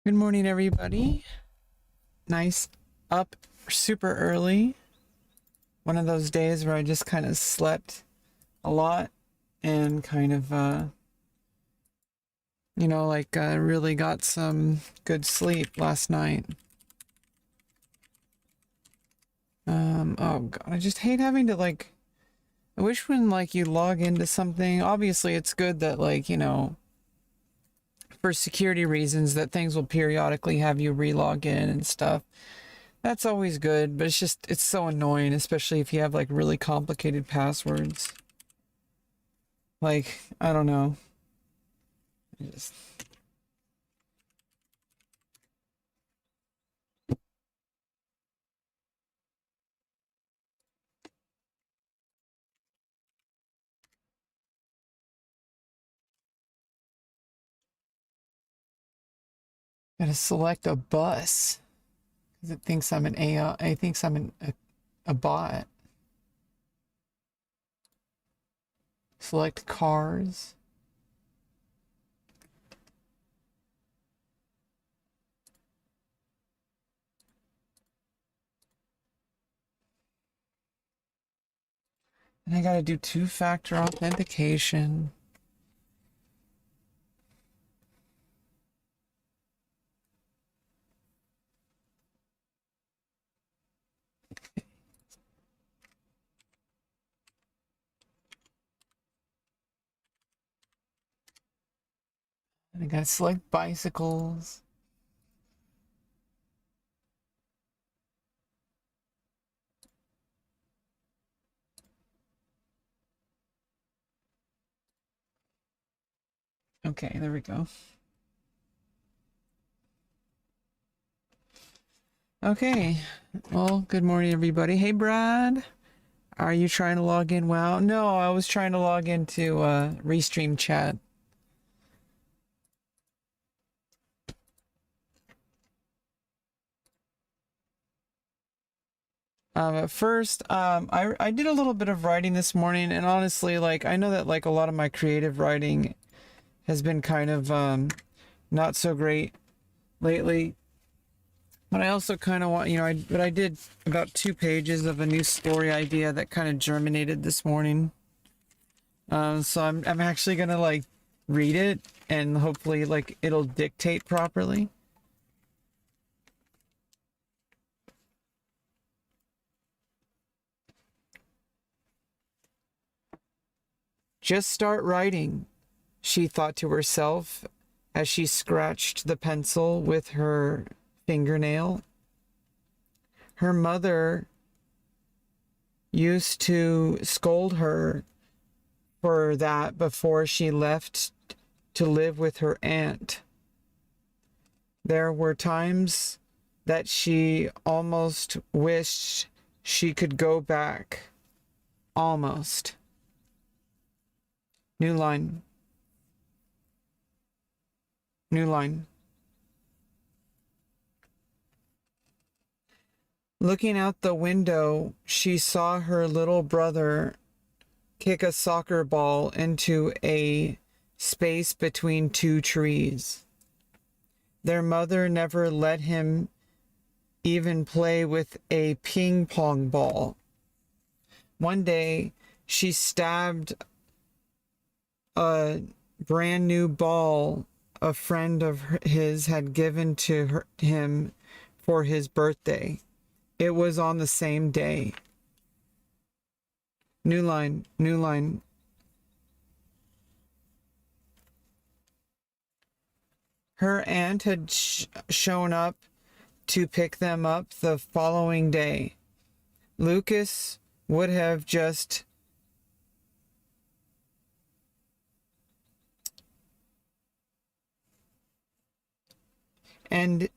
Good morning, everybody. Nice up super early. One of those days where I just kind of slept a lot and kind of, really got some good sleep last night. Oh God, I just hate having to I wish when you log into something, obviously it's good that for security reasons that things will periodically have you relog in and stuff. That's always good, but it's so annoying, especially if you have really complicated passwords. I don't know. I just gotta select a bus because it thinks I'm an AI. It thinks I'm a bot. Select cars. And I gotta do two-factor authentication. And I gotta select bicycles. Okay, there we go. Okay, well, good morning, everybody. Hey, Brad. Are you trying to log in? Wow. No, I was trying to log into Restream chat. At first, I did a little bit of writing this morning, and honestly, I know that a lot of my creative writing has been kind of not so great lately. But I also kind of want, I did about 2 pages of a new story idea that kind of germinated this morning. So I'm actually gonna read it and hopefully it'll dictate properly. Just start writing, she thought to herself as she scratched the pencil with her fingernail. Her mother used to scold her for that before she left to live with her aunt. There were times that she almost wished she could go back. Almost. New line. New line. Looking out the window, she saw her little brother kick a soccer ball into a space between 2 trees. Their mother never let him even play with a ping pong ball. One day, she stabbed a brand new ball a friend of his had given to him for his birthday. It was on the same day. New line, new line. Her aunt had shown up to pick them up the following day. Lucas would have just and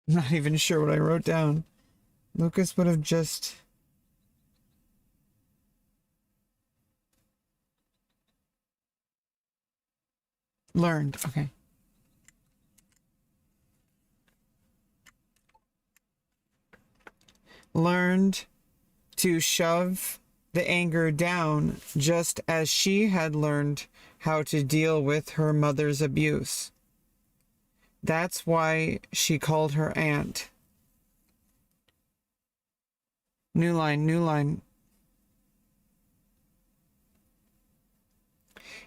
I'm not even sure what I wrote down. Lucas would have just Learned. Okay. Learned to shove the anger down just as she had learned how to deal with her mother's abuse. That's why she called her aunt. New line, new line.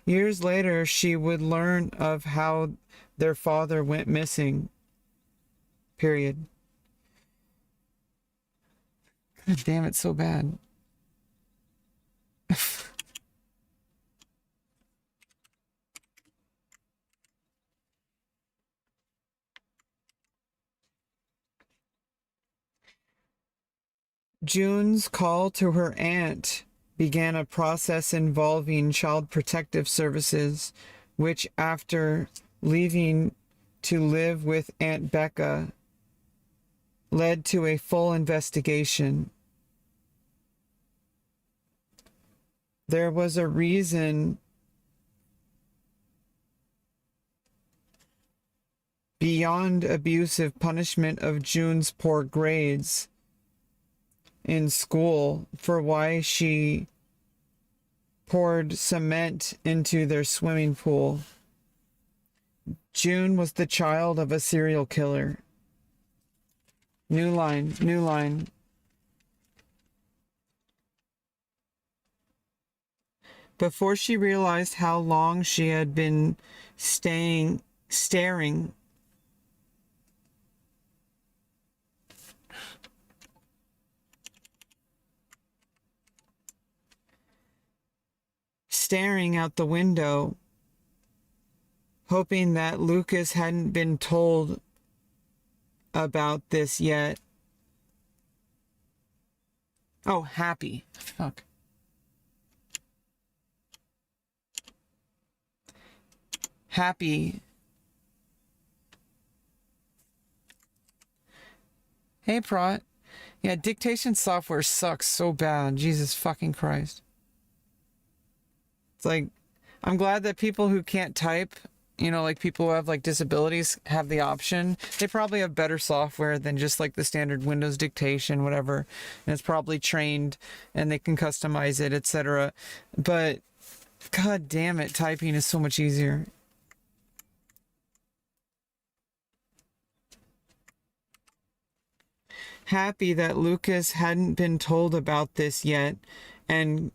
Years later, she would learn of how their father went missing. Period. God damn, it's so bad. June's call to her aunt began a process involving Child Protective Services, which, after leaving to live with Aunt Becca, led to a full investigation. There was a reason beyond abusive punishment of June's poor grades in school for why she poured cement into their swimming pool. June was the child of a serial killer. New line, new line. Before she realized how long she had been staring out the window, hoping that Lucas hadn't been told about this yet. Oh, happy. Fuck. Happy. Hey, Prot. Yeah, dictation software sucks so bad. Jesus fucking Christ. It's like, I'm glad that people who can't type, you know, like people who have like disabilities have the option. They probably have better software than just like the standard Windows dictation, whatever. And it's probably trained and they can customize it, etc. But god damn it, typing is so much easier. Happy that Lucas hadn't been told about this yet and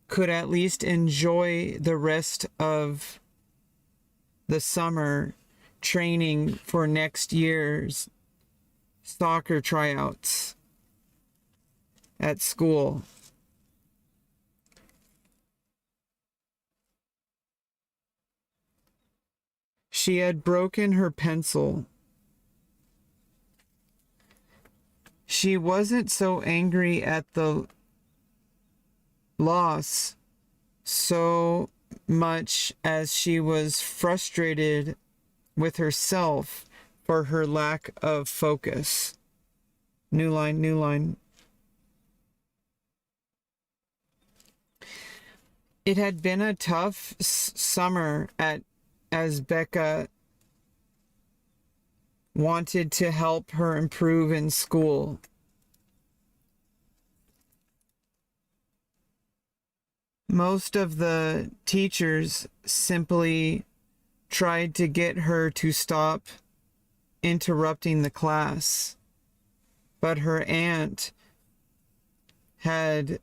could at least enjoy the rest of the summer training for next year's soccer tryouts at school. She had broken her pencil. She wasn't so angry at the loss so much as she was frustrated with herself for her lack of focus. New line, new line. It had been a tough summer as Becca wanted to help her improve in school. Most of the teachers simply tried to get her to stop interrupting the class, but her aunt had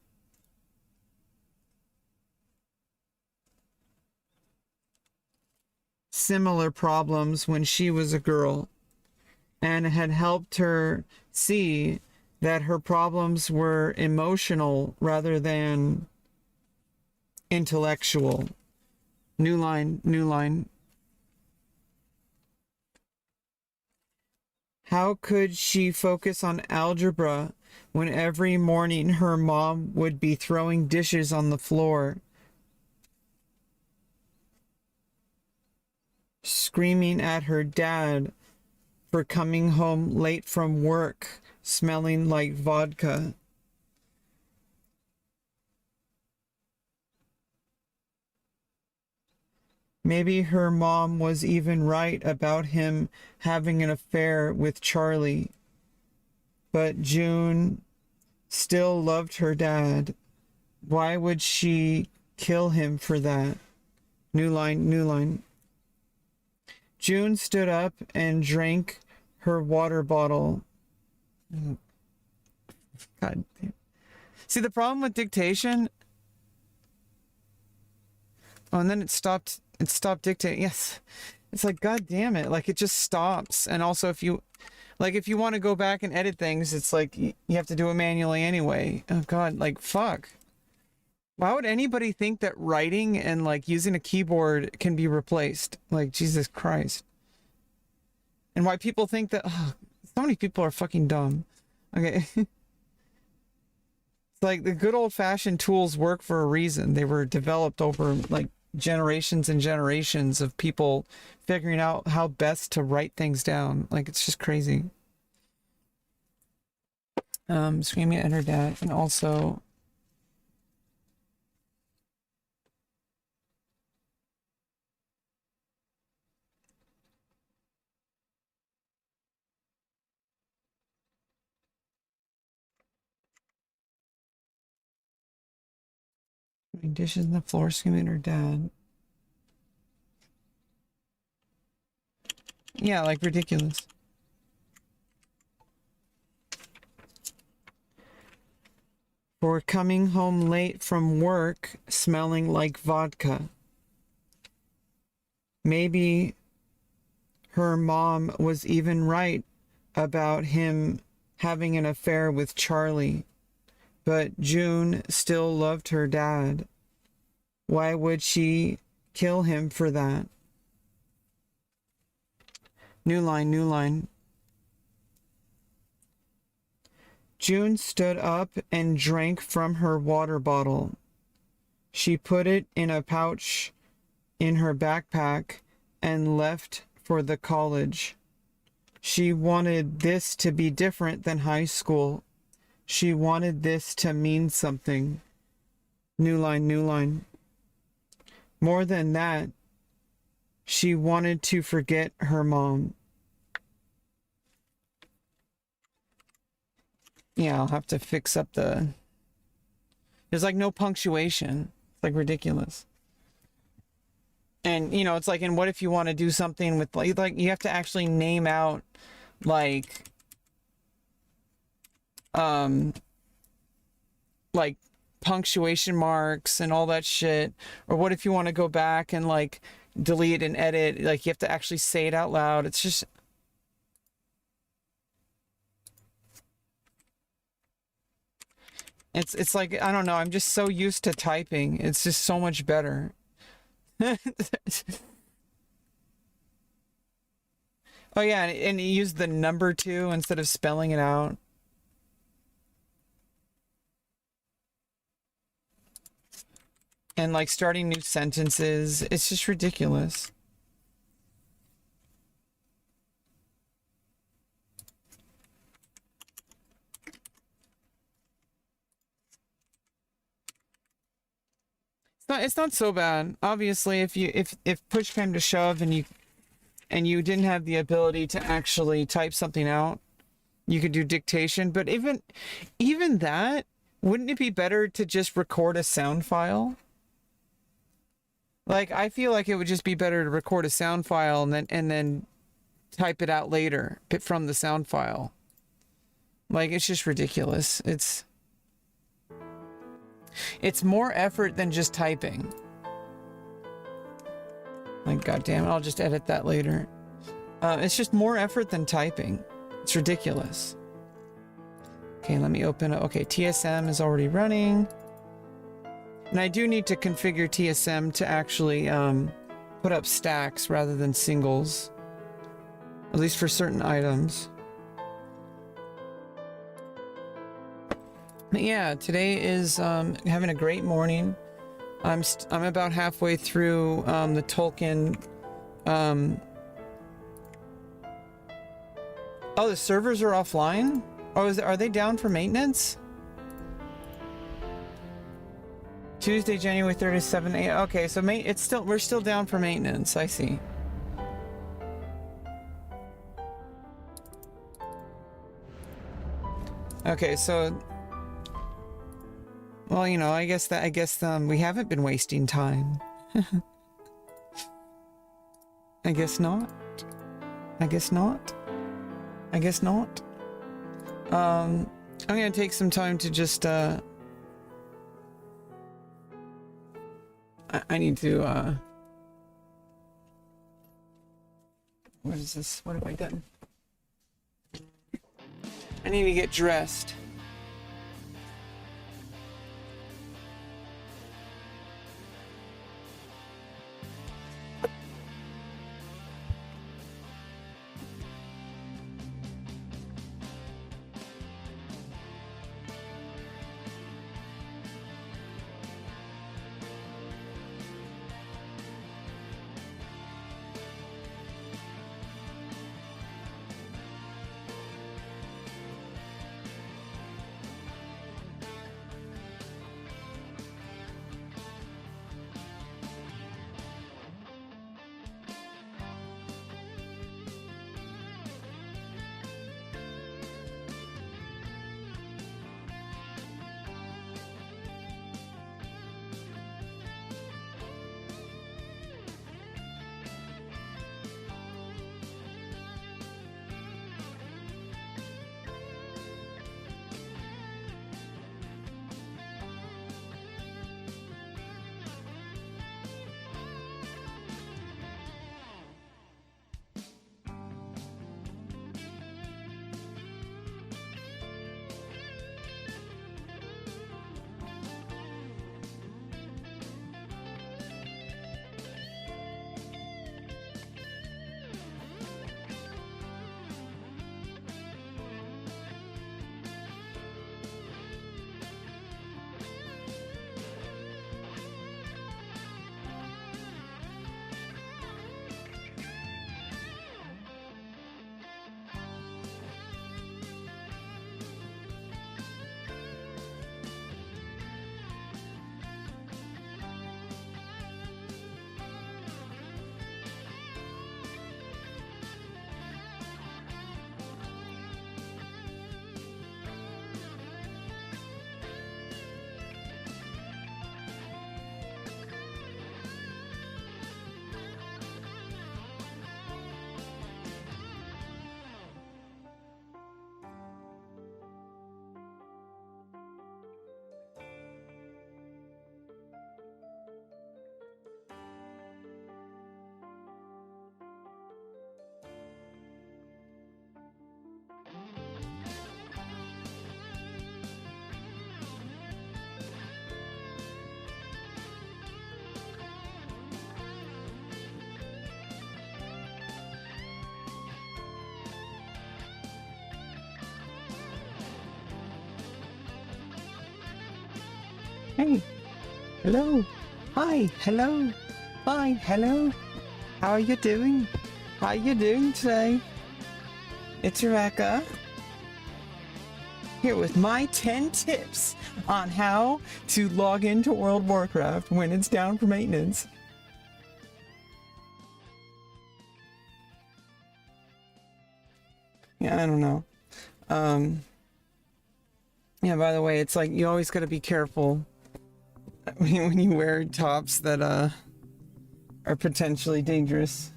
similar problems when she was a girl and had helped her see that her problems were emotional rather than intellectual. New line, new line. How could she focus on algebra when every morning her mom would be throwing dishes on the floor, screaming at her dad for coming home late from work, smelling like vodka? Maybe her mom was even right about him having an affair with Charlie. But June still loved her dad. Why would she kill him for that? New line, new line. June stood up and drank her water bottle. God damn. See, the problem with dictation. Oh, and then it stopped dictating. Yes. It's like, God damn it. Like, it just stops. And also, if you want to go back and edit things, it's like you have to do it manually anyway. Oh, God. Like, fuck. Why would anybody think that writing and like using a keyboard can be replaced? Like, Jesus Christ. And why people think that, oh, so many people are fucking dumb. Okay. It's like the good old fashioned tools work for a reason. They were developed over like generations and generations of people figuring out how best to write things down. Like, it's just crazy. Screaming at her dad, and also dishes on the floor, screaming at her dad. Yeah, like ridiculous. For coming home late from work smelling like vodka. Maybe her mom was even right about him having an affair with Charlie. But June still loved her dad. Why would she kill him for that? New line, new line. June stood up and drank from her water bottle. She put it in a pouch in her backpack and left for the college. She wanted this to be different than high school. She wanted this to mean something. New line, new line. More than that, she wanted to forget her mom. Yeah, I'll have to fix up the... There's like no punctuation. It's like ridiculous. And, you know, it's like, and what if you want to do something with, like you have to actually name out, like punctuation marks and all that shit. Or what if you want to go back and, like, delete and edit? Like, you have to actually say it out loud. It's just... It's like, I don't know, I'm just so used to typing. It's just so much better. Oh yeah, and you use the number too instead of spelling it out. And like starting new sentences, it's just ridiculous. It's not so bad. Obviously, if push came to shove and you didn't have the ability to actually type something out, you could do dictation. But even that, wouldn't it be better to just record a sound file? Like, I feel like it would just be better to record a sound file and then type it out later from the sound file. Like, it's just ridiculous. It's more effort than just typing. Like, goddamn it, I'll just edit that later. It's just more effort than typing. It's ridiculous. Okay, let me open it. Okay, TSM is already running. And I do need to configure TSM to actually put up stacks rather than singles. At least for certain items. But yeah, today is having a great morning. I'm about halfway through the Tolkien. Oh, the servers are offline? Oh, are they down for maintenance? Tuesday, January 3rd is 7 a.m. Okay, so we're still down for maintenance. I see. Okay, so well, you know, I guess we haven't been wasting time. I guess not. I guess not. I guess not. I'm gonna take some time to just I need to what is this? What have I done? I need to get dressed. Hey, hello, hi, hello, fine, hello. How are you doing? How are you doing today? It's Rebecca here with my 10 tips on how to log into World of Warcraft when it's down for maintenance. Yeah, I don't know. Yeah, by the way, it's like you always got to be careful when you wear tops that are potentially dangerous.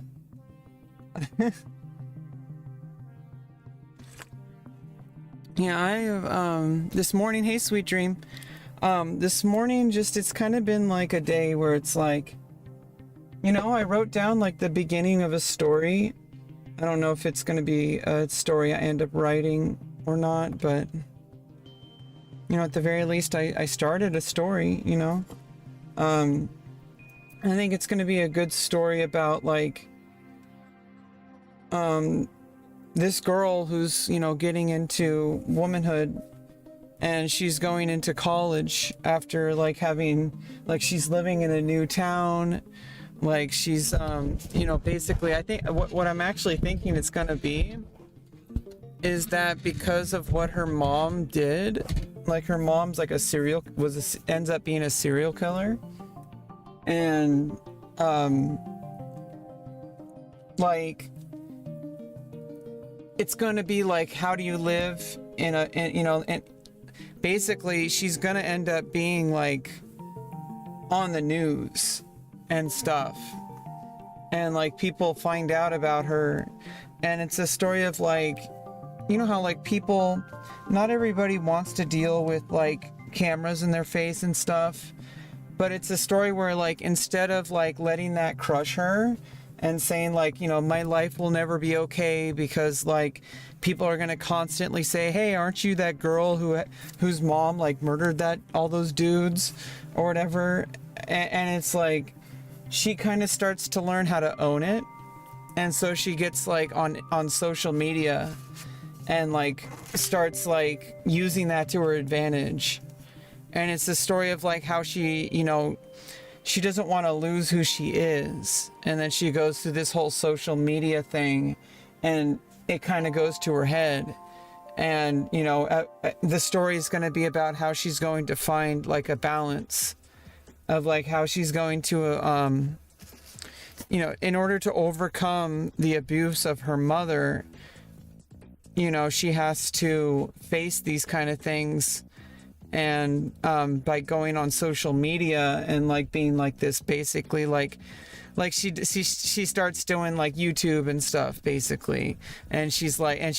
Yeah, I have this morning, hey sweet dream. This morning it's kind of been like a day where it's like, you know, I wrote down like the beginning of a story. I don't know if it's going to be a story I end up writing or not, but you know, at the very least, I started a story, you know. I think it's going to be a good story about, like, this girl who's, you know, getting into womanhood, and she's going into college after, like, having, like, she's living in a new town. Like, she's, you know, basically, I think what I'm actually thinking it's going to be is that because of what her mom did, like her mom's like ends up being a serial killer, and like it's going to be like, how do you live and basically she's going to end up being like on the news and stuff, and like people find out about her, and it's a story of like, how like people, not everybody wants to deal with like cameras in their face and stuff, but it's a story where like, instead of like letting that crush her and saying like, my life will never be okay because like people are going to constantly say, hey, aren't you that girl whose mom like murdered all those dudes or whatever, and it's like she kind of starts to learn how to own it, and so she gets like on social media and like starts like using that to her advantage. And it's the story of like how she she doesn't want to lose who she is, and then she goes through this whole social media thing, and it kind of goes to her head. And the story is going to be about how she's going to find like a balance of like how she's going to in order to overcome the abuse of her mother, she has to face these kind of things. And by going on social media and like being like this, basically like she starts doing like YouTube and stuff basically, and she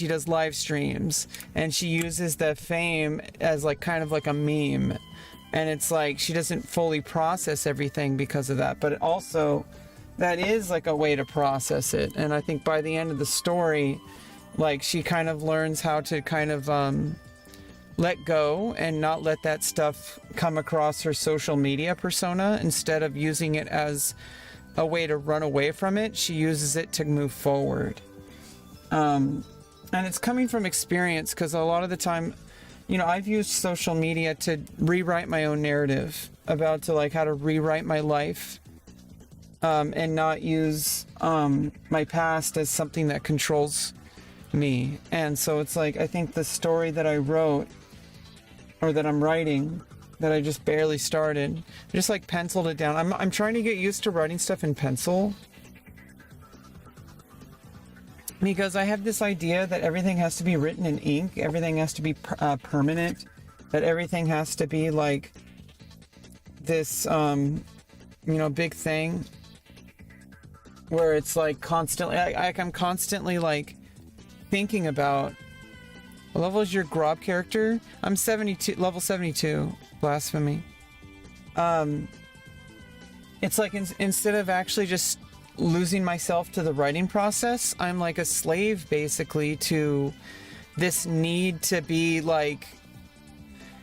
does live streams, and she uses the fame as like kind of like a meme, and it's like she doesn't fully process everything because of that, but also that is like a way to process it. And I think by the end of the story, like she kind of learns how to kind of let go and not let that stuff come across her social media persona. Instead of using it as a way to run away from it, she uses it to move forward. And it's coming from experience, because a lot of the time, I've used social media to rewrite my own narrative about like how to rewrite my life, and not use my past as something that controls me. And so it's like, I think the story that I wrote, or that I'm writing, that I just barely started, I just like penciled it down. I'm trying to get used to writing stuff in pencil, because I have this idea that everything has to be written in ink, everything has to be permanent, that everything has to be like this big thing where it's like constantly, I'm constantly like thinking about, what level is your Grob character? I'm 72, level 72. Blasphemy. It's like instead of actually just losing myself to the writing process, I'm like a slave basically to this need to be like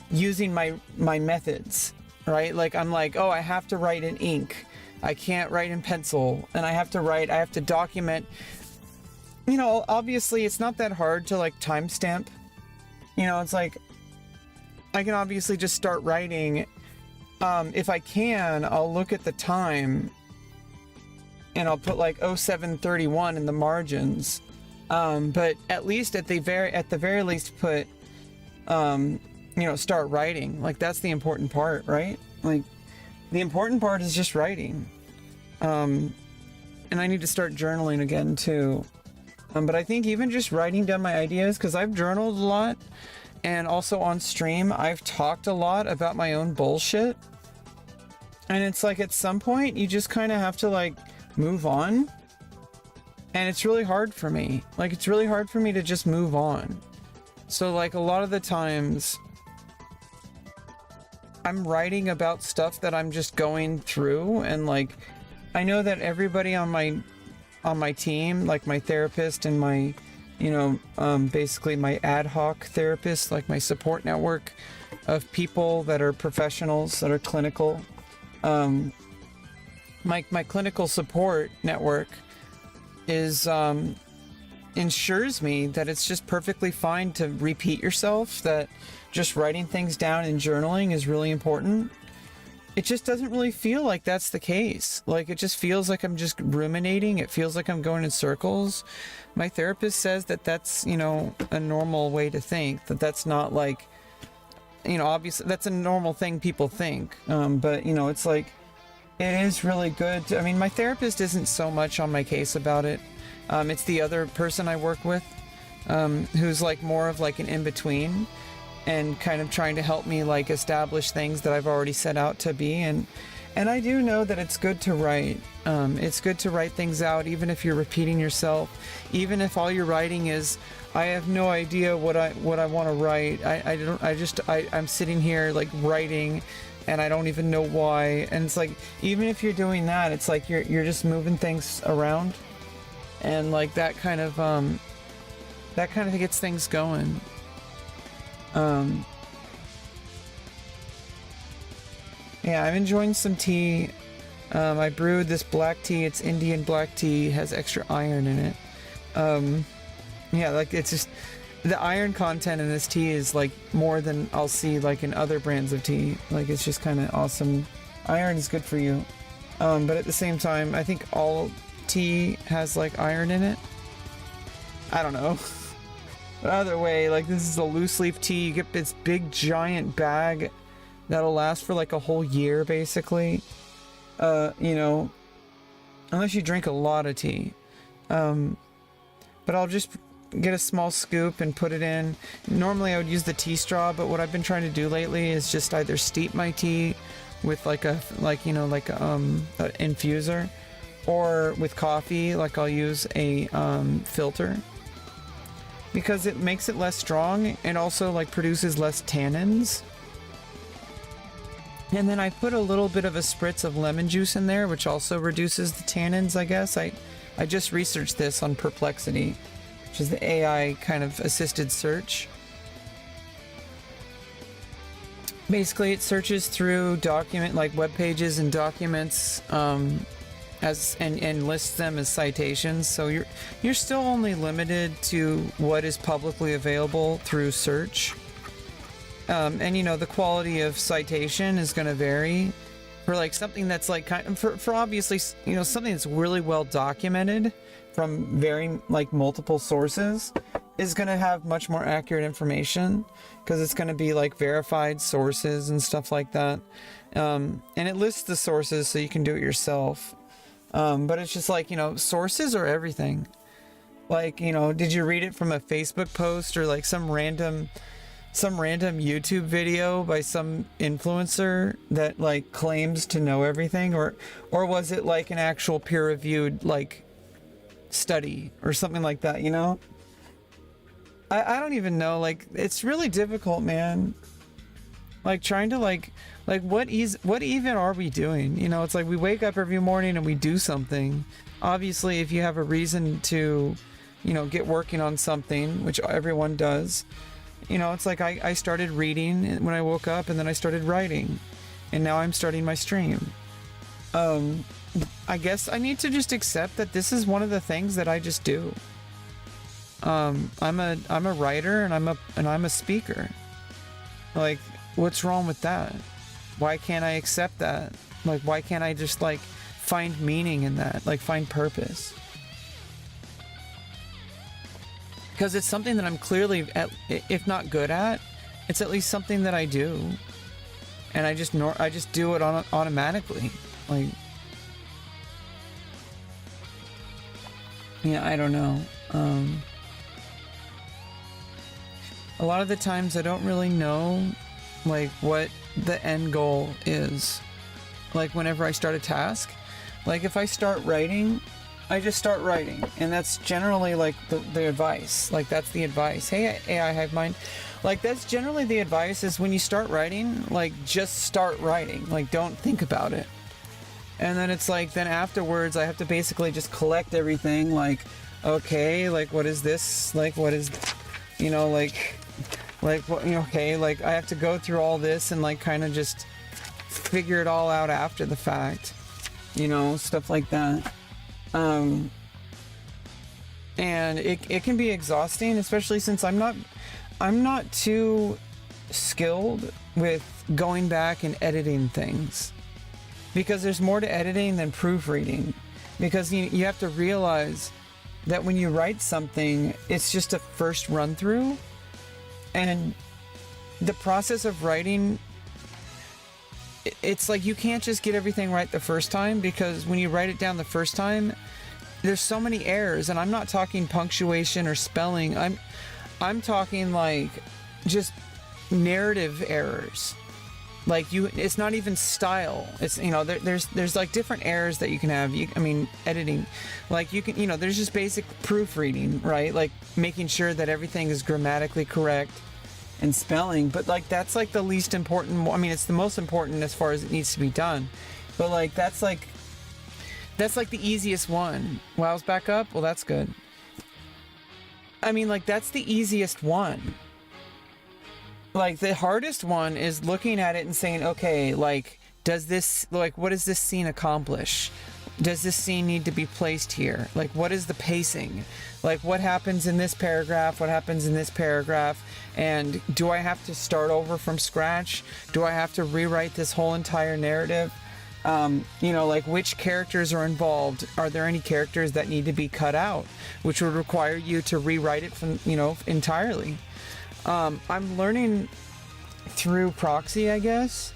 using my methods, right? Like I'm like, oh, I have to write in ink. I can't write in pencil, and I have to document. Obviously it's not that hard to like timestamp. It's like, I can obviously just start writing. If I can, I'll look at the time and I'll put like 0731 in the margins. But at least at the very least put, start writing. Like that's the important part, right? Like the important part is just writing. And I need to start journaling again too. But I think even just writing down my ideas, because I've journaled a lot, and also on stream I've talked a lot about my own bullshit, and it's like at some point you just kind of have to like move on, and it's really hard for me. Like it's really hard for me to just move on. So like a lot of the times I'm writing about stuff that I'm just going through, and like I know that everybody on my team, like my therapist and my basically my ad hoc therapist, like my support network of people that are professionals, that are clinical, my clinical support network is ensures me that it's just perfectly fine to repeat yourself, that just writing things down and journaling is really important. It just doesn't really feel like that's the case. Like it just feels like I'm just ruminating. It feels like I'm going in circles. My therapist says that that's, a normal way to think, that that's not like you know, obviously that's a normal thing people think. But you know, it's like, it is really good. I mean, my therapist isn't so much on my case about it. It's the other person I work with, who's like more of like an in-between and kind of trying to help me like establish things that I've already set out to be. And I do know that it's good to write. It's good to write things out, even if you're repeating yourself, even if all you're writing is, I have no idea what I want to write. I'm sitting here like writing and I don't even know why. And it's like, even if you're doing that, it's like you're just moving things around, and like that kind of gets things going. Yeah, I'm enjoying some tea. I brewed this black tea. It's Indian black tea, has extra iron in it. Yeah, like it's just, the iron content in this tea is like more than I'll see like in other brands of tea. Like it's just kind of awesome. Iron is good for you. But at the same time, I think all tea has like iron in it. I don't know. But either way, like this is a loose leaf tea. You get this big giant bag that'll last for like a whole year, basically. You know, unless you drink a lot of tea. But I'll just get a small scoop and put it in. Normally I would use the tea straw, but what I've been trying to do lately is just either steep my tea with like an infuser, or with coffee, like I'll use a filter, because it makes it less strong and also like produces less tannins. And then I put a little bit of a spritz of lemon juice in there, which also reduces the tannins, I guess. I just researched this on Perplexity, which is the AI kind of assisted search. Basically, it searches through web pages and documents, and lists them as citations. So you're still only limited to what is publicly available through search. And you know, the quality of citation is going to vary. For like something that's like for obviously, you know, something that's really well documented from very like multiple sources is going to have much more accurate information, because it's going to be like verified sources and stuff like that. And it lists the sources so you can do it yourself. But it's just like, you know, sources are everything. Like, you know, did you read it from a Facebook post or like some random YouTube video by some influencer that like claims to know everything, or was it like an actual peer-reviewed like study or something like that, you know? I don't even know. Like, it's really difficult, man. Like trying to like what even are we doing? You know, it's like we wake up every morning and we do something. Obviously, if you have a reason to, you know, get working on something, which everyone does. You know, it's like I started reading when I woke up, and then I started writing, and now I'm starting my stream. I guess I need to just accept that this is one of the things that I just do. I'm a writer, and I'm a speaker. Like, what's wrong with that? Why can't I accept that? Like, why can't I just like find meaning in that? Like, find purpose? Because it's something that I'm clearly, if not good at, it's at least something that I do, and I just do it automatically. Like, yeah, I don't know. A lot of the times I don't really know, like, what the end goal is. Like, whenever I start a task, like if I start writing, I just start writing, and that's generally like the advice. Like, that's the advice. Hey, AI Hive Mind. Like, that's generally the advice, is when you start writing, like, just start writing. Like, don't think about it. And then it's like, then afterwards I have to basically just collect everything. Like, okay, like, what is this? Like, what is, you know, like what, you know, okay, like, I have to go through all this and like kind of just figure it all out after the fact, you know, stuff like that. And it can be exhausting, especially since I'm not too skilled with going back and editing things, because there's more to editing than proofreading, because you have to realize that when you write something, it's just a first run through, and the process of writing, it's like you can't just get everything right the first time, because when you write it down the first time, there's so many errors. And I'm not talking punctuation or spelling. I'm talking like just narrative errors. Like it's not even style. It's, you know, there's like different errors that you can have. I mean, editing, like you can, you know, there's just basic proofreading, right? Like making sure that everything is grammatically correct and spelling. But like, that's like the least important. I mean, it's the most important as far as it needs to be done. But like, that's like the easiest one. WoW's back up. Well, that's good. I mean, like, that's the easiest one. Like, the hardest one is looking at it and saying, okay, like, does this, like, what does this scene accomplish? Does this scene need to be placed here? Like, what is the pacing? Like, what happens in this paragraph? What happens in this paragraph? And do I have to start over from scratch? Do I have to rewrite this whole entire narrative? You know, like, which characters are involved? Are there any characters that need to be cut out, which would require you to rewrite it from, you know, entirely? I'm learning through proxy, I guess,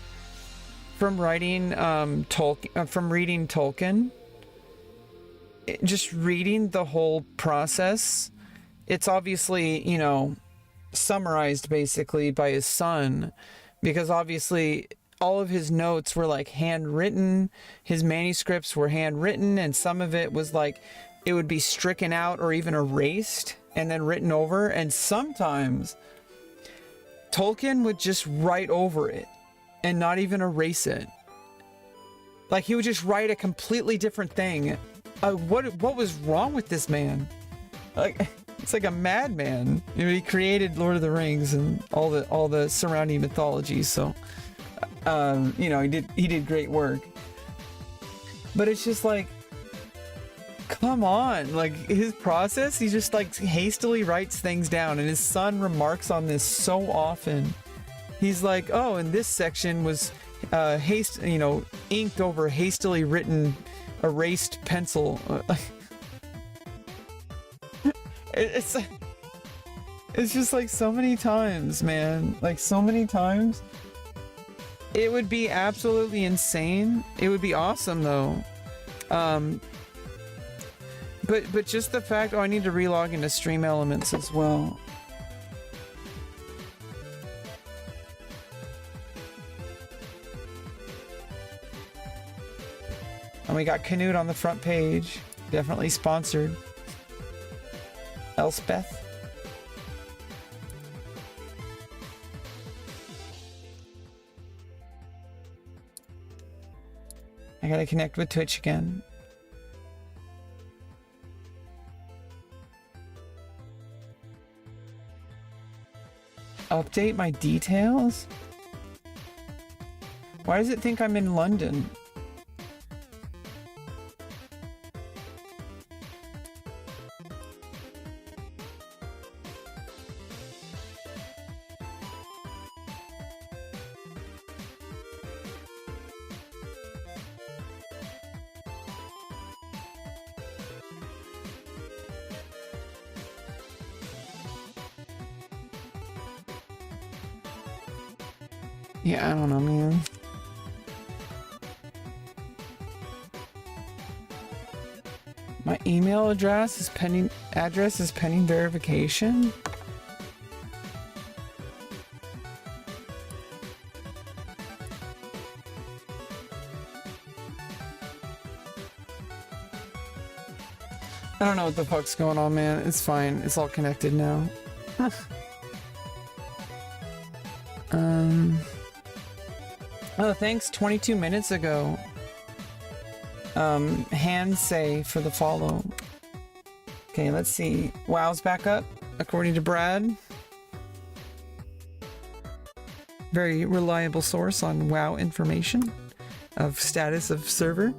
from writing Tolkien, from reading Tolkien. Just reading the whole process. It's obviously, you know, summarized basically by his son, because obviously all of his notes were like handwritten. His manuscripts were handwritten, and some of it was like it would be stricken out or even erased and then written over. And sometimes Tolkien would just write over it and not even erase it. Like, he would just write a completely different thing. What was wrong with this man? Like, it's like a madman. You know, he created Lord of the Rings and all the surrounding mythologies. So, you know, he did great work. But it's just like, come on, like, his process, he just like hastily writes things down, and his son remarks on this so often. He's like, oh, and this section was inked over hastily written erased pencil. It's just like so many times, man, like so many times. It would be absolutely insane. It would be awesome though. But just the fact, I need to relog into Stream Elements as well. And we got Canute on the front page. Definitely sponsored. Elspeth. I gotta connect with Twitch again. Update my details? Why does it think I'm in London? Yeah, I don't know, man. My email address is pending verification. I don't know what the fuck's going on, man. It's fine. It's all connected now. Oh, thanks. 22 minutes ago. Hand say for the follow. Okay, let's see. WoW's back up, according to Brad. Very reliable source on WoW information of status of server.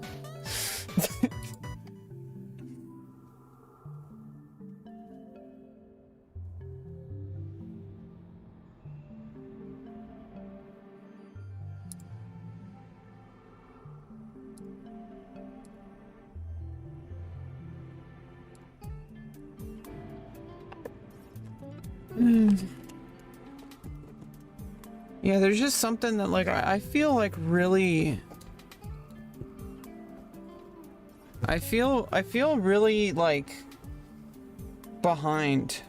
Yeah, there's just something that like I feel like really I feel really like behind,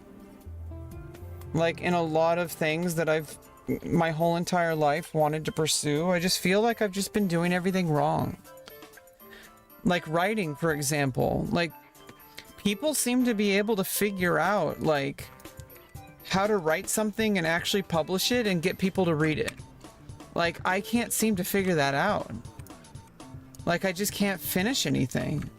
like in a lot of things that I've my whole entire life wanted to pursue. I just feel like I've just been doing everything wrong. Like writing, for example, like people seem to be able to figure out like how to write something and actually publish it and get people to read it. Like I can't seem to figure that out. Like I just can't finish anything.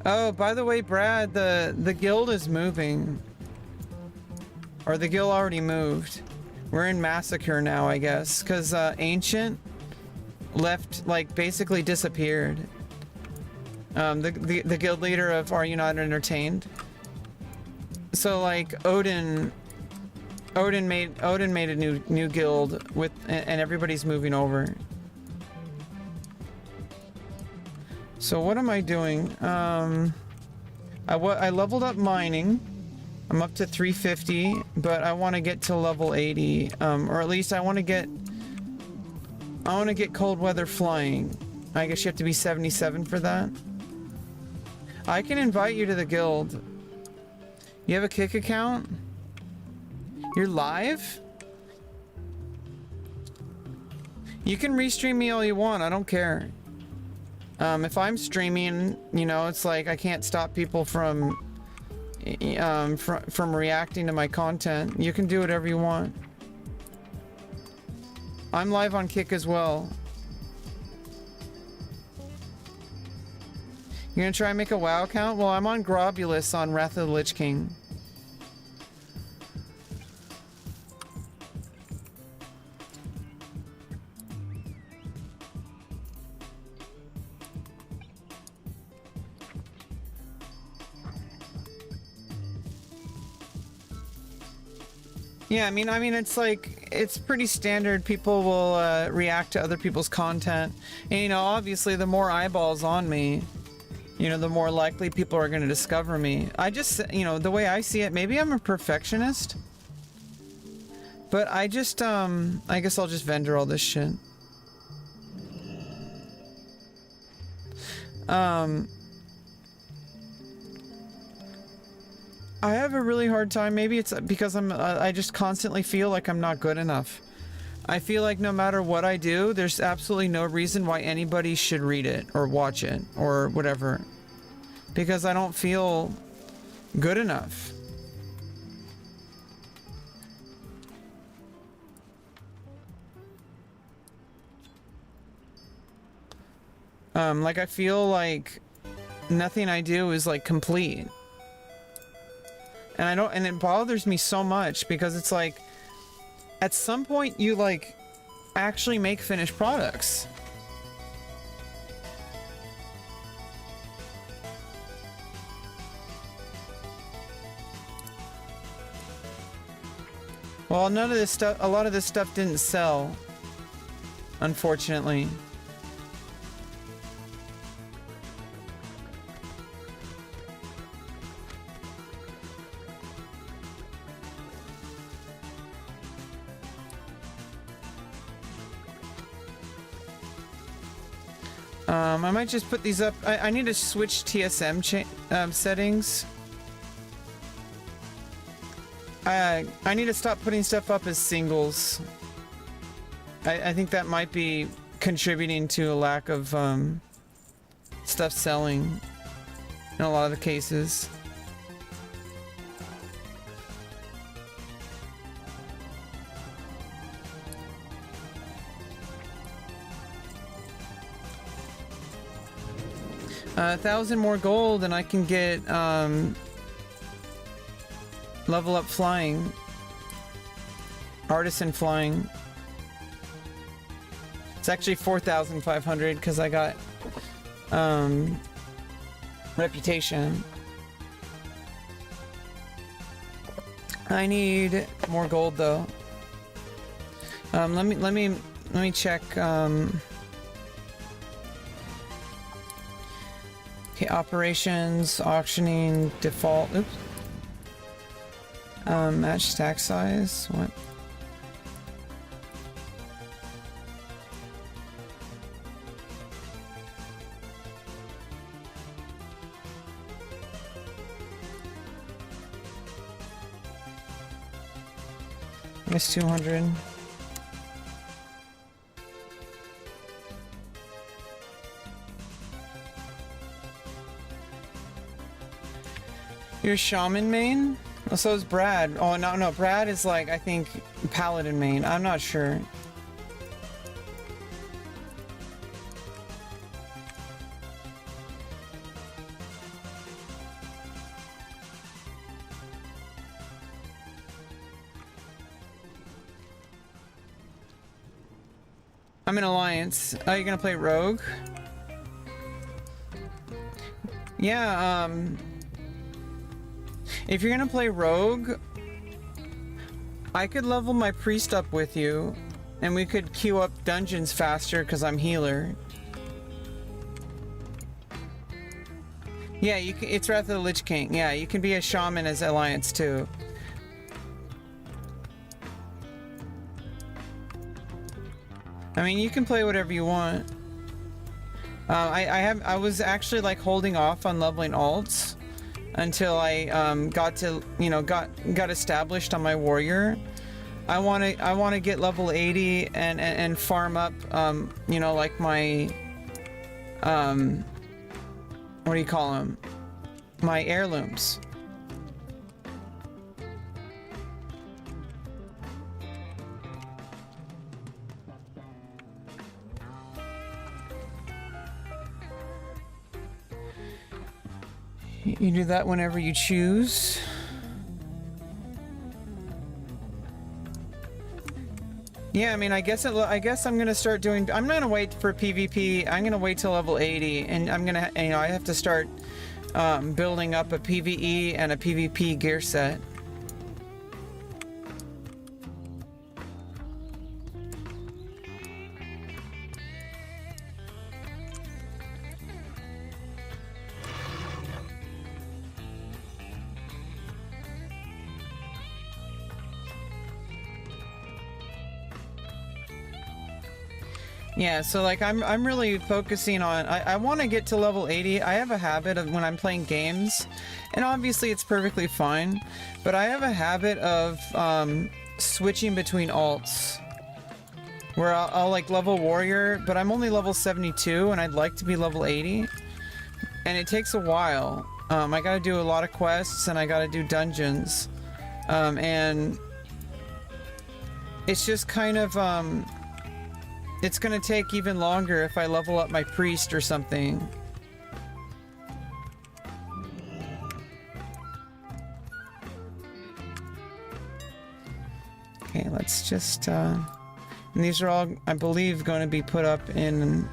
Oh, by the way, Brad, the guild is moving. Or the guild already moved. We're in Massacre now, I guess, because Ancient left, like, basically disappeared. The guild leader of Are You Not Entertained? So, like, Odin made a new guild with, and everybody's moving over. So what am I doing? I leveled up mining. I'm up to 350, but I want to get to level 80, or at least I want to get cold weather flying. I guess you have to be 77 for that. I can invite you to the guild. You have a Kick account? You're live? You can restream me all you want. I don't care. If I'm streaming, you know, it's like I can't stop people from reacting to my content. You can do whatever you want. I'm live on Kick as well. You're gonna try and make a WoW account? Well, I'm on Grobulus on Wrath of the Lich King. Yeah, I mean, it's like, it's pretty standard. People will react to other people's content. And, you know, obviously the more eyeballs on me, you know, the more likely people are going to discover me. I just, you know, the way I see it, maybe I'm a perfectionist. But I just, I guess I'll just vendor all this shit. I have a really hard time. Maybe it's because I just constantly feel like I'm not good enough. I feel like no matter what I do, there's absolutely no reason why anybody should read it or watch it or whatever. Because I don't feel good enough. Like I feel like nothing I do is like complete. And it bothers me so much because it's like, at some point you like actually make finished products. Well, a lot of this stuff didn't sell, unfortunately. I might just put these up. I need to switch TSM settings. I need to stop putting stuff up as singles. I think that might be contributing to a lack of stuff selling in a lot of the cases. A 1,000 more gold and I can get level up flying, artisan flying. It's actually 4,500 because I got reputation. I need more gold though. Let me check. Okay, operations, auctioning, default. Oops. Match stack size. What? I guess 200. You're shaman main? Oh, so is Brad. Oh, no, Brad is like, I think, paladin main. I'm not sure. I'm in Alliance. Oh, you're gonna play Rogue? Yeah, if you're gonna play Rogue, I could level my priest up with you, and we could queue up dungeons faster because I'm healer. Yeah, you can, it's Wrath of the Lich King. Yeah, you can be a shaman as Alliance too. I mean, you can play whatever you want. I was actually like holding off on leveling alts until I got to, you know, got established on my warrior. I want to get level 80 and farm up, you know, like my what do you call them? My heirlooms. You do that whenever you choose. Yeah, I mean, I guess I'm gonna start doing. I'm not gonna wait for PvP. I'm gonna wait till level 80, and I'm gonna, you know, I have to start building up a PvE and a PvP gear set. Yeah, so like I'm really focusing on, I want to get to level 80. I have a habit of when I'm playing games, and obviously it's perfectly fine, but I have a habit of switching between alts, where I'll like level warrior, but I'm only level 72 and I'd like to be level 80, and it takes a while. I gotta do a lot of quests and I gotta do dungeons, and it's just kind of it's gonna take even longer if I level up my priest or something. Okay, let's just and these are all, I believe, going to be put up in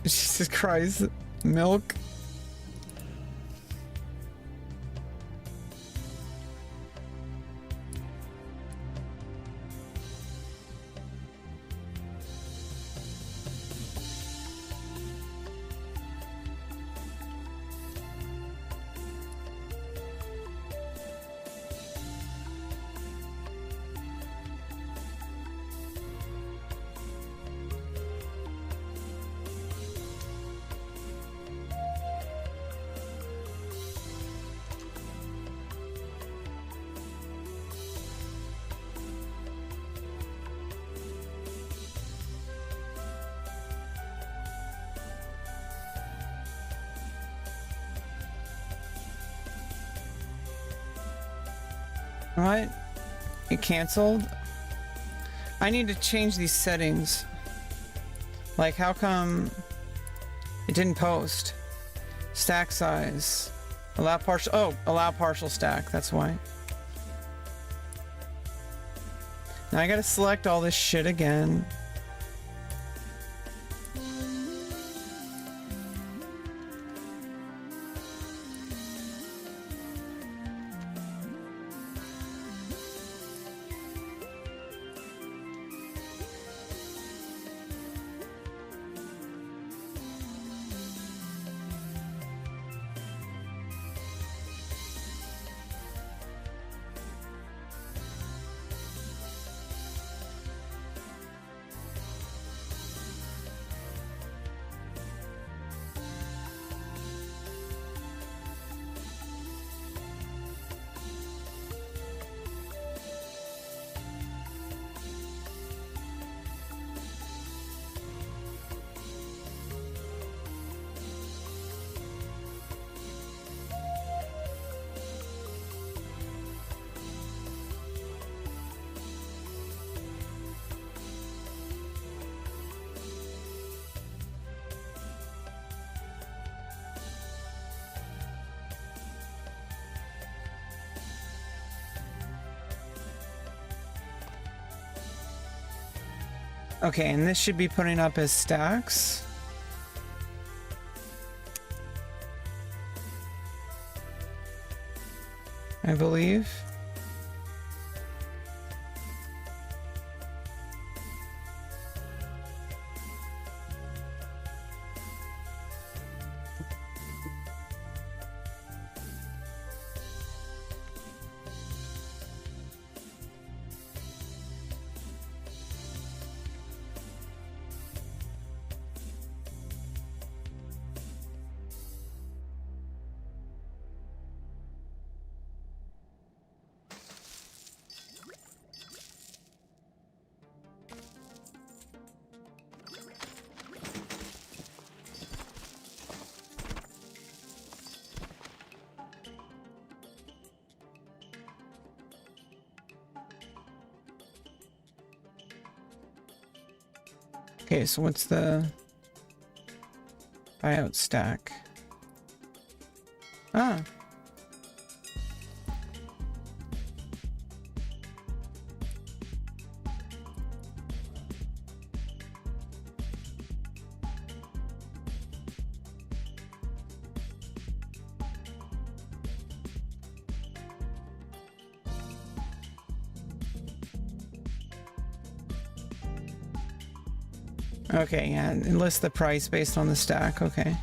Jesus Christ, milk. What? It canceled? I need to change these settings. Like, how come it didn't post? Stack size. Allow partial. Oh, allow partial stack. That's why. Now I gotta select all this shit again. Okay, and this should be putting up as stacks. I believe. Okay, so what's the buyout stack? Ah. Okay, yeah, and list the price based on the stack, okay.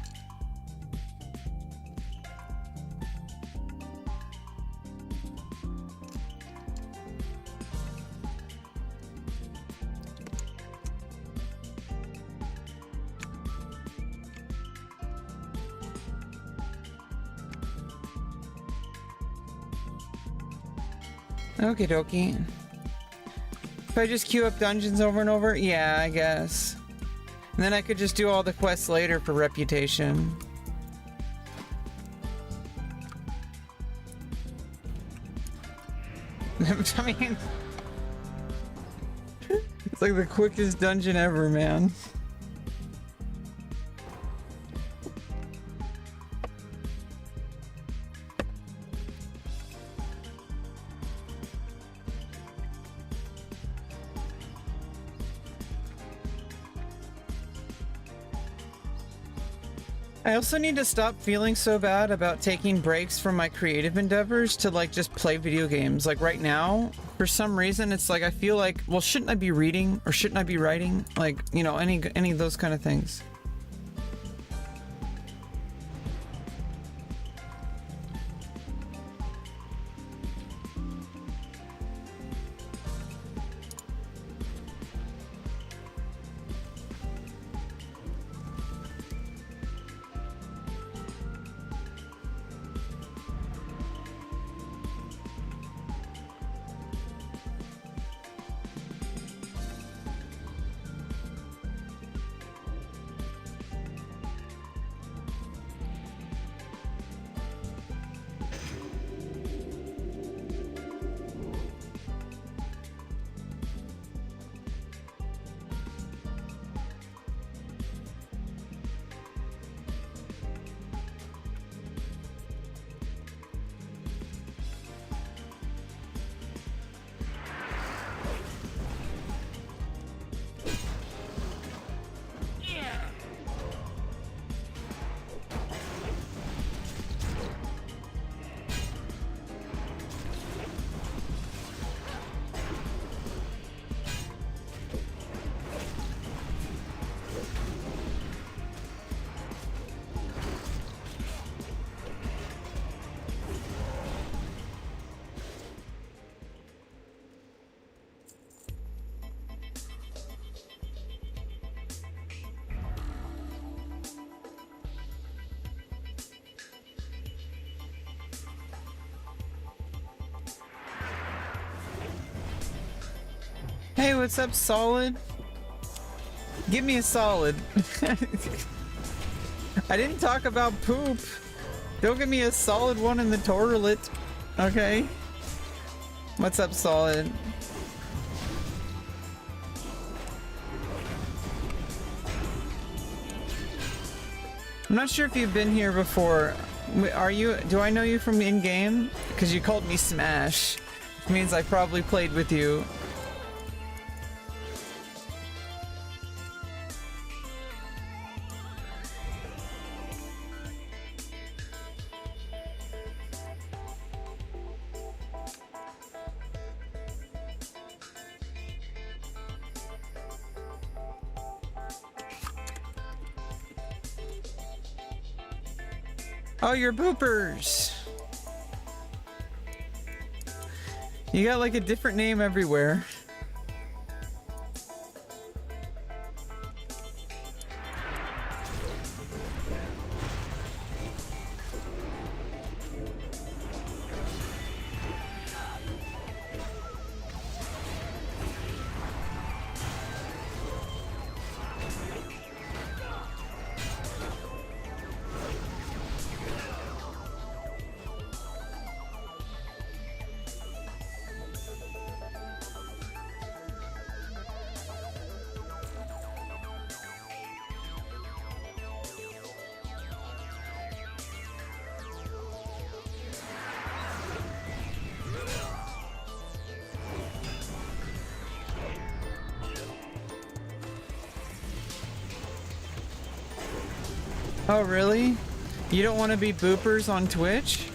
Okie dokie. If I just queue up dungeons over and over? Yeah, I guess. And then I could just do all the quests later for reputation. I mean, it's like the quickest dungeon ever, man. I also need to stop feeling so bad about taking breaks from my creative endeavors to like just play video games. Like right now, for some reason, it's like I feel like, well, shouldn't I be reading or shouldn't I be writing? Like, you know, any of those kind of things. Hey, what's up, Solid? Give me a solid. I didn't talk about poop. Don't give me a solid one in the toilet. Okay? What's up, Solid? I'm not sure if you've been here before. Are you? Do I know you from in-game? Because you called me Smash. Which means I probably played with you. Oh, you're boopers. You got like a different name everywhere. Oh, really? You don't want to be boopers on Twitch?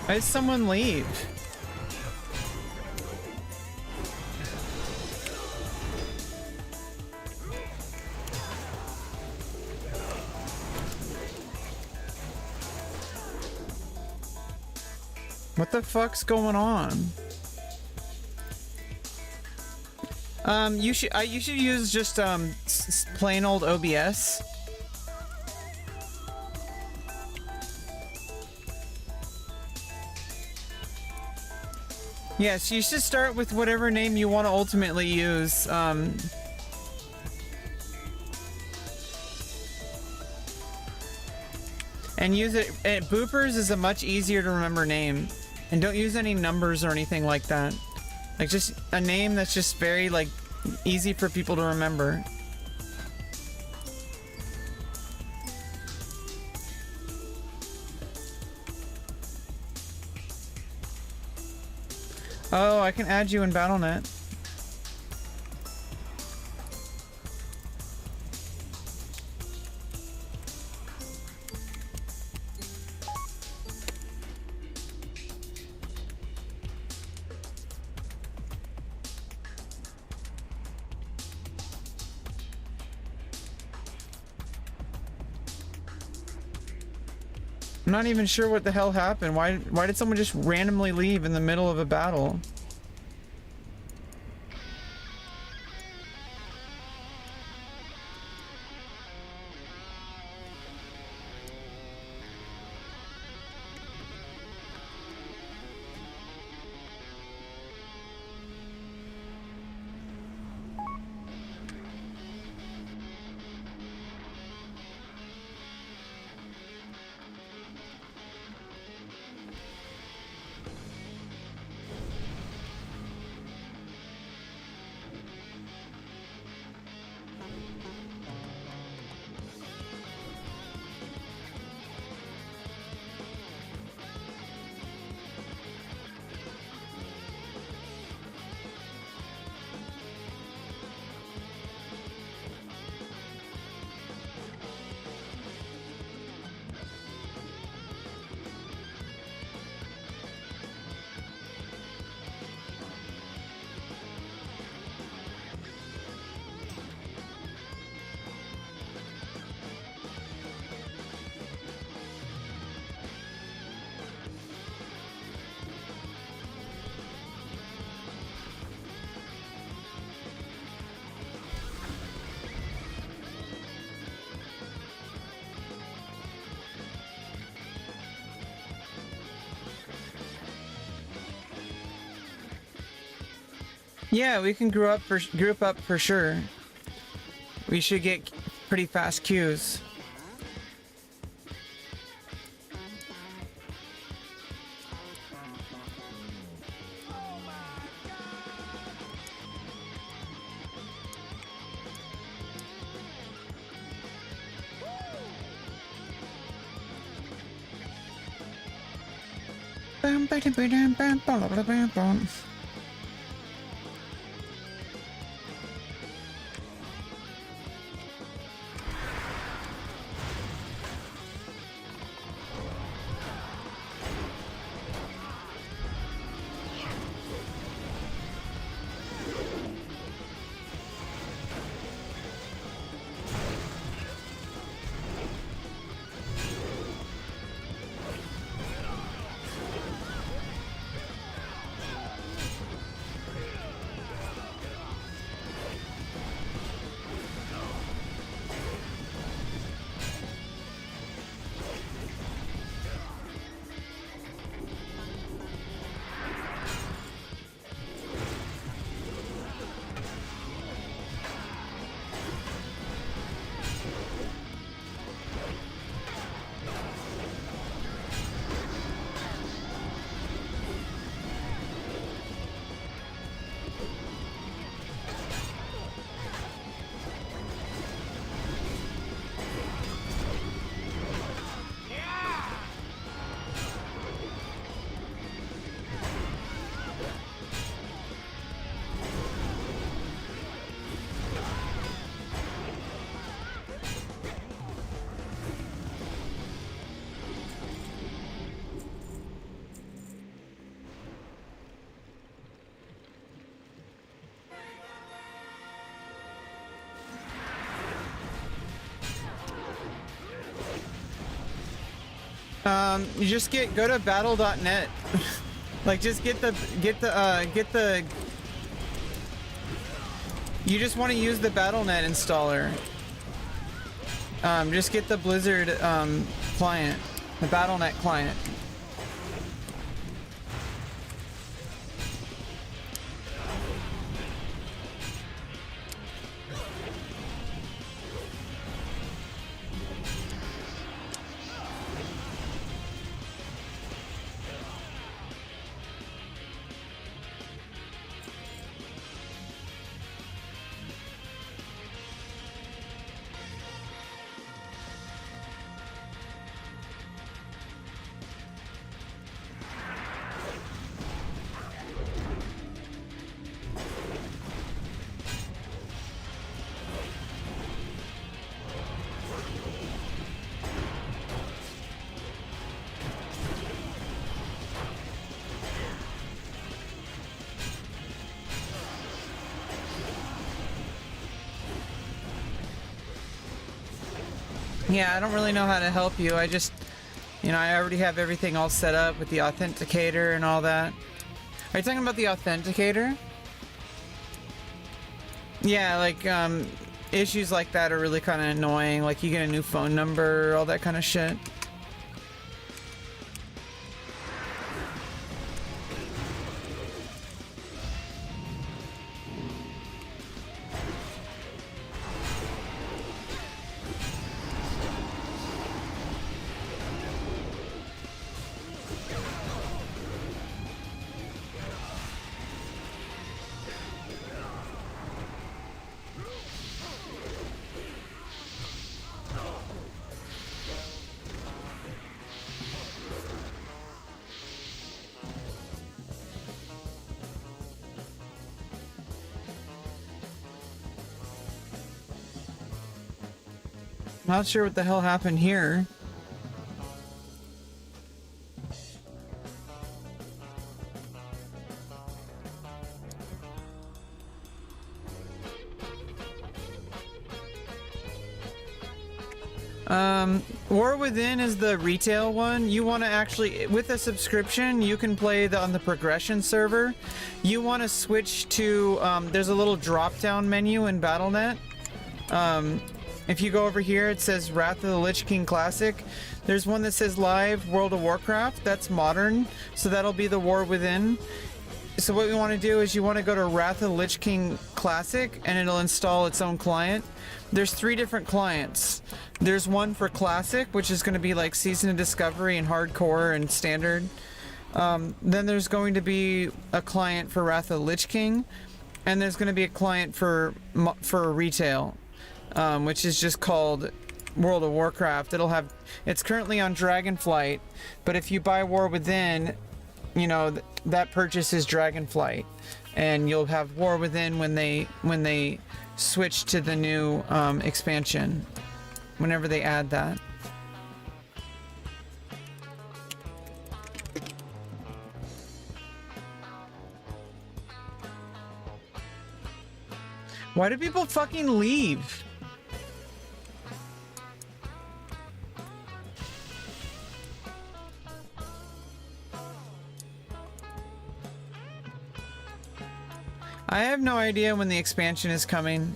Why did someone leave? What the fuck's going on? You should use just plain old OBS. Yes, you should start with whatever name you want to ultimately use. And use it. Boopers is a much easier to remember name. And don't use any numbers or anything like that. Like just a name that's just very like easy for people to remember. Oh, I can add you in BattleNet. I'm not even sure what the hell happened. Why did someone just randomly leave in the middle of a battle? Yeah, we can group up for sure. We should get pretty fast queues. You just go to battle.net. Like just get the you just want to use the BattleNet installer. Just get the Blizzard client, the BattleNet client. Yeah, I don't really know how to help you. I just, you know, I already have everything all set up with the authenticator and all that. Are you talking about the authenticator? Yeah, like, issues like that are really kind of annoying. Like, you get a new phone number, all that kind of shit. Not sure what the hell happened here. War Within is the retail one. You want to actually, with a subscription, you can play on the progression server. You want to switch to, there's a little drop-down menu in BattleNet. If you go over here, it says Wrath of the Lich King Classic. There's one that says Live World of Warcraft. That's modern, so that'll be the War Within. So what we want to do is you want to go to Wrath of the Lich King Classic, and it'll install its own client. There's 3 different clients. There's one for Classic, which is going to be like Season of Discovery and Hardcore and Standard. Then there's going to be a client for Wrath of the Lich King, and there's going to be a client for retail, which is just called World of Warcraft. It's currently on Dragonflight, but if you buy War Within, you know, that purchase is Dragonflight, and you'll have War Within when they switch to the new expansion, whenever they add that. Why do people fucking leave? I have no idea when the expansion is coming.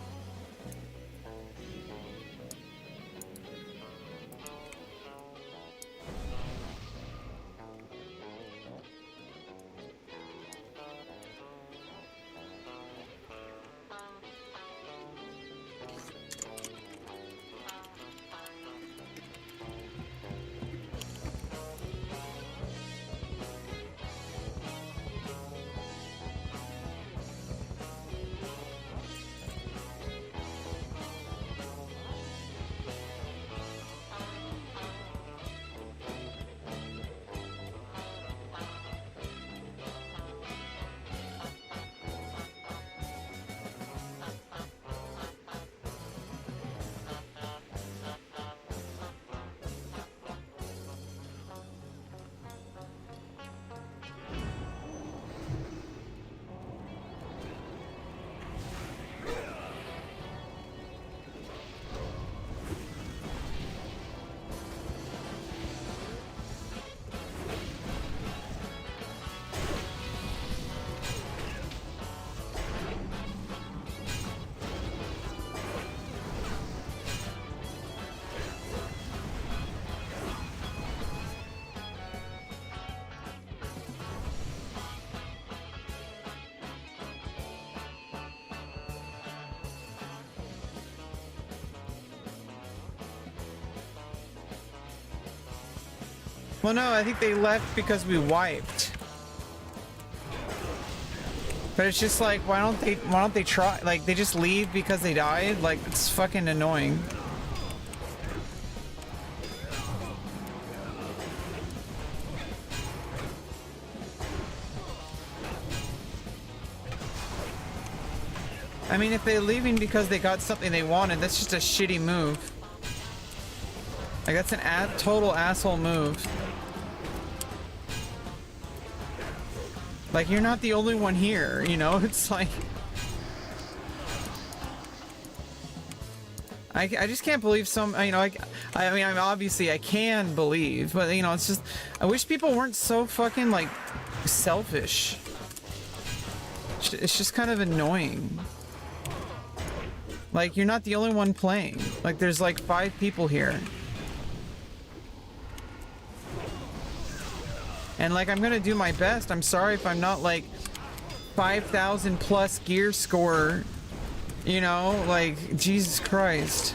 Well, no, I think they left because we wiped. But it's just like, why don't they try? Like, they just leave because they died? Like, it's fucking annoying. I mean, if they're leaving because they got something they wanted, that's just a shitty move. Like, that's an total asshole move. Like, you're not the only one here, you know? It's like... I just can't believe some... You know, I mean, obviously I can believe, but, you know, it's just... I wish people weren't so fucking, like, selfish. It's just kind of annoying. Like, you're not the only one playing. Like, there's, like, 5 people here. And like, I'm gonna do my best. I'm sorry if I'm not like 5,000 plus gear score, you know, like, Jesus Christ.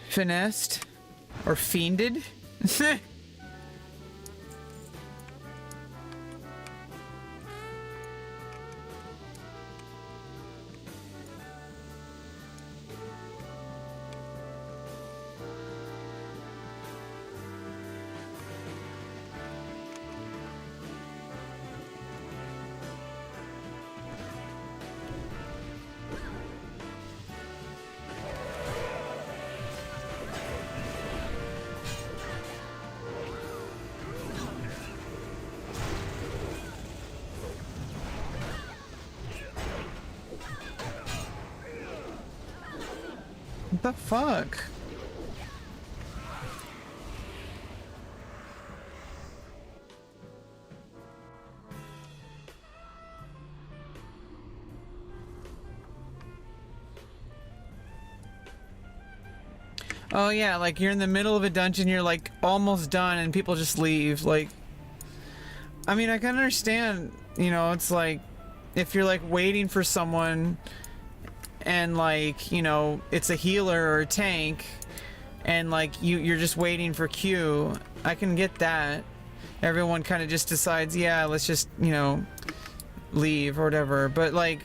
Finessed or fiended. the fuck? Oh yeah, like you're in the middle of a dungeon, you're like almost done and people just leave. Like, I mean, I can understand, you know, it's like if you're like waiting for someone and like, you know, it's a healer or a tank and like you're just waiting for Q. I can get that. Everyone kind of just decides, yeah, let's just, you know, leave or whatever. But like,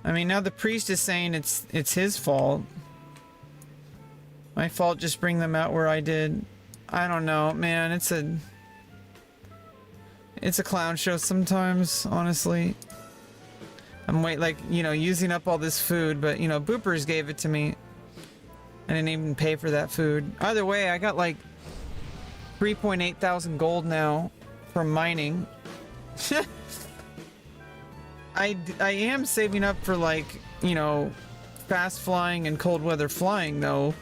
I mean, now the priest is saying it's his fault. My fault, just bring them out where I did. I don't know, man. It's a clown show sometimes, honestly. I'm like, you know, using up all this food, but you know, Boopers gave it to me. I didn't even pay for that food. Either way, I got like 3.8 thousand gold now from mining. I am saving up for like, you know, fast flying and cold weather flying though.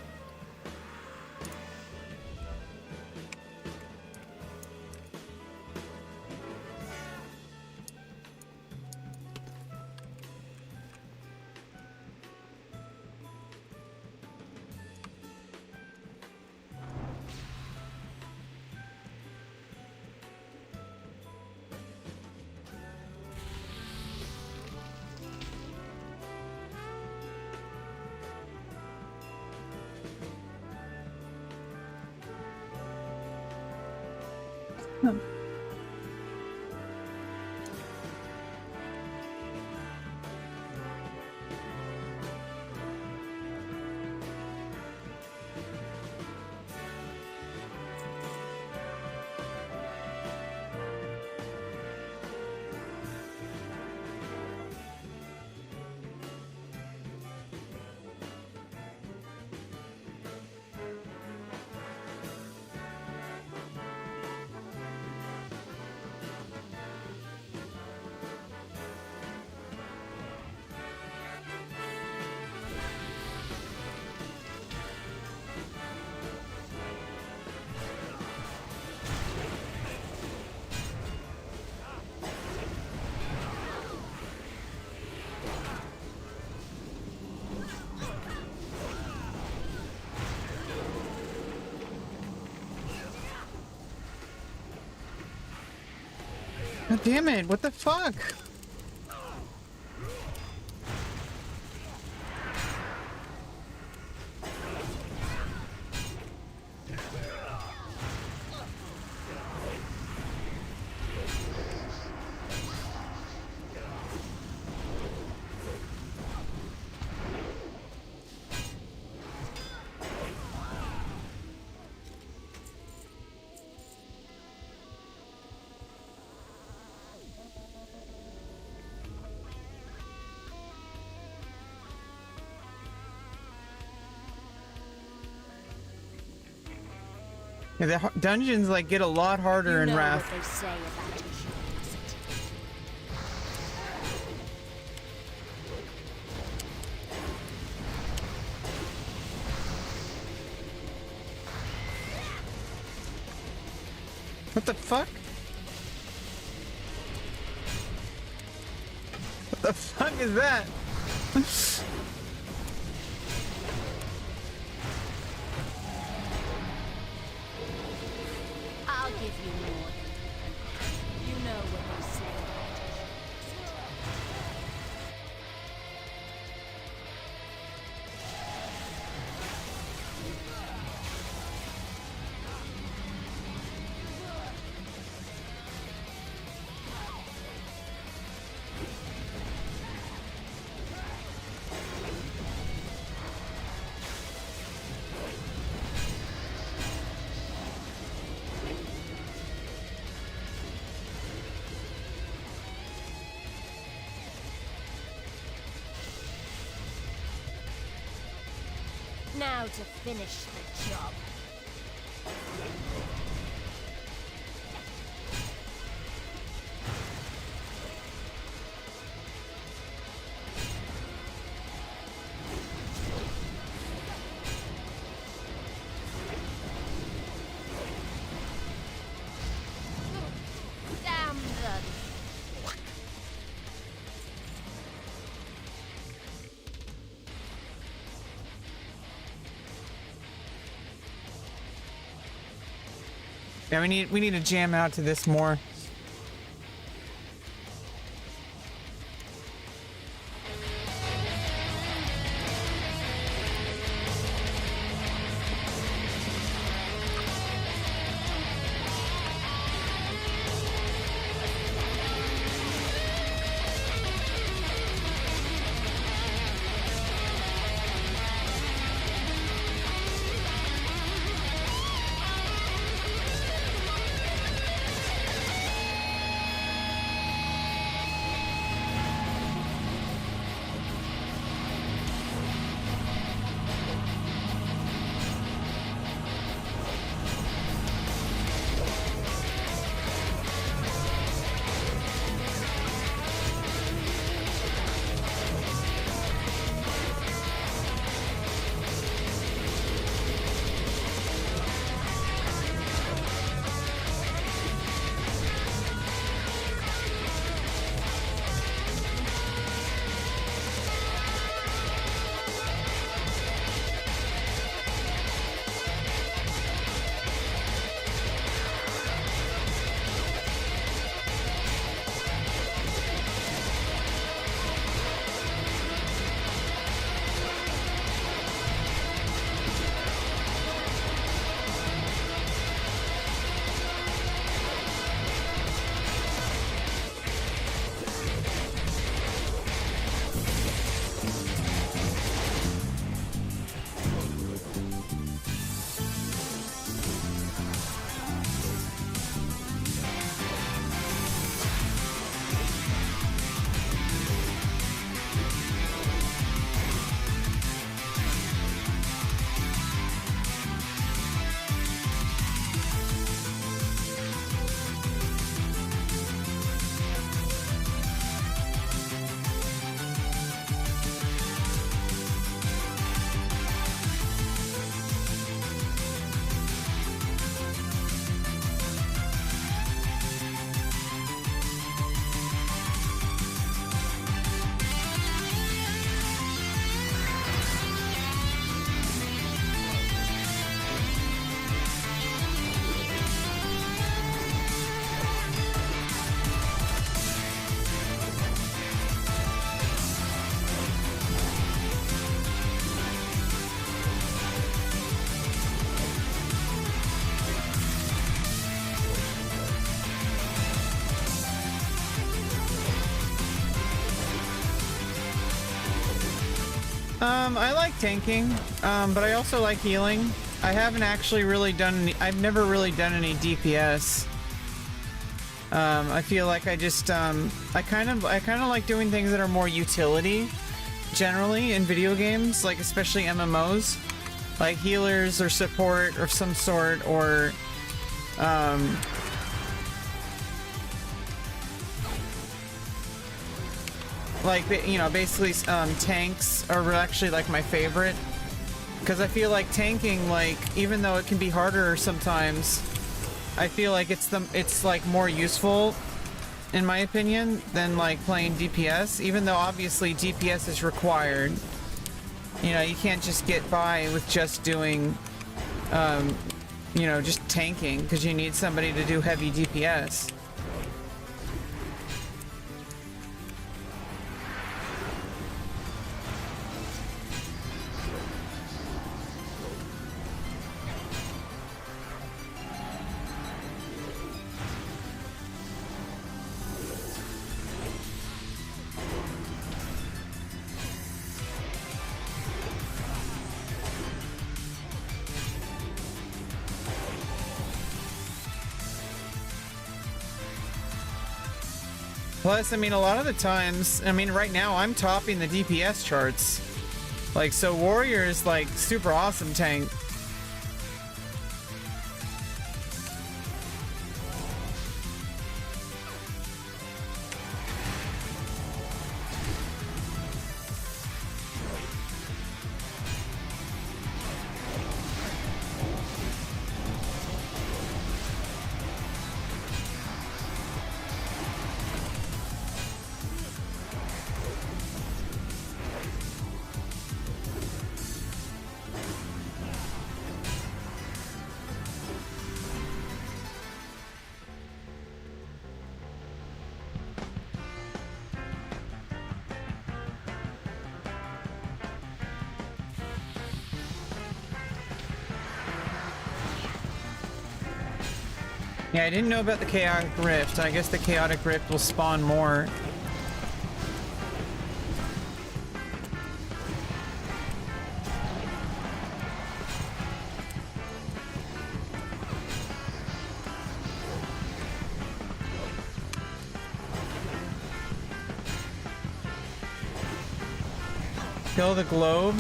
God damn it, what the fuck? Yeah, the dungeons like get a lot harder in Wrath. What they say about a curiosity. What the fuck? What the fuck is that? I'll give you more. You know what they say about a curiosity. Now to finish the job. Damn them. Yeah, we need to jam out to this more. I like tanking, but I also like healing. I haven't actually really done any, I've never really done any DPS. I feel like I just, I kind of like doing things that are more utility, generally, in video games, like especially MMOs. Like healers or support of some sort, or, like, you know, basically, tanks are actually, like, my favorite. Because I feel like tanking, like, even though it can be harder sometimes, I feel like it's like, more useful, in my opinion, than, like, playing DPS. Even though, obviously, DPS is required. You know, you can't just get by with just doing, you know, just tanking, because you need somebody to do heavy DPS. Plus, I mean, a lot of the times, I mean, right now I'm topping the DPS charts. Like, so Warrior is like super awesome tank. Yeah, I didn't know about the chaotic rift. I guess the chaotic rift will spawn more. Kill the globe.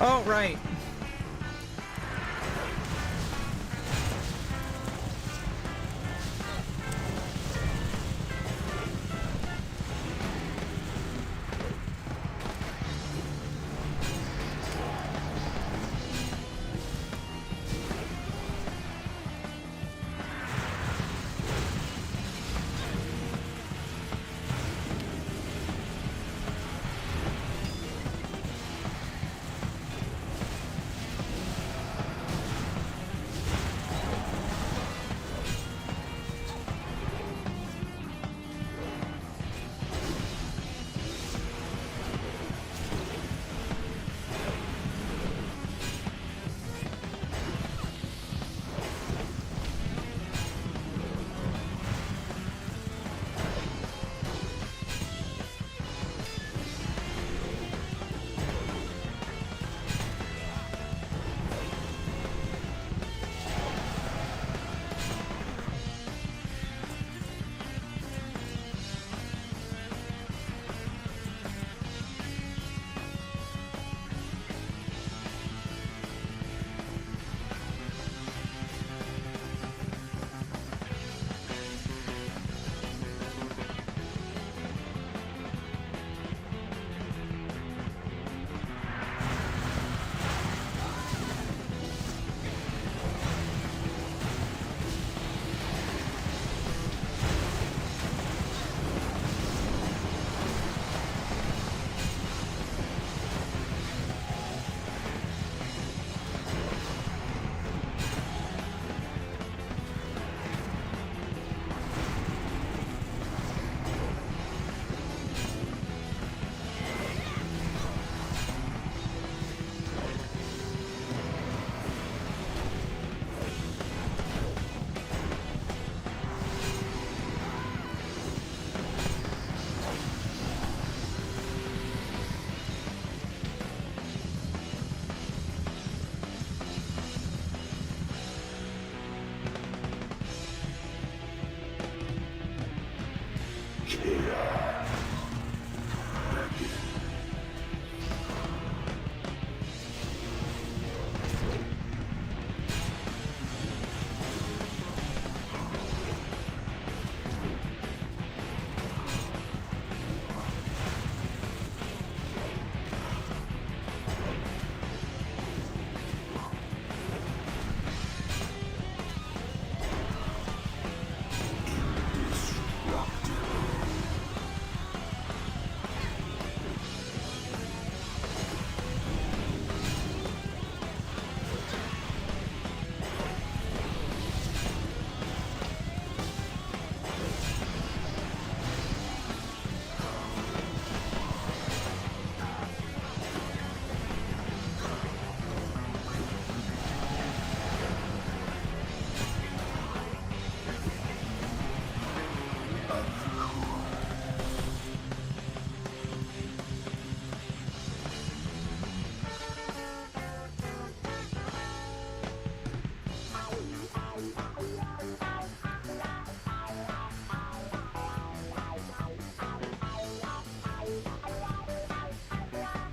Oh, right.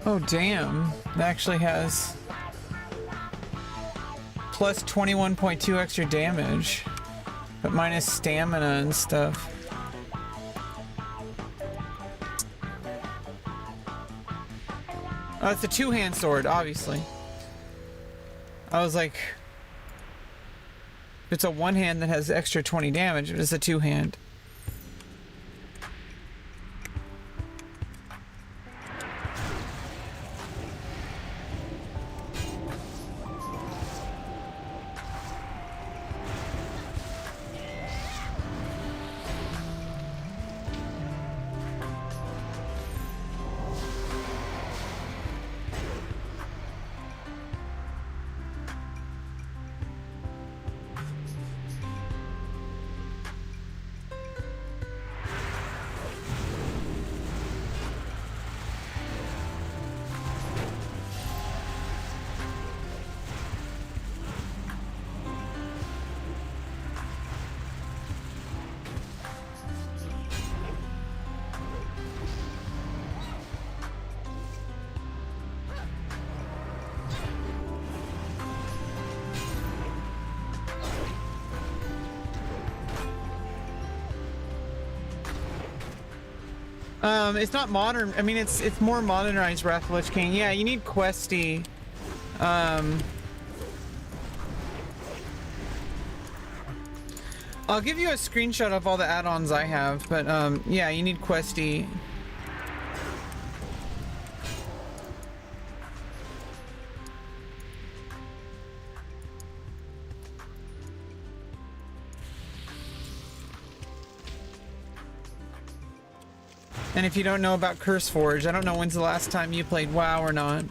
Oh, damn. It actually has plus 21.2 extra damage, but minus stamina and stuff. Oh, it's a two-hand sword, obviously. I was like, it's a one-hand that has extra 20 damage, but it's a two-hand. It's not modern. I mean, it's more modernized Wrath of the Lich King. Yeah, you need questy. I'll give you a screenshot of all the add-ons I have, but yeah, you need questy. And if you don't know about CurseForge, I don't know when's the last time you played WoW or not.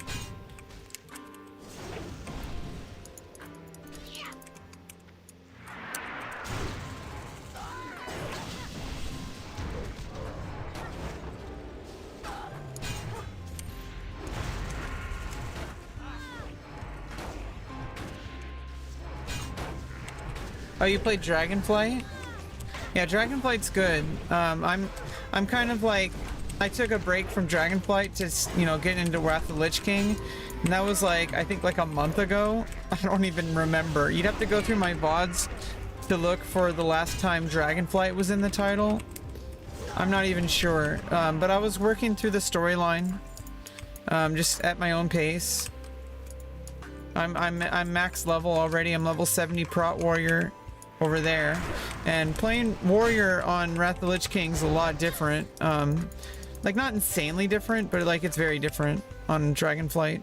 Oh, you played Dragonflight? Yeah, Dragonflight's good. I'm kind of like, I took a break from Dragonflight to, you know, get into Wrath of the Lich King, and that was like, I think like a month ago. I don't even remember. You'd have to go through my VODs to look for the last time Dragonflight was in the title. I'm not even sure, but I was working through the storyline, just at my own pace. I'm max level already. I'm level 70 Prot Warrior over there, and playing Warrior on Wrath of the Lich King's a lot different. Like not insanely different, but like it's very different on Dragonflight.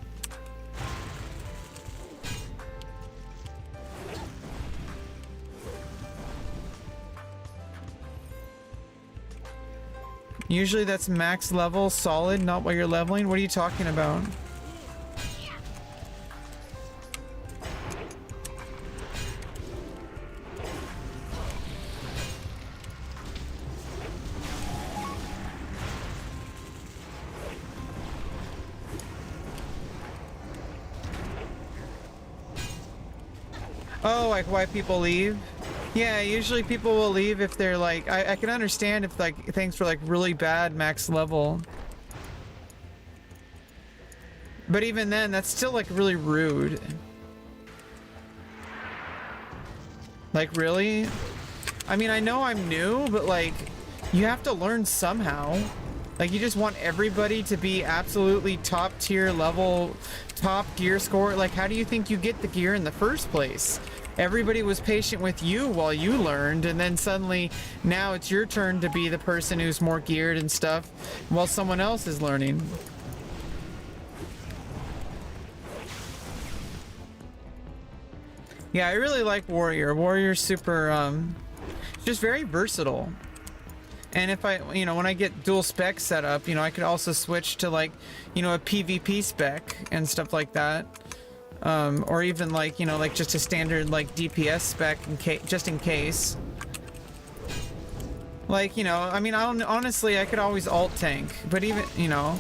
Usually that's max level solid, not while you're leveling. What are you talking about? Oh, like why people leave? Yeah, usually people will leave if they're like, I can understand if like things were like really bad max level. But even then, that's still like really rude. Like really? I mean, I know I'm new, but like, you have to learn somehow. Like you just want everybody to be absolutely top tier level, top gear score. Like how do you think you get the gear in the first place? Everybody was patient with you while you learned, and then suddenly now it's your turn to be the person who's more geared and stuff while someone else is learning. Yeah, I really like Warrior. Warrior's super, just very versatile. And if I, you know, when I get dual spec set up, you know, I could also switch to like, you know, a PvP spec and stuff like that. Or even like, you know, like just a standard like DPS spec just in case. Like, you know, I mean, honestly, I could always alt tank, but even, you know.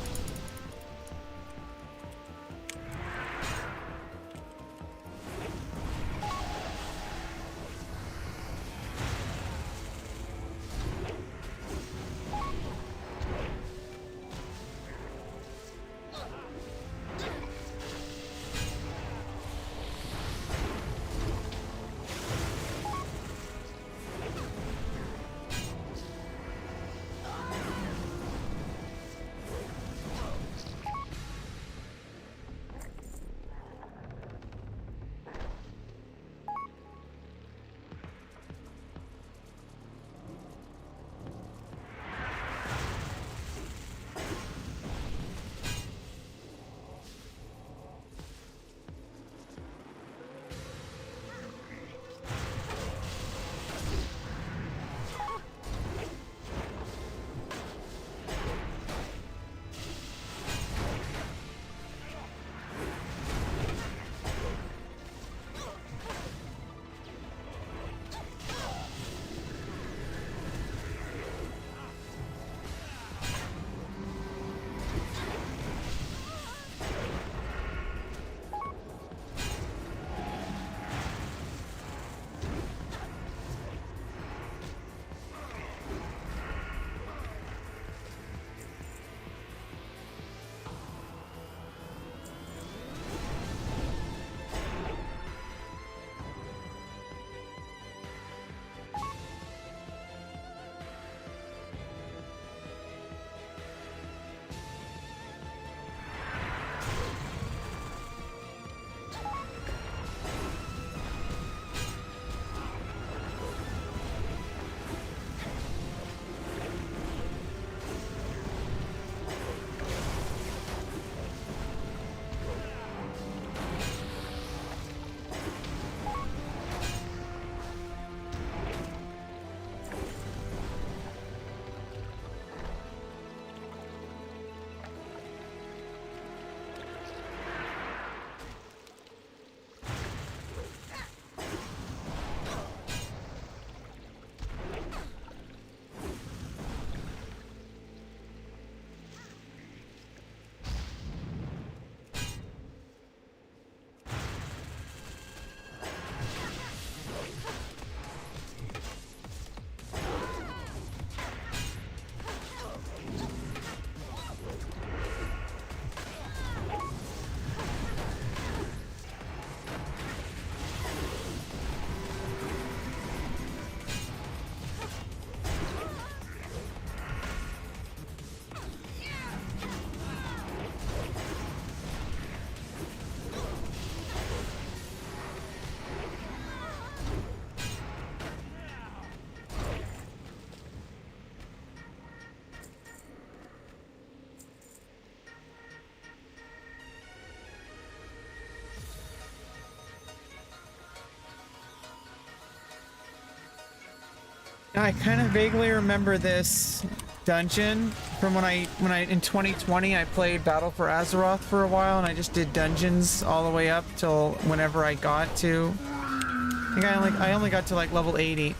I kind of vaguely remember this dungeon from when I in 2020 I played Battle for Azeroth for a while, and I just did dungeons all the way up till whenever I got to. I think I only got to like level 80,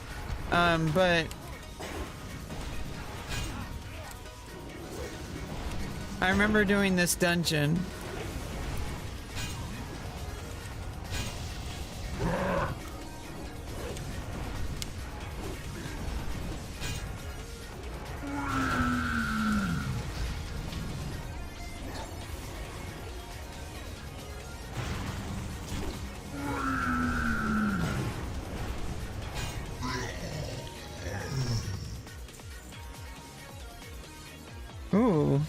but I remember doing this dungeon. Ooh.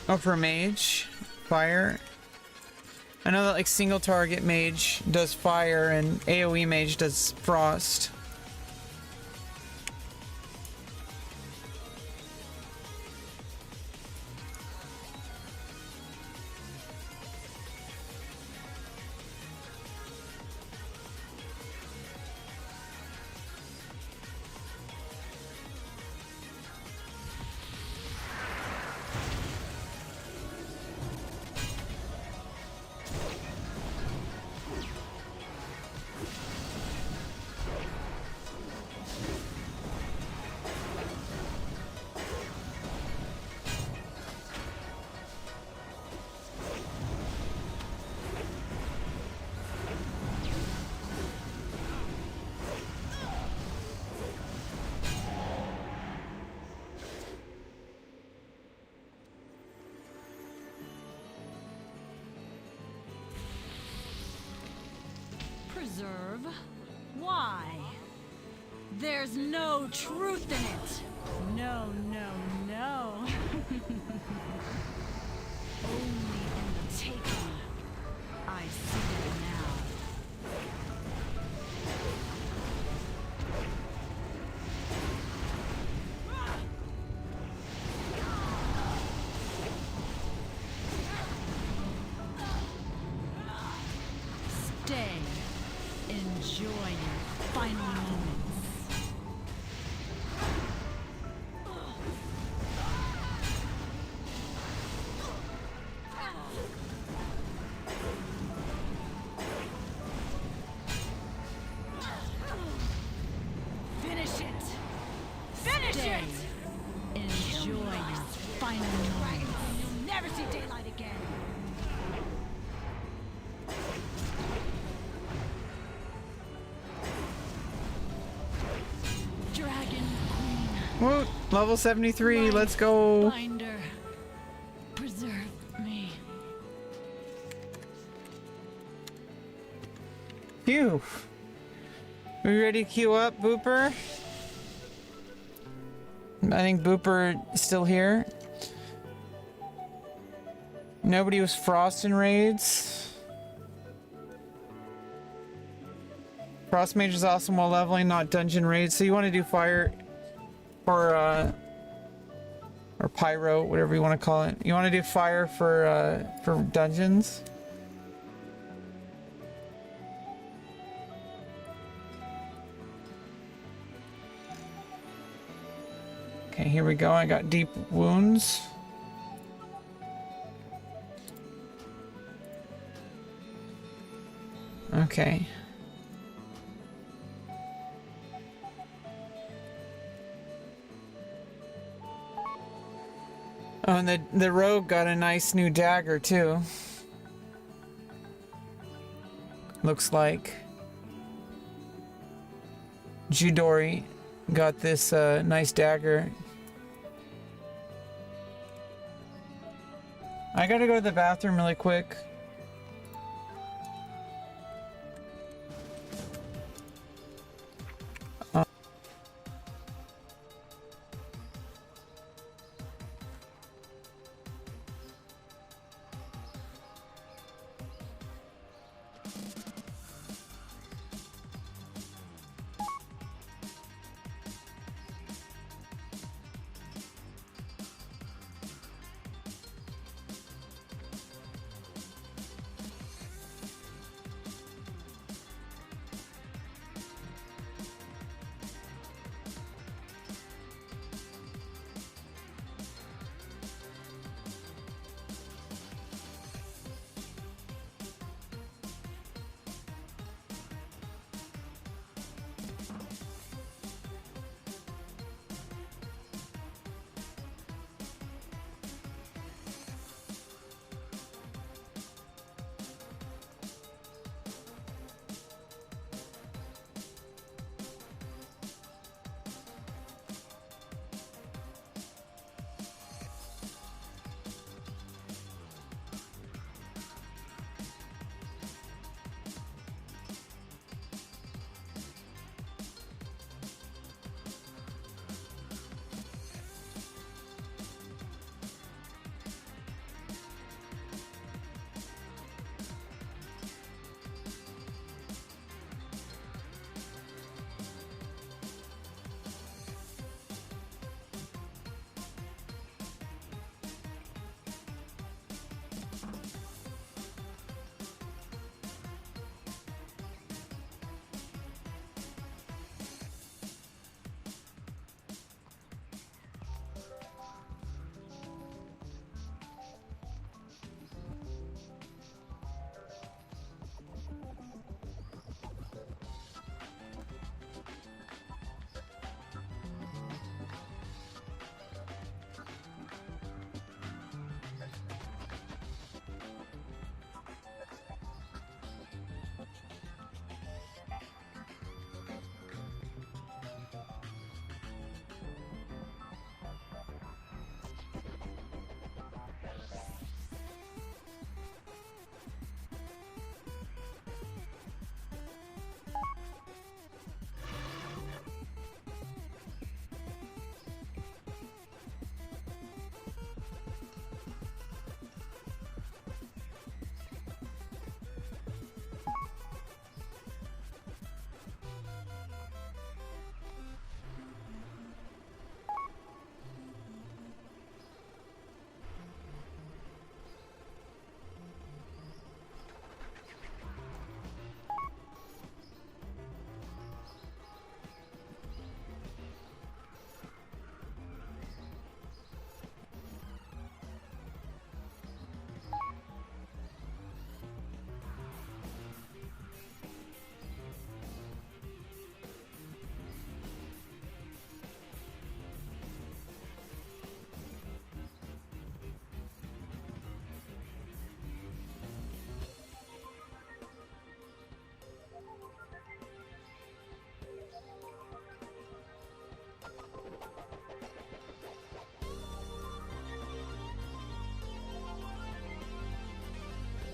Oh, for mage, fire. I know that like single target mage does fire and AoE mage does frost. Preserve? Why? There's no truth in it. No, no, no. Only in the taking. I see it now. Stay. Enjoy your final moments. Finish it! Finish it! Enjoy your final moments. You'll never see daylight again. Whoa, level 73, let's go. Binder, preserve me. Phew. We ready to queue up, Booper? I think Booper is still here. Nobody was frost in raids. Frost mage is awesome while leveling, not dungeon raids. So you want to do fire or pyro, whatever you want to call it. You want to do fire for dungeons. Okay, here we go. I got deep wounds. Okay. Oh, and the rogue got a nice new dagger too. looks like. Judori got this nice dagger. I gotta go to the bathroom really quick.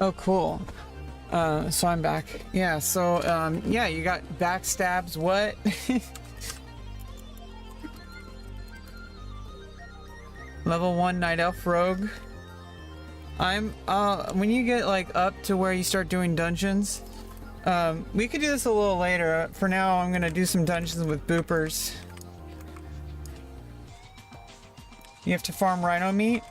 Oh, cool. So I'm back. Yeah, so, yeah, you got backstabs, what? Level 1 Night Elf Rogue. When you get, like, up to where you start doing dungeons, we could do this a little later. For now, I'm gonna do some dungeons with boopers. You have to farm rhino meat.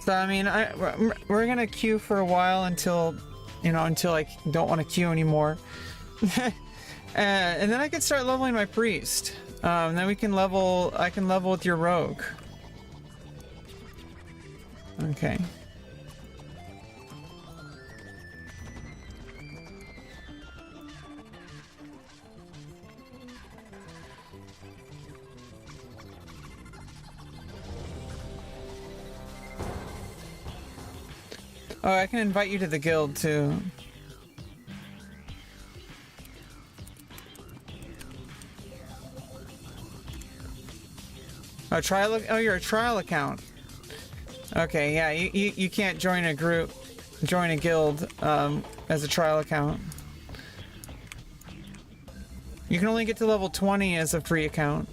So I mean, we're gonna queue for a while until, you know, until I don't want to queue anymore, and then I can start leveling my priest. Then we can level. I can level with your rogue. Okay. Oh, I can invite you to the guild too. Oh, trial. Oh, you're a trial account. Okay, yeah, you can't join a group, join a guild as a trial account. You can only get to level 20 as a free account.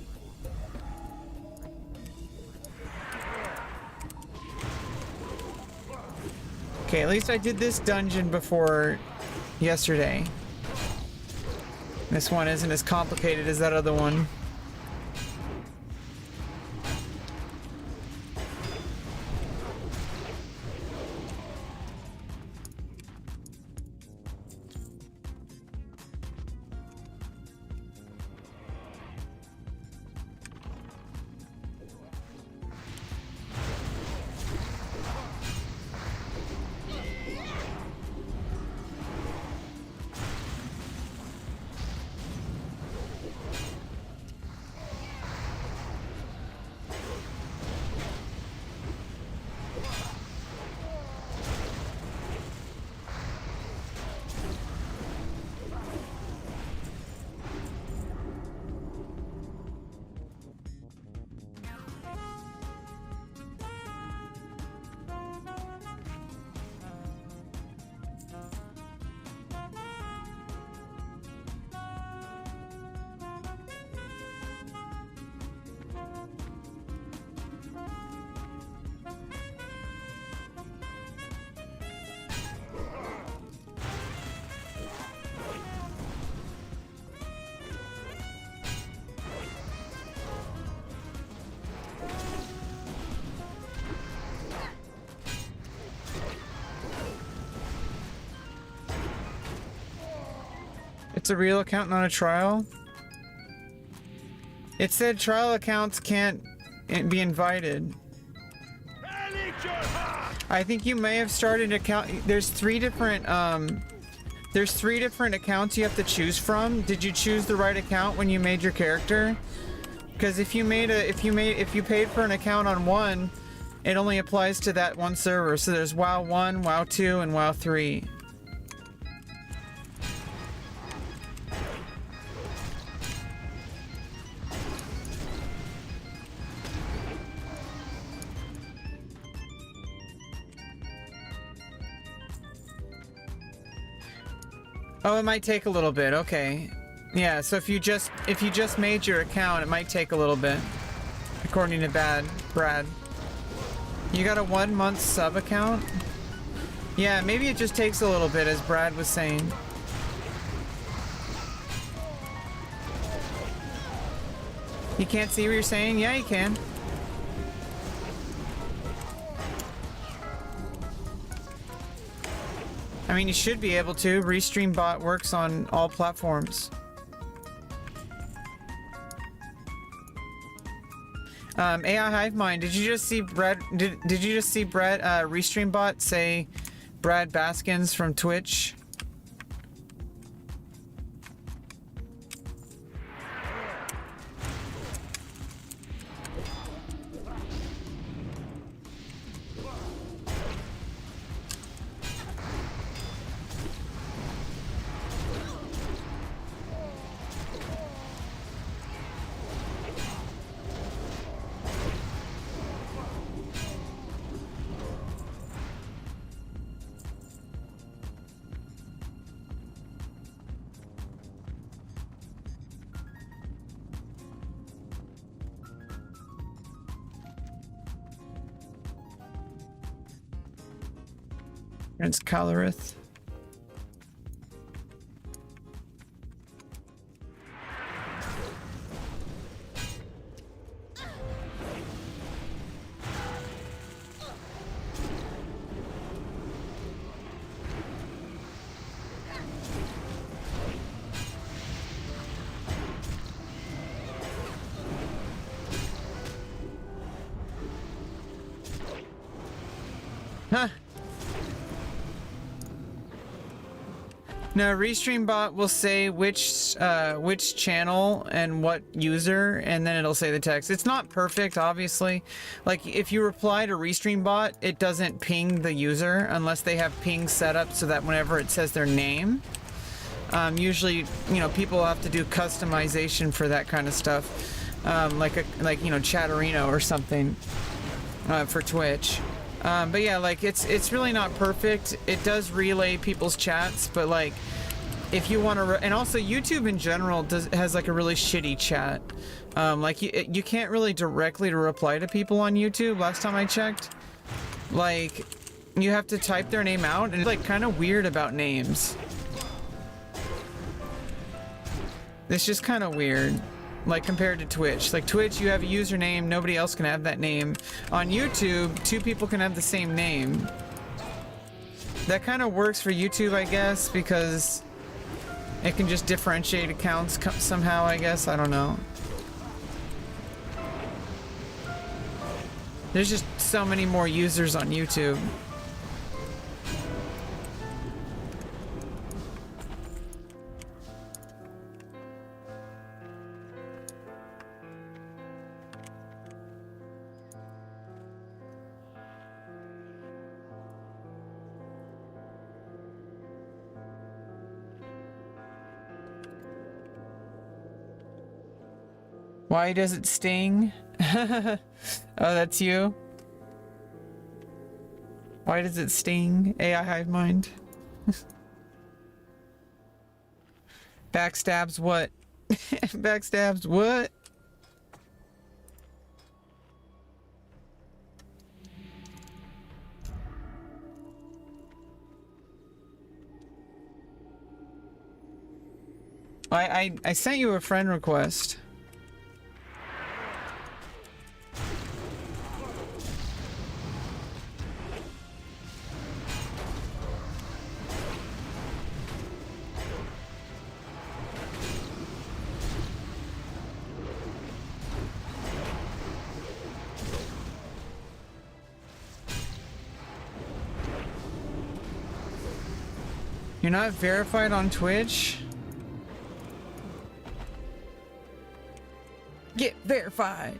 Okay, at least I did this dungeon before yesterday. This one isn't as complicated as that other one. It's a real account, not a trial? It said trial accounts can't be invited. I think you may have started an account. There's three different accounts you have to choose from. Did you choose the right account when you made your character? Because if you paid for an account on one, it only applies to that one server. So there's WoW 1, WoW 2, and WoW 3. Oh, it might take a little bit. Okay. Yeah, so if you just made your account, it might take a little bit. According to Brad. You got a 1 month sub account? Yeah, maybe it just takes a little bit, as Brad was saying. You can't see what you're saying? Yeah, you can. I mean, you should be able to. Restream bot works on all platforms. AI Hive Mind, did you just see Brad? Did you just see Brad? Restream bot say Brad Baskins from Twitch. Prince Calorith. Huh. No, Restream bot will say which channel and what user, and then it'll say the text. It's not perfect, obviously. Like if you reply to Restream bot, it doesn't ping the user unless they have ping set up so that whenever it says their name. Usually, you know, people have to do customization for that kind of stuff, like you know, Chatterino or something for Twitch. But yeah, like it's really not perfect. It does relay people's chats, but like if you want to, and also YouTube in general has like a really shitty chat. Like you can't really directly reply to people on YouTube. Last time I checked, like you have to type their name out, and it's like kind of weird about names. It's just kind of weird. Like compared to Twitch. Like Twitch, you have a username, nobody else can have that name. On YouTube, 2 people can have the same name. That kind of works for YouTube, I guess, because it can just differentiate accounts somehow, I guess. I don't know. There's just so many more users on YouTube. Why does it sting? Oh, that's you? Why does it sting? AI hive mind. Backstabs what? Backstabs what? I sent you a friend request. You're not verified on Twitch? Get verified.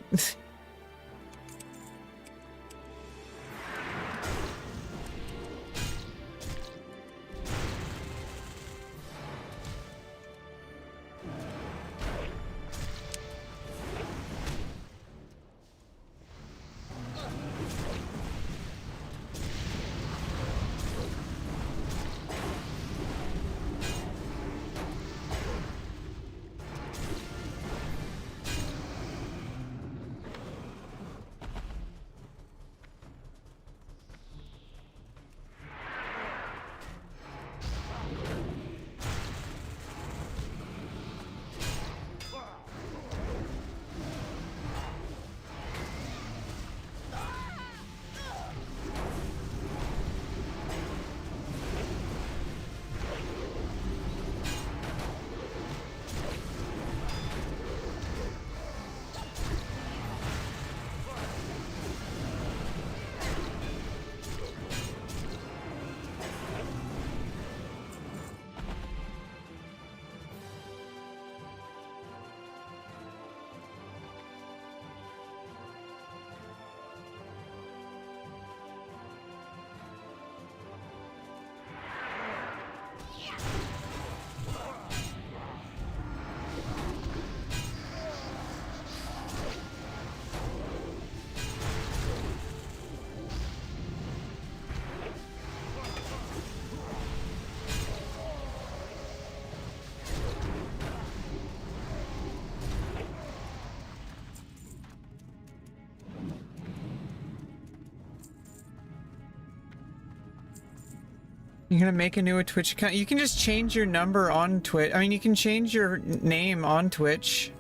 You're gonna make a new Twitch account? You can just change your number on Twitch. I mean, you can change your name on Twitch.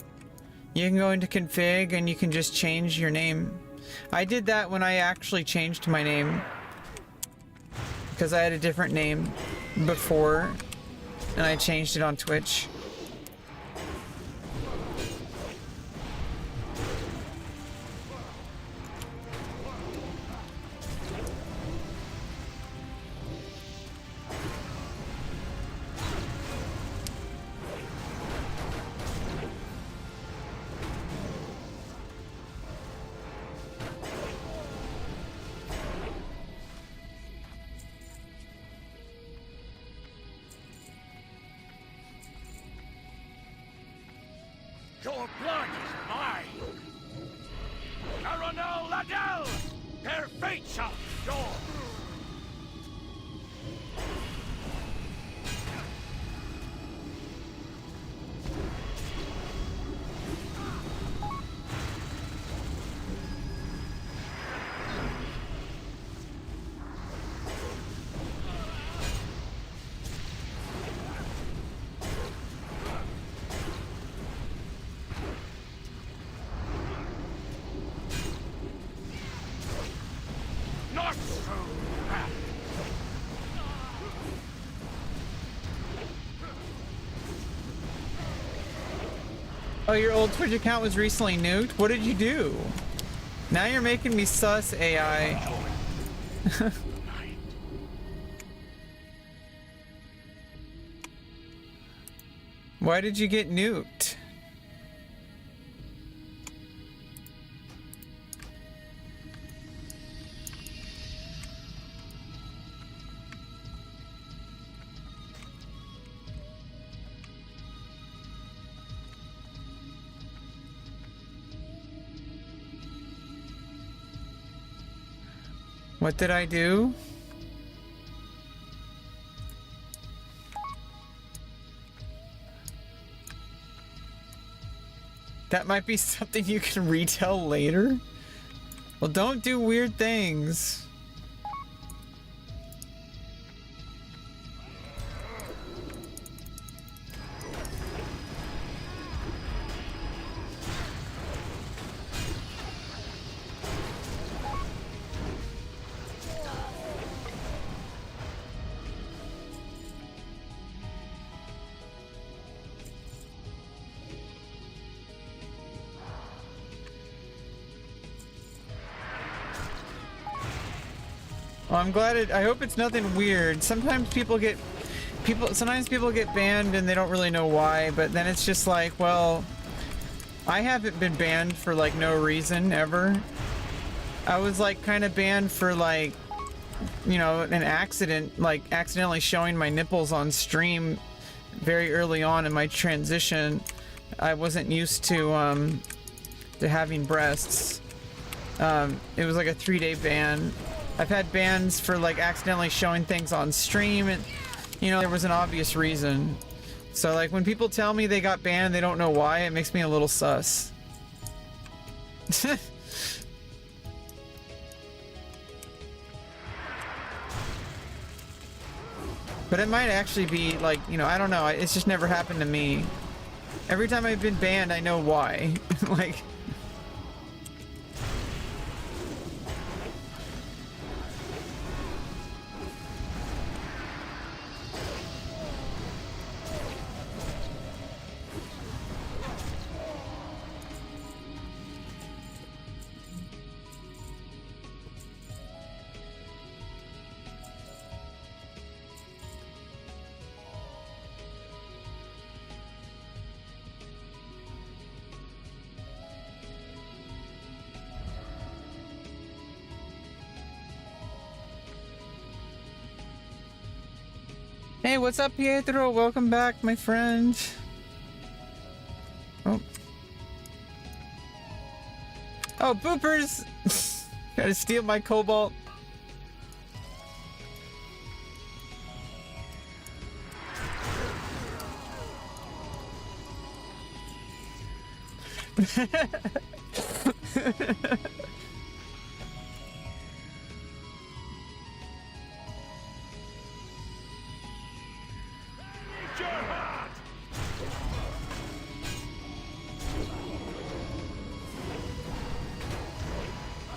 You can go into config and you can just change your name. I did that when I actually changed my name, because I had a different name before and I changed it on Twitch. Your blood is mine! Caronel Ladell! Their fates are yours! Not so fast! Oh, your old Twitch account was recently nuked? What did you do? Now you're making me sus, AI. Why did you get nuked? What did I do? That might be something you can retell later. Well, don't do weird things. Well, I'm glad it. I hope it's nothing weird. Sometimes people get banned and they don't really know why, but then it's just like, well, I haven't been banned for like no reason ever. I was like kind of banned for like, you know, an accident, like accidentally showing my nipples on stream very early on in my transition. I wasn't used to having breasts. It was like a 3-day ban. I've had bans for like accidentally showing things on stream, and you know, there was an obvious reason. So like when people tell me they got banned, they don't know why, it makes me a little sus. But it might actually be like, you know, I don't know, it's just never happened to me. Every time I've been banned, I know why. Like, hey, what's up, Pietro? Welcome back, my friend. Oh. Oh, boopers! Gotta steal my cobalt.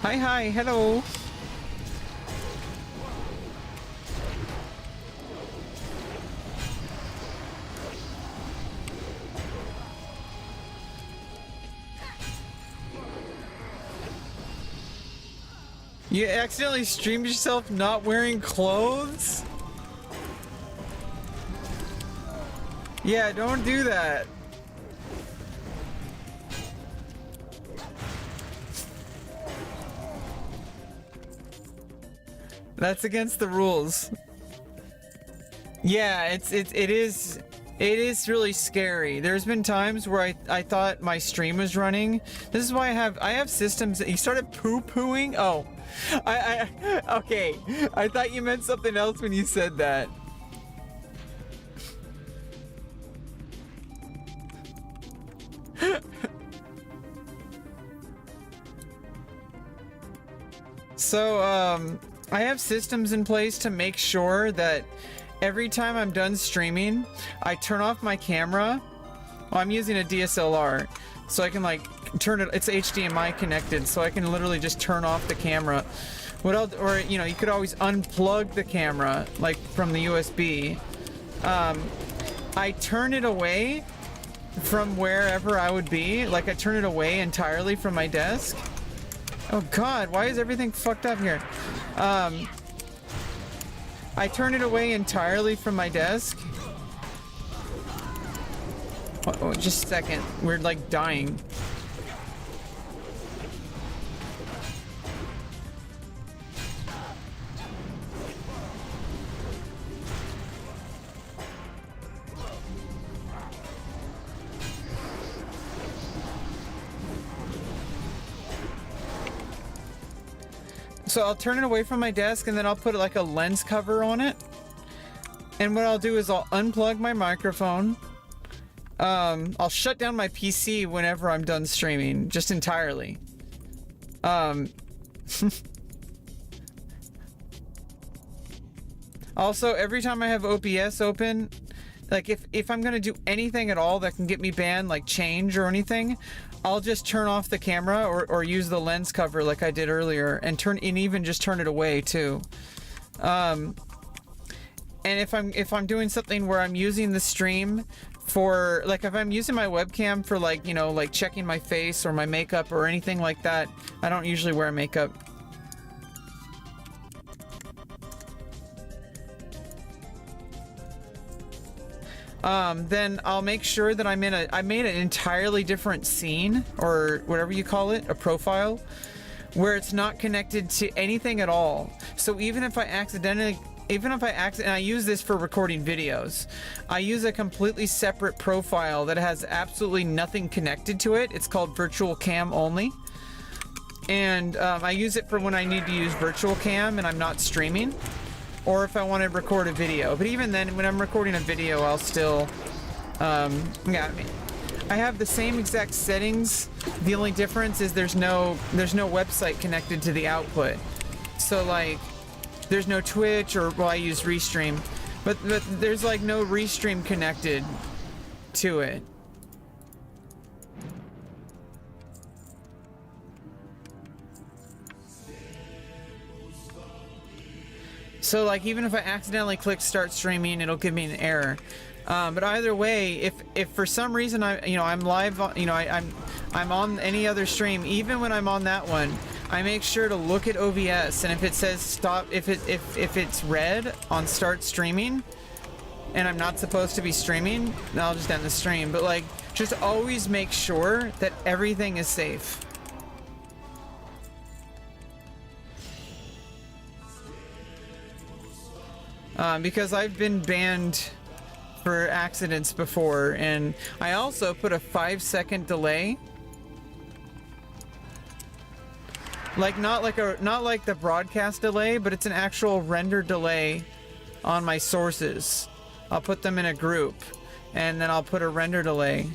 Hi, hello. You accidentally streamed yourself not wearing clothes? Yeah, don't do that. That's against the rules. Yeah, it is. It is really scary. There's been times where I thought my stream was running. This is why I have systems that you started poo-pooing. Oh, okay. I thought you meant something else when you said that. So, I have systems in place to make sure that every time I'm done streaming, I turn off my camera. Well, I'm using a DSLR, so I can like turn it. It's HDMI connected, so I can literally just turn off the camera. Or you know, you could always unplug the camera, like from the USB. I turn it away from wherever I would be. Like I turn it away entirely from my desk. Oh God, why is everything fucked up here? I turn it away entirely from my desk. Oh, just a second. We're like dying. So I'll turn it away from my desk and then I'll put like a lens cover on it. And what I'll do is I'll unplug my microphone. I'll shut down my PC whenever I'm done streaming, just entirely. Also, every time I have OBS open, like if I'm gonna do anything at all that can get me banned, like change or anything, I'll just turn off the camera or use the lens cover like I did earlier and even just turn it away too. And if I'm doing something where I'm using the stream for, like if I'm using my webcam for like, you know, like checking my face or my makeup or anything like that, I don't usually wear makeup. Then I'll make sure that I made an entirely different scene or whatever you call it, a profile, where it's not connected to anything at all. So even if I accidentally, and I use this for recording videos, I use a completely separate profile that has absolutely nothing connected to it. It's called virtual cam only. And I use it for when I need to use virtual cam and I'm not streaming, or if I want to record a video. But even then, when I'm recording a video, I'll still, yeah, I mean, I have the same exact settings. The only difference is there's no website connected to the output. So like, there's no Twitch or, well, I use Restream, but there's like no Restream connected to it. So like, even if I accidentally click start streaming, it'll give me an error. But either way, if for some reason I'm live, I'm on any other stream, even when I'm on that one, I make sure to look at OBS, and if it says stop, if it's red on start streaming, and I'm not supposed to be streaming, then I'll just end the stream. But like, just always make sure that everything is safe. Because I've been banned for accidents before, and I also put a 5-second delay. Like not like the broadcast delay, but it's an actual render delay on my sources. I'll put them in a group, and then I'll put a render delay.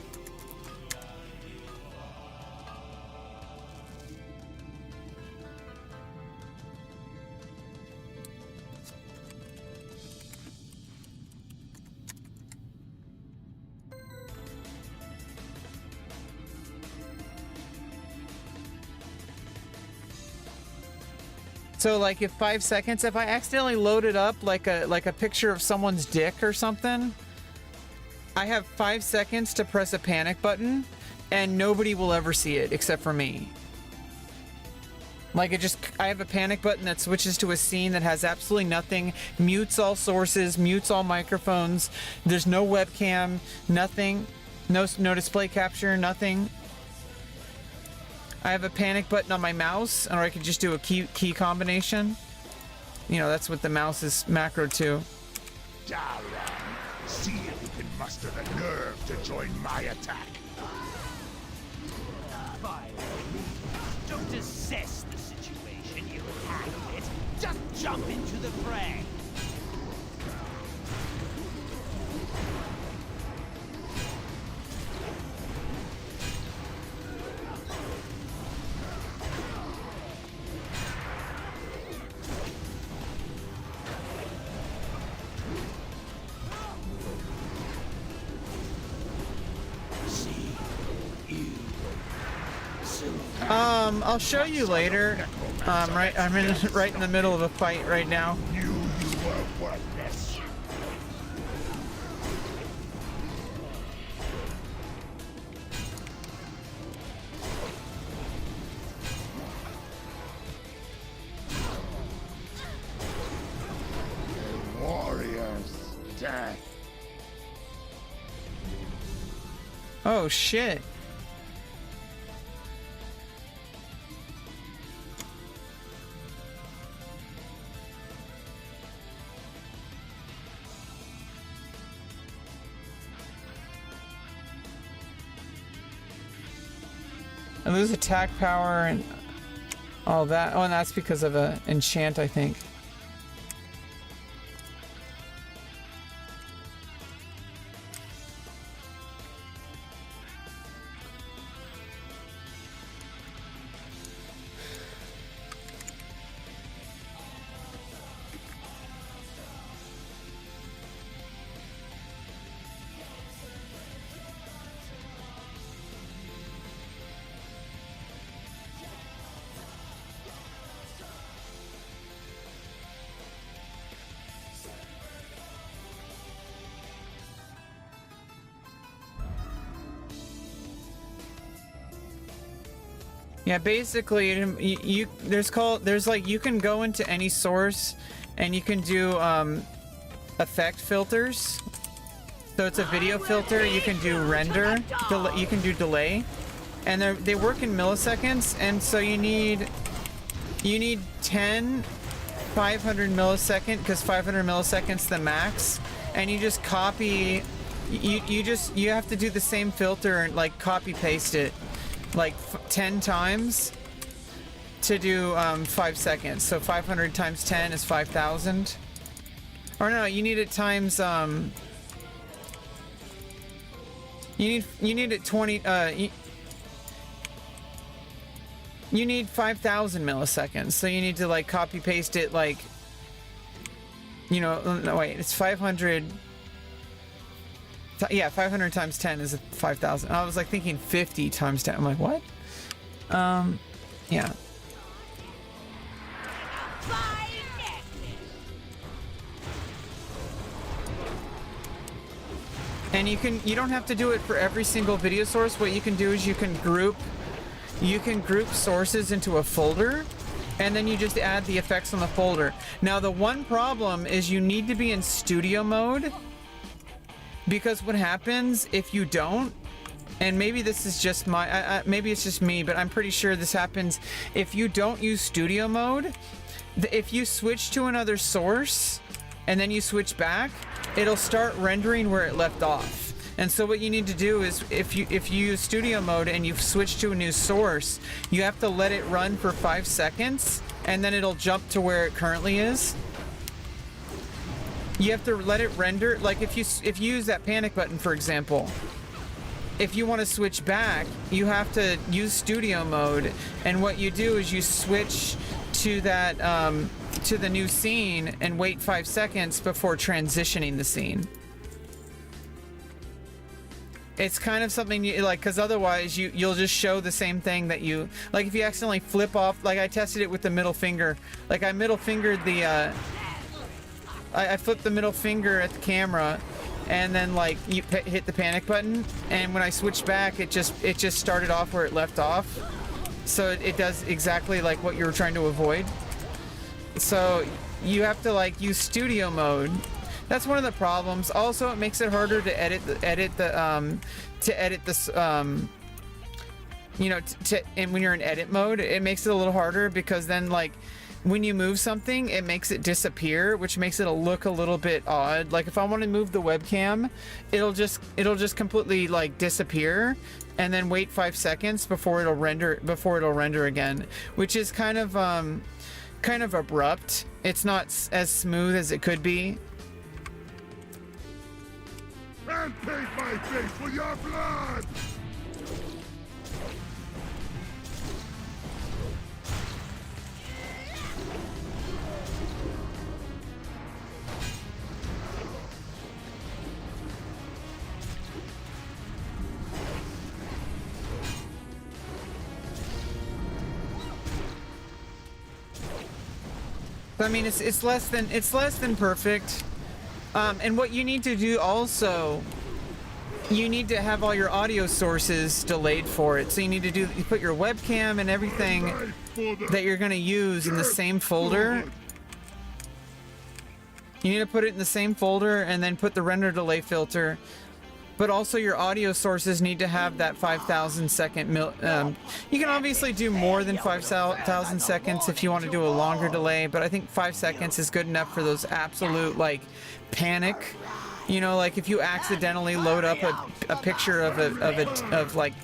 So like, if 5 seconds, if I accidentally load it up like a picture of someone's dick or something, I have 5 seconds to press a panic button, and nobody will ever see it except for me. Like, I have a panic button that switches to a scene that has absolutely nothing, mutes all sources, mutes all microphones. There's no webcam, nothing, no display capture, nothing. I have a panic button on my mouse, or I could just do a key combination. You know, that's what the mouse is macro to. Dara, see if you can muster the nerve to join my attack. By all means, don't assess the situation, you hack-wit. Just jump into the fray. I'll show you later. I'm right in the middle of a fight right now. You were worthless. A warrior's death. Oh shit. I lose attack power and all that. Oh, and that's because of a enchant, I think. Yeah, basically, there's like, you can go into any source and you can do effect filters. So it's a video filter, you can do render, you can do delay, and they work in milliseconds, and so you need 10 500 millisecond, because 500 milliseconds the max, and you just copy, you have to do the same filter and like copy paste it like 10 times to do 5 seconds. So 500 times 10 is 5,000. Or no, you need it times you need it 20 you need 5,000 milliseconds. So you need to like copy paste it, like, you know, no wait, it's 500. Yeah, 500 times 10 is 5,000. I was like thinking 50 times 10. I'm like, what? Yeah. And you don't have to do it for every single video source. What you can do is you can group sources into a folder, and then you just add the effects on the folder. Now the one problem is you need to be in studio mode, because what happens if you don't, and maybe this is just maybe it's just me, but I'm pretty sure this happens if you don't use studio mode. If you switch to another source and then you switch back, it'll start rendering where it left off. And so what you need to do is, if you use studio mode and you've switched to a new source, you have to let it run for 5 seconds, and then it'll jump to where it currently is. You have to let it render. Like if you use that panic button, for example, if you want to switch back, you have to use studio mode, and what you do is you switch to that to the new scene and wait 5 seconds before transitioning the scene. It's kind of something you like, because otherwise you'll just show the same thing that you like. If you accidentally flip off, like I tested it with the middle finger, like I middle fingered the I flipped the middle finger at the camera, and then like you hit the panic button, and when I switched back, it just started off where it left off. So it does exactly like what you were trying to avoid. So you have to like use studio mode. That's one of the problems. Also, it makes it harder to edit this, you know, and when you're in edit mode, it makes it a little harder, because then like when you move something, it makes it disappear, which makes it look a little bit odd. Like if I want to move the webcam, it'll just completely like disappear and then wait 5 seconds before it'll render again, which is kind of abrupt. It's not as smooth as it could be. And paint my face with your blood! I mean, it's less than perfect. And what you need to do also, you need to have all your audio sources delayed for it. So you put your webcam and everything that you're going to use in the same folder. You need to put it in the same folder and then put the render delay filter. But also your audio sources need to have that 5,000 second you can obviously do more than 5,000 seconds if you want to do a longer delay, but I think 5 seconds is good enough for those absolute like panic. You know, like if you accidentally load up a picture of like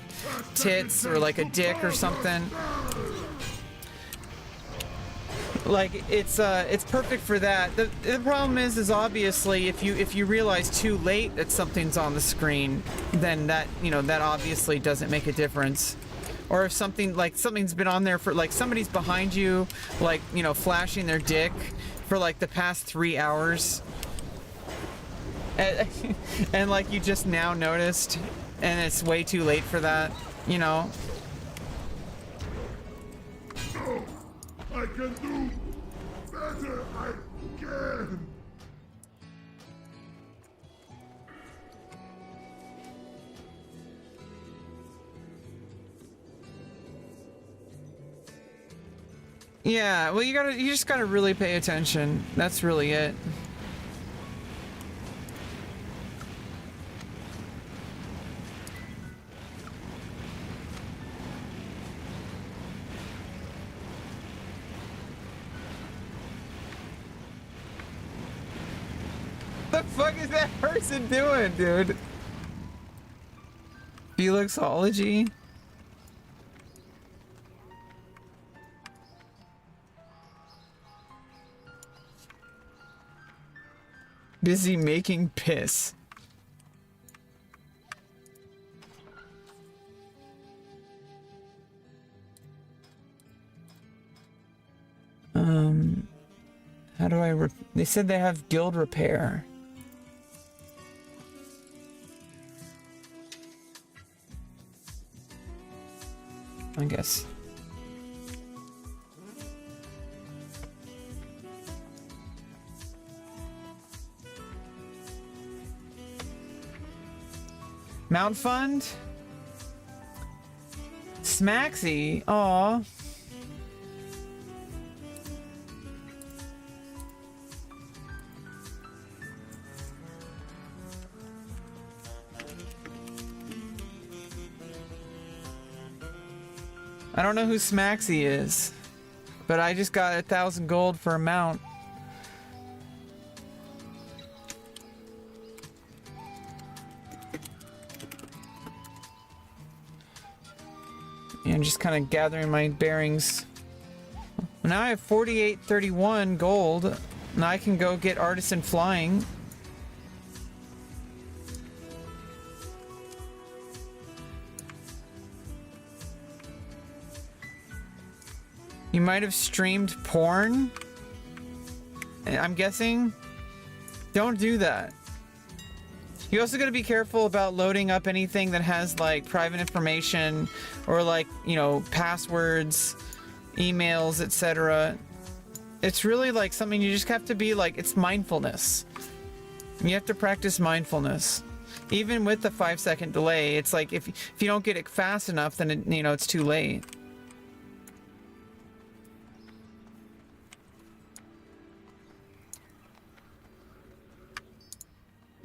tits or like a dick or something. Like it's perfect for that. The problem is obviously if you realize too late that something's on the screen, then that obviously doesn't make a difference. Or if something's been on there for like somebody's behind you, like flashing their dick for like the past 3 hours, and like you just now noticed, and it's way too late for that, No, I can do better. I can. Yeah, well, you just gotta really pay attention. That's really it. The fuck is that person doing, dude? Felixology? Busy making piss. How do I they said they have guild repair. I guess. Mount Fund? Smaxy? Aw. I don't know who Smaxy is, but I just got 1,000 gold for a mount. And just kind of gathering my bearings. Now I have 4831 gold. Now I can go get artisan flying. You might have streamed porn, I'm guessing. Don't do that. You also got to be careful about loading up anything that has like private information or like, passwords, emails, etc. It's really like something you just have to be like, it's mindfulness. You have to practice mindfulness. Even with the 5-second delay, it's like if you don't get it fast enough, then it's too late.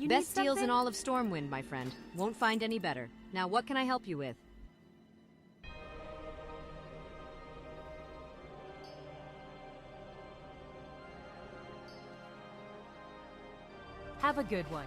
Best deals in all of Stormwind, my friend. Won't find any better. Now, what can I help you with? Have a good one.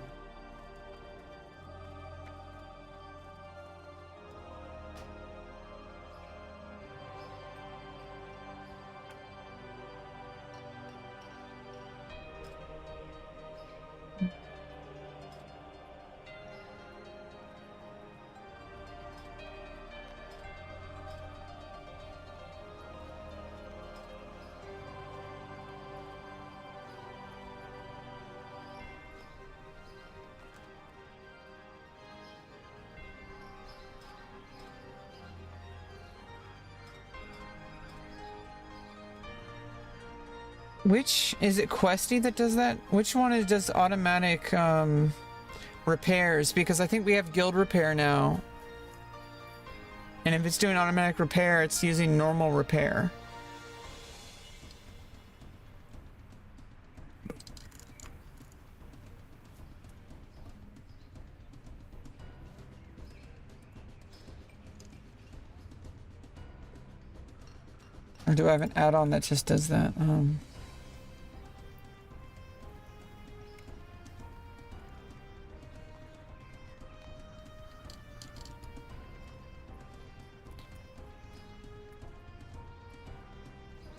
Which is it? Questy that does that? Which one is does automatic repairs? Because I think we have guild repair now, and if it's doing automatic repair, it's using normal repair. Or do I have an add-on that just does that?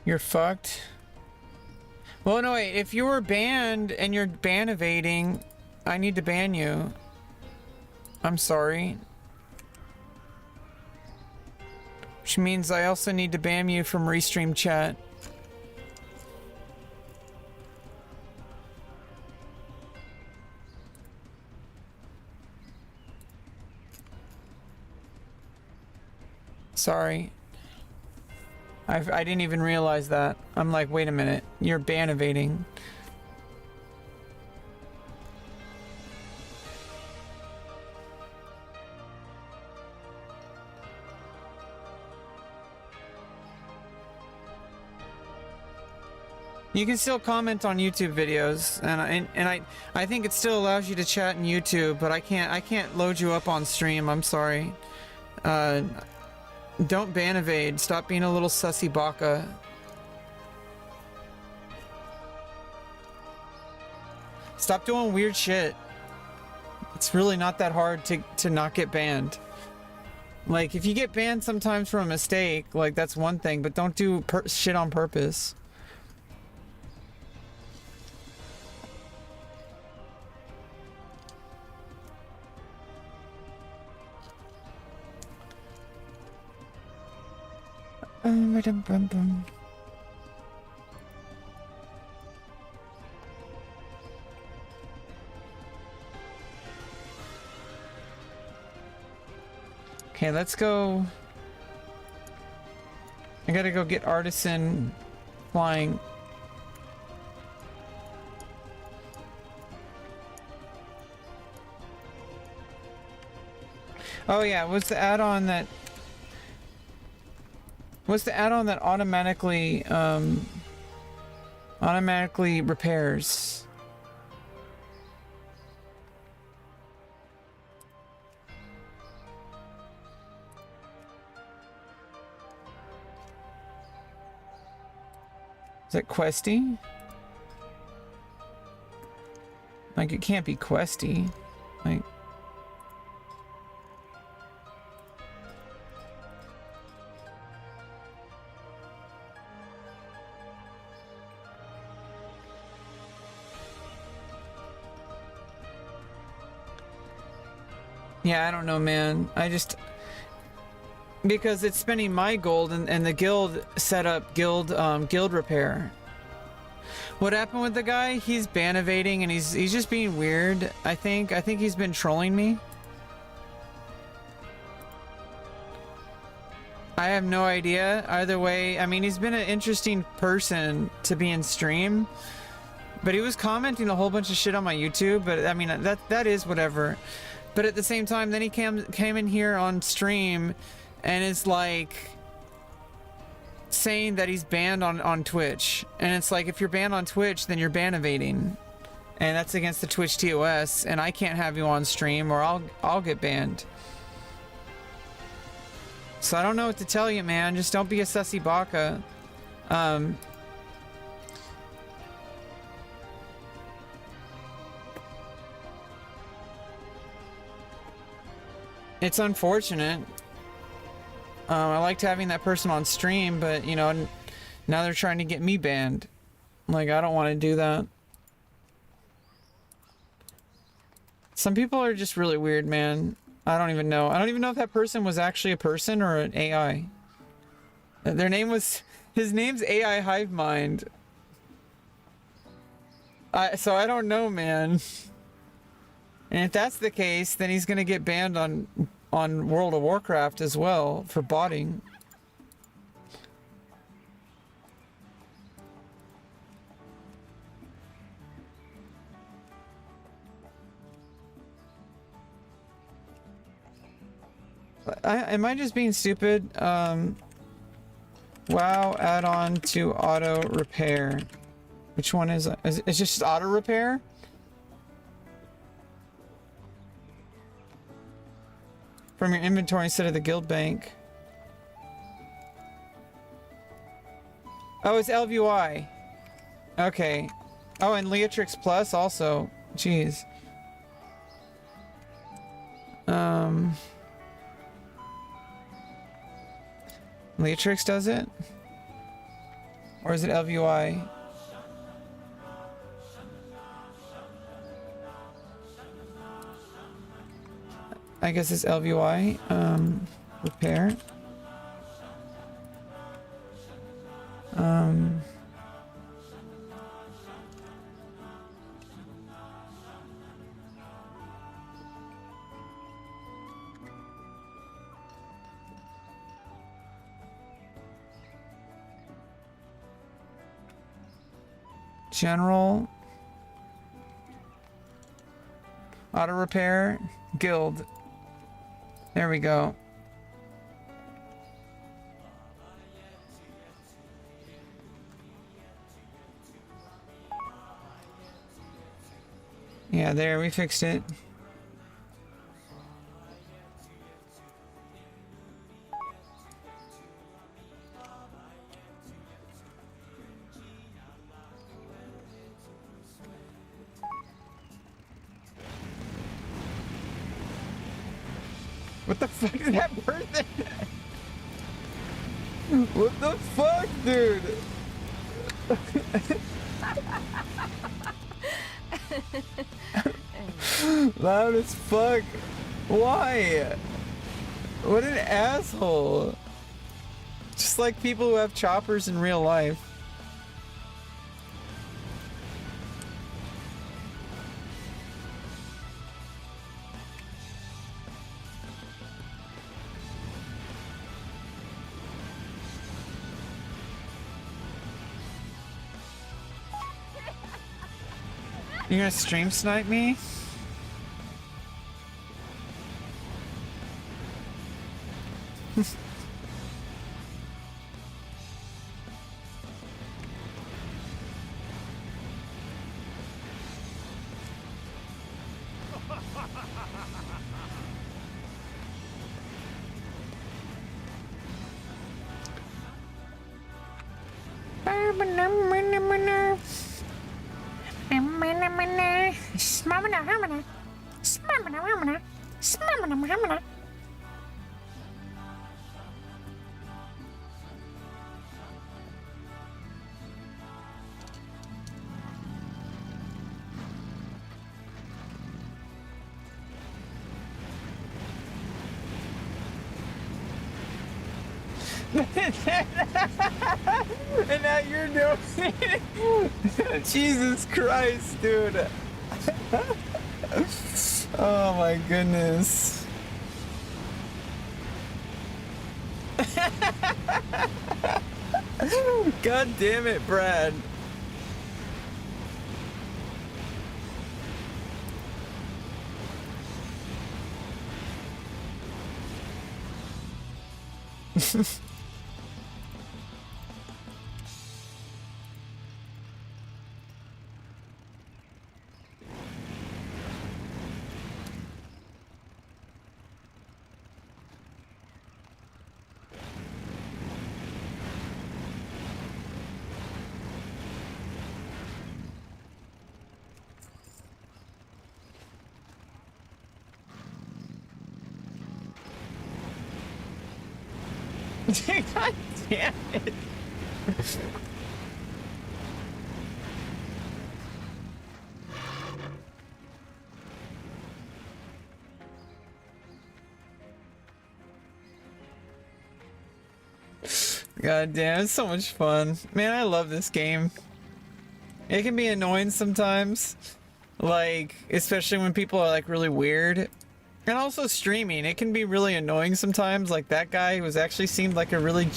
You're fucked. Well, no, wait. If you were banned and you're ban evading, I need to ban you. I'm sorry. Which means I also need to ban you from restream chat. Sorry. I didn't even realize that. I'm like, wait a minute. You're ban evading. You can still comment on YouTube videos, and I think it still allows you to chat in YouTube, but I can't load you up on stream. I'm sorry. Don't ban evade. Stop being a little sussy baka. Stop doing weird shit. It's really not that hard to not get banned. Like, if you get banned sometimes for a mistake, like, that's one thing, but don't do shit on purpose. Okay, let's go. I gotta go get artisan flying. Oh yeah, what's the add-on that automatically automatically repairs? Is that Questy? Like, it can't be Questy. Like, yeah, I don't know, man. I just... Because it's spending my gold, and the guild set up guild repair. What happened with the guy? He's ban evading, and he's just being weird. I think he's been trolling me. I have no idea. Either way, I mean, he's been an interesting person to be in stream. But he was commenting a whole bunch of shit on my YouTube, but I mean, that is whatever. But at the same time, then he came in here on stream and is like saying that he's banned on Twitch. And it's like, if you're banned on Twitch, then you're ban evading. And that's against the Twitch TOS, and I can't have you on stream or I'll get banned. So I don't know what to tell you, man. Just don't be a sussy baka. It's unfortunate. I liked having that person on stream, but you know, now they're trying to get me banned. Like, I don't want to do that. Some people are just really weird, man. I don't even know. I don't even know if that person was actually a person or an AI. Their name was... His name's AI Hive Mind. So I don't know, man. And if that's the case, then he's gonna get banned on World of Warcraft as well for botting. Am I just being stupid? WoW add-on to auto repair. Which one is it? It's just auto repair? From your inventory instead of the guild bank. Oh, it's LVY. Okay. Oh, and Leatrix Plus also. Jeez. Leatrix does it? Or is it LVY? I guess it's LVY. Repair. General. Auto repair. Guild. There we go. Yeah, there, we fixed it. What the fuck is that person? What the fuck, dude? Loud as fuck. Why? What an asshole. Just like people who have choppers in real life. You're gonna stream snipe me? And now you're doing it. Jesus Christ, dude. Oh my goodness. God damn it, Brad. God damn it. God damn, it's so much fun. Man, I love this game. It can be annoying sometimes. Like, especially when people are like really weird. And also streaming, it can be really annoying sometimes. Like that guy who was actually seemed like a really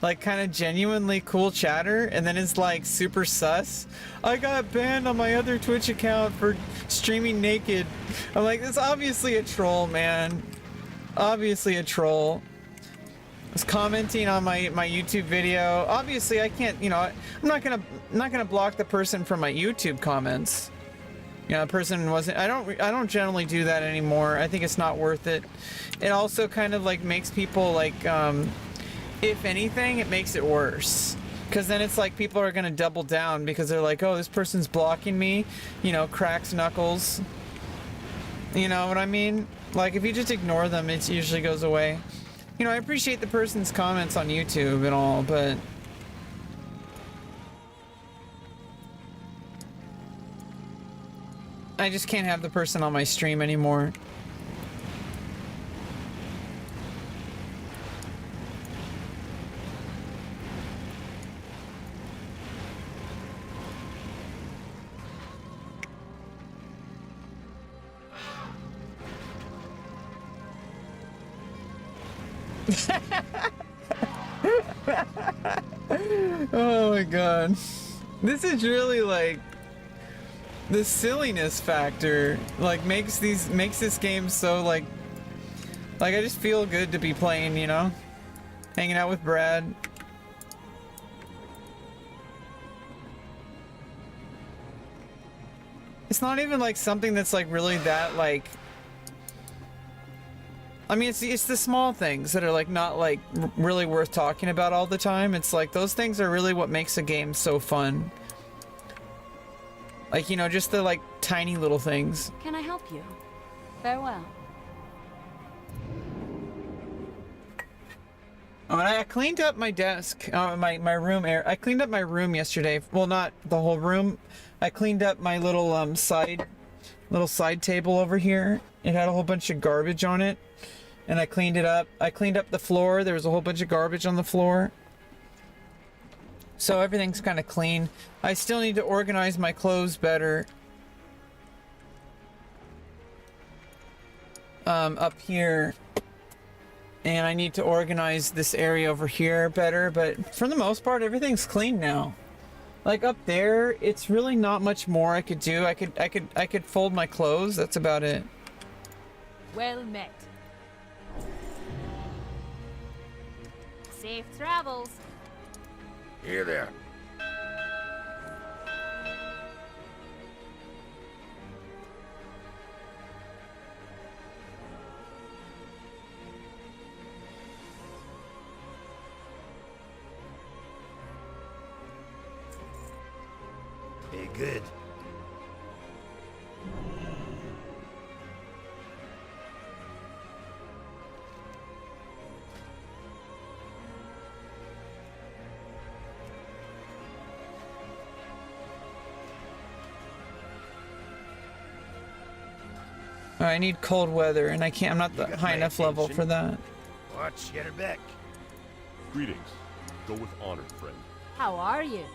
like kind of genuinely cool chatter, and then it's like super sus. I got banned on my other Twitch account for streaming naked. I'm like, that's obviously a troll, man. Obviously a troll. Was commenting on my YouTube video. Obviously I can't, you know, I'm not gonna block the person from my YouTube comments. You know, the person wasn't, I don't generally do that anymore. I think it's not worth it. It also kind of like makes people like, if anything, it makes it worse. Because then it's like people are gonna double down because they're like, oh, this person's blocking me, you know, cracks knuckles. You know what I mean? Like if you just ignore them, it usually goes away. You know, I appreciate the person's comments on YouTube and all, but I just can't have the person on my stream anymore. Oh my god. This is really like the silliness factor like makes this game so like I just feel good to be playing, you know? Hanging out with Brad. It's not even like something that's like really that like, I mean, it's the small things that are like not like really worth talking about all the time. It's like those things are really what makes a game so fun. Like, you know, just the like tiny little things. Can I help you? Farewell. Oh, and I cleaned up my desk, my room area. I cleaned up my room yesterday. Well, not the whole room. I cleaned up my little side table over here. It had a whole bunch of garbage on it. And I cleaned it up. I cleaned up the floor. There was a whole bunch of garbage on the floor. So everything's kind of clean. I still need to organize my clothes better. Up here. And I need to organize this area over here better. But for the most part, everything's clean now. Like up there, it's really not much more I could do. I could fold my clothes. That's about it. Well met. Safe travels. Here there. Be good. I need cold weather, and I can't. I'm not the got high my enough level attention. for that. Watch your back. Greetings. Go with honor, friend. How are you?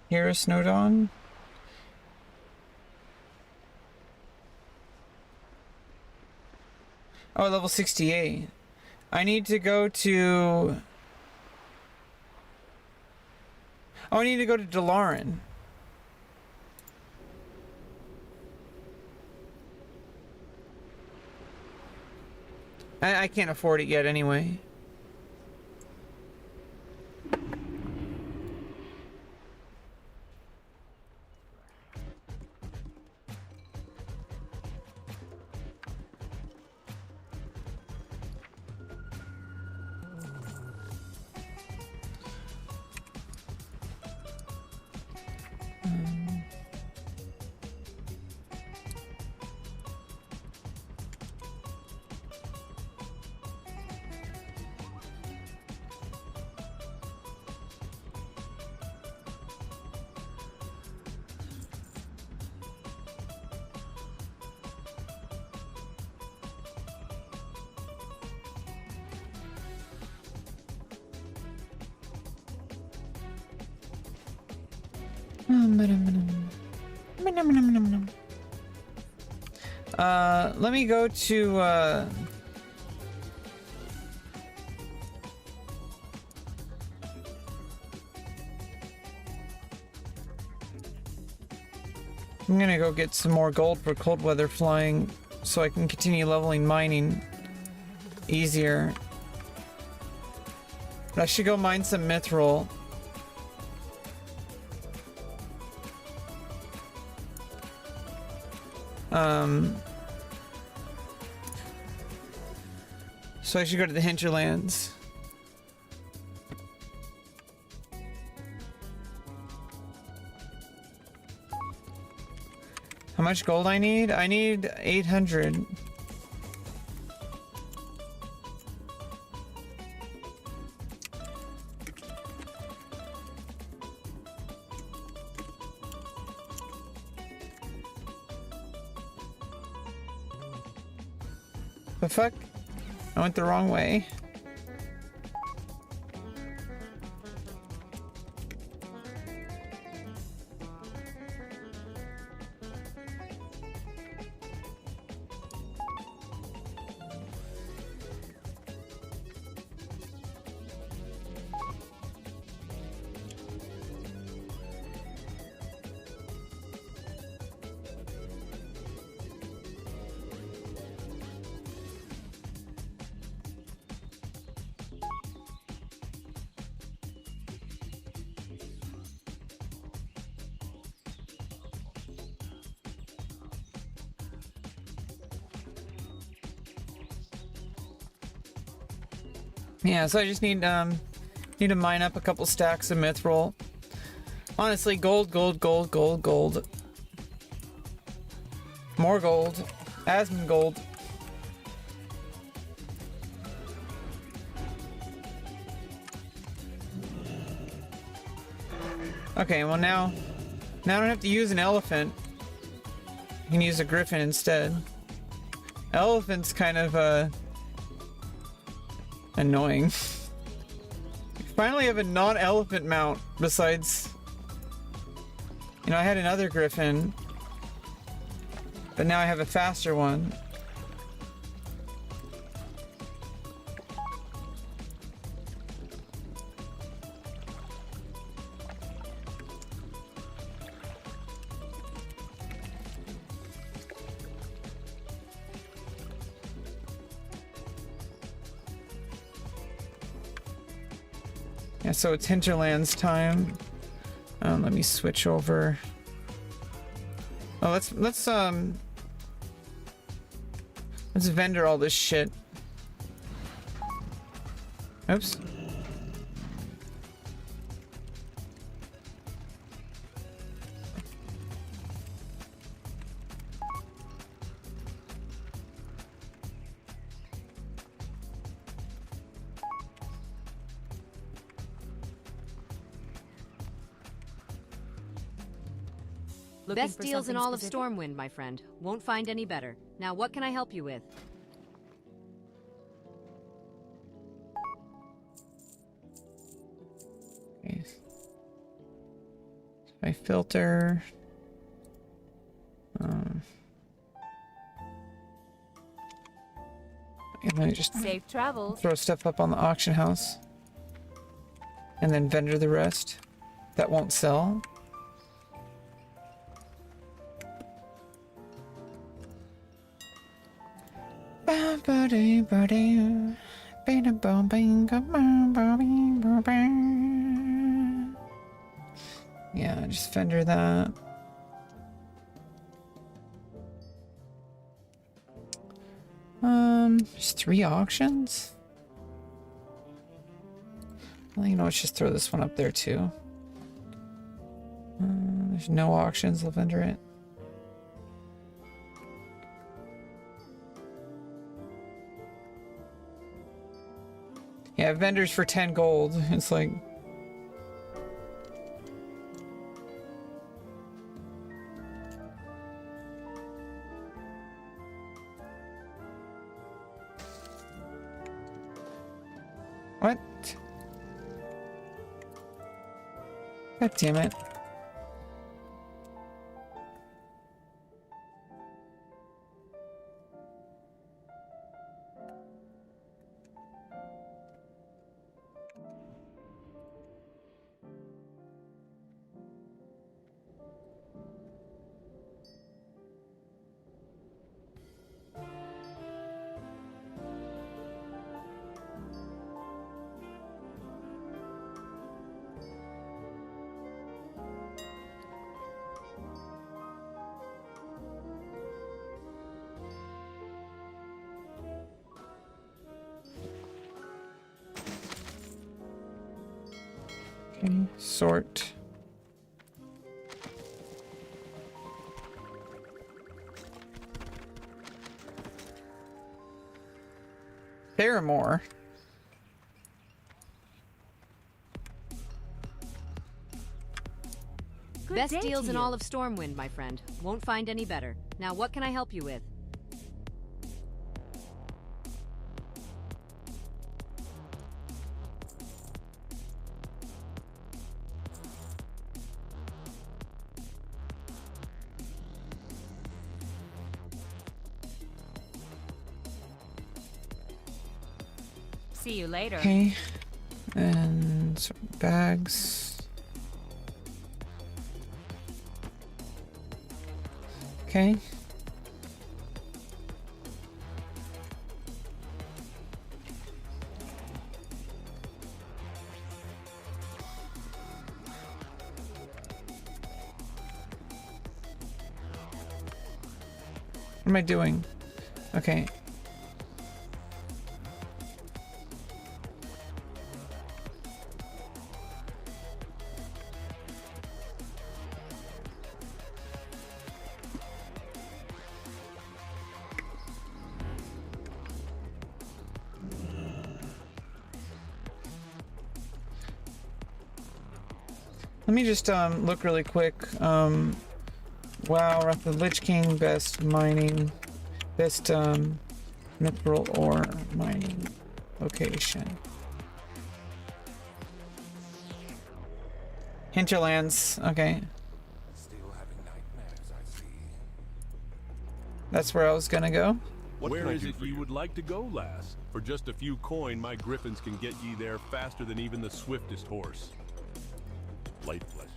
Here is Snowdawn. Oh, level 68. I need to go to... Oh, I need to go to Dalaran. I can't afford it yet anyway. Let me go to I'm gonna go get some more gold for cold weather flying so I can continue leveling mining easier. But I should go mine some mithril. So I should go to the hinterlands. How much gold I need? I need 800. The fuck? I went the wrong way. Yeah, so I just need to mine up a couple stacks of mithril. Honestly, gold. More gold. Asmon gold. Okay, well now I don't have to use an elephant. I can use a griffin instead. Elephant's kind of annoying. Finally have a non-elephant mount besides, you know, I had another griffin, but now I have a faster one. Yeah, so it's hinterlands time. Let me switch over. Oh, let's vendor all this shit. Oops. Best deals in all of Stormwind, my friend. Won't find any better. Now, what can I help you with? Okay. I filter. And then I just Safe travels. throw stuff up on the auction house. And then vendor the rest. That won't sell. Yeah, just vendor that. There's 3 auctions. Well, you know, let's just throw this one up there too. There's no auctions, I'll vendor it. Yeah, vendors for 10 gold. It's like... What? God damn it. Okay, sort. Paramore. Good Best deals in all of Stormwind, my friend. Won't find any better. Now, what can I help you with? See you later. Okay. And sort of bags. Okay. What am I doing? Okay. Let me just look really quick. Wow, we're at the Lich King, best mining, best mithril ore mining location. Hinterlands, okay. Still having nightmares, I see. That's where I was gonna go. What Where can I is do it for you you? would like to go, lass? For just a few coin, my griffins can get ye there faster than even the swiftest horse. Light flesh.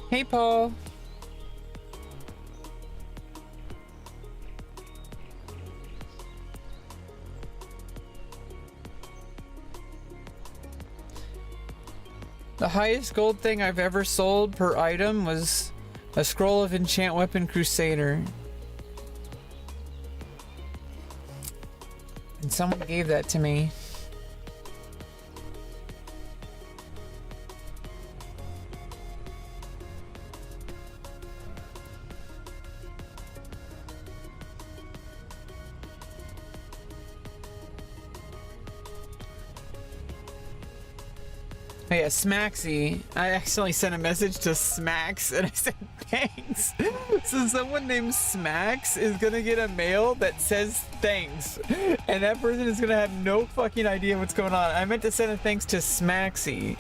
Hey, Paul. The highest gold thing I've ever sold per item was a scroll of Enchant Weapon Crusader. And someone gave that to me. Oh yeah, Smaxy. I accidentally sent a message to Smacks and I said thanks. So someone named Smacks is gonna get a mail that says thanks. And that person is gonna have no fucking idea what's going on. I meant to send a thanks to Smaxy.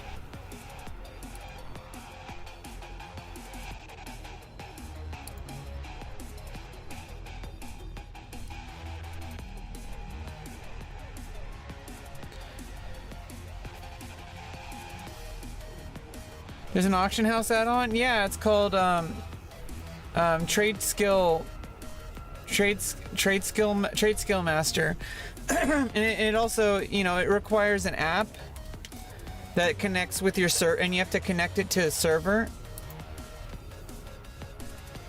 There's an auction house add-on? Yeah, it's called Trade Skill Master. And it also, you know, it requires an app that connects with your server, and you have to connect it to a server.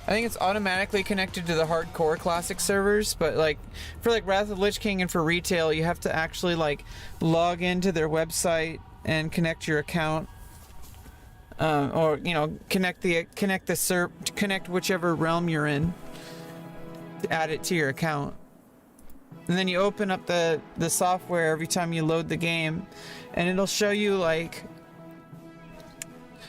I think it's automatically connected to the hardcore classic servers, but like for like Wrath of the Lich King and for retail, you have to actually like log into their website and connect your account. Or you know, connect whichever realm you're in to add it to your account, and then you open up the software every time you load the game, and it'll show you like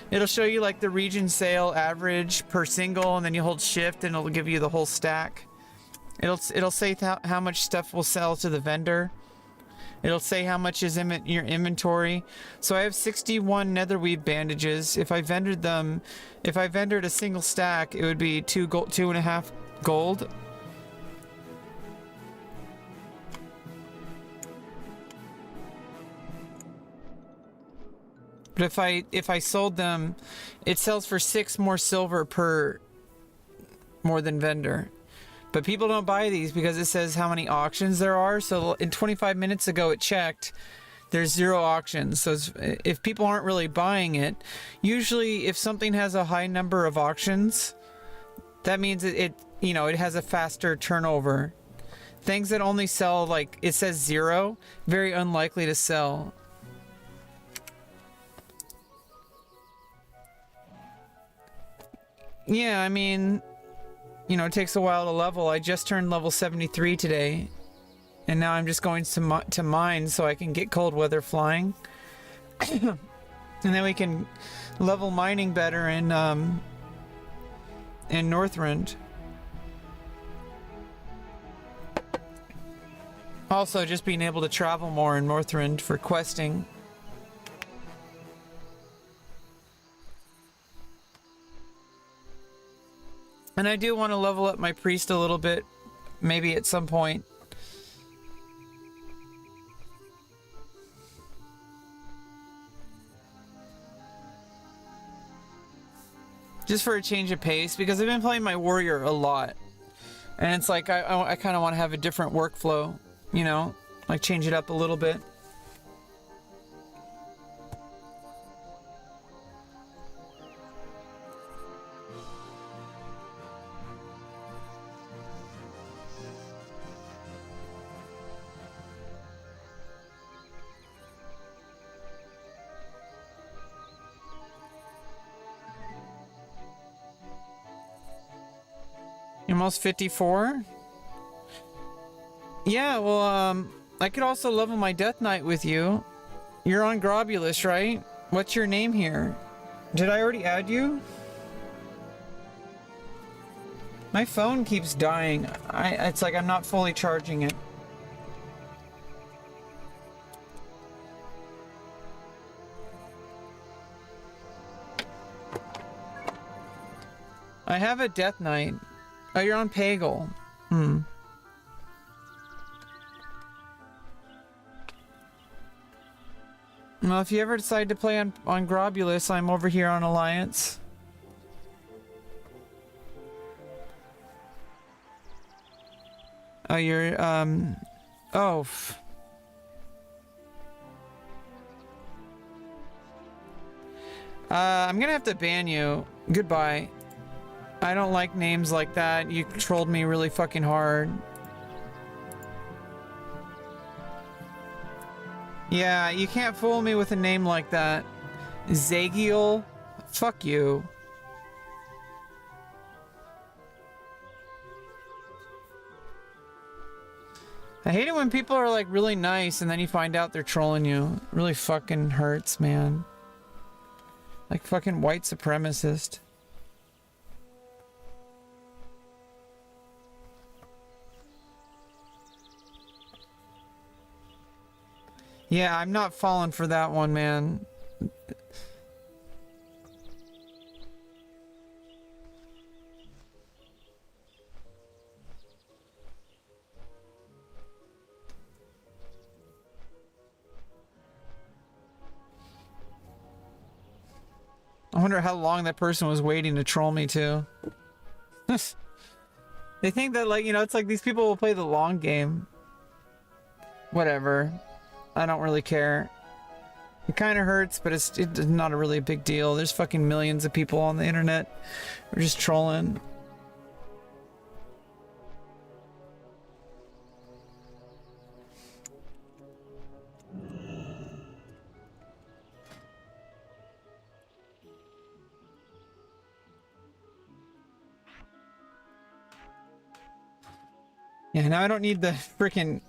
the region sale average per single, and then you hold shift and it'll give you the whole stack. It'll say how much stuff will sell to the vendor, It'll say how much is in your inventory. So I have 61 netherweave bandages. If I vendored a single stack, it would be 2.5 gold. But if I sold them, it sells for 6 more silver per more than vendor. But people don't buy these because it says how many auctions there are. So in 25 minutes ago it checked, there's 0 auctions. So if people aren't really buying it, usually if something has a high number of auctions, that means it has a faster turnover. Things that only sell, like it says 0, very unlikely to sell. Yeah, I mean, it takes a while to level. I just turned level 73 today, and now I'm just going to mine so I can get cold weather flying. And then we can level mining better in Northrend. Also, just being able to travel more in Northrend for questing. And I do want to level up my priest a little bit, maybe at some point. Just for a change of pace, because I've been playing my warrior a lot. And it's like, I kind of want to have a different workflow, like change it up a little bit. You're almost 54? Yeah, well, I could also level my Death Knight with you. You're on Grobulus, right? What's your name here? Did I already add you? My phone keeps dying. It's like I'm not fully charging it. I have a Death Knight. Oh, you're on Pagel. Well, if you ever decide to play on Grobulus, I'm over here on Alliance. Oh, you're, oh. I'm gonna have to ban you. Goodbye. I don't like names like that. You trolled me really fucking hard. Yeah, you can't fool me with a name like that. Zagiel? Fuck you. I hate it when people are like really nice and then you find out they're trolling you. It really fucking hurts, man. Like fucking white supremacist. Yeah, I'm not falling for that one, man. I wonder how long that person was waiting to troll me too. They think that, like, it's like these people will play the long game. Whatever. I don't really care. It kind of hurts, but it's not a really big deal. There's fucking millions of people on the internet who are just trolling. Yeah, now I don't need the freaking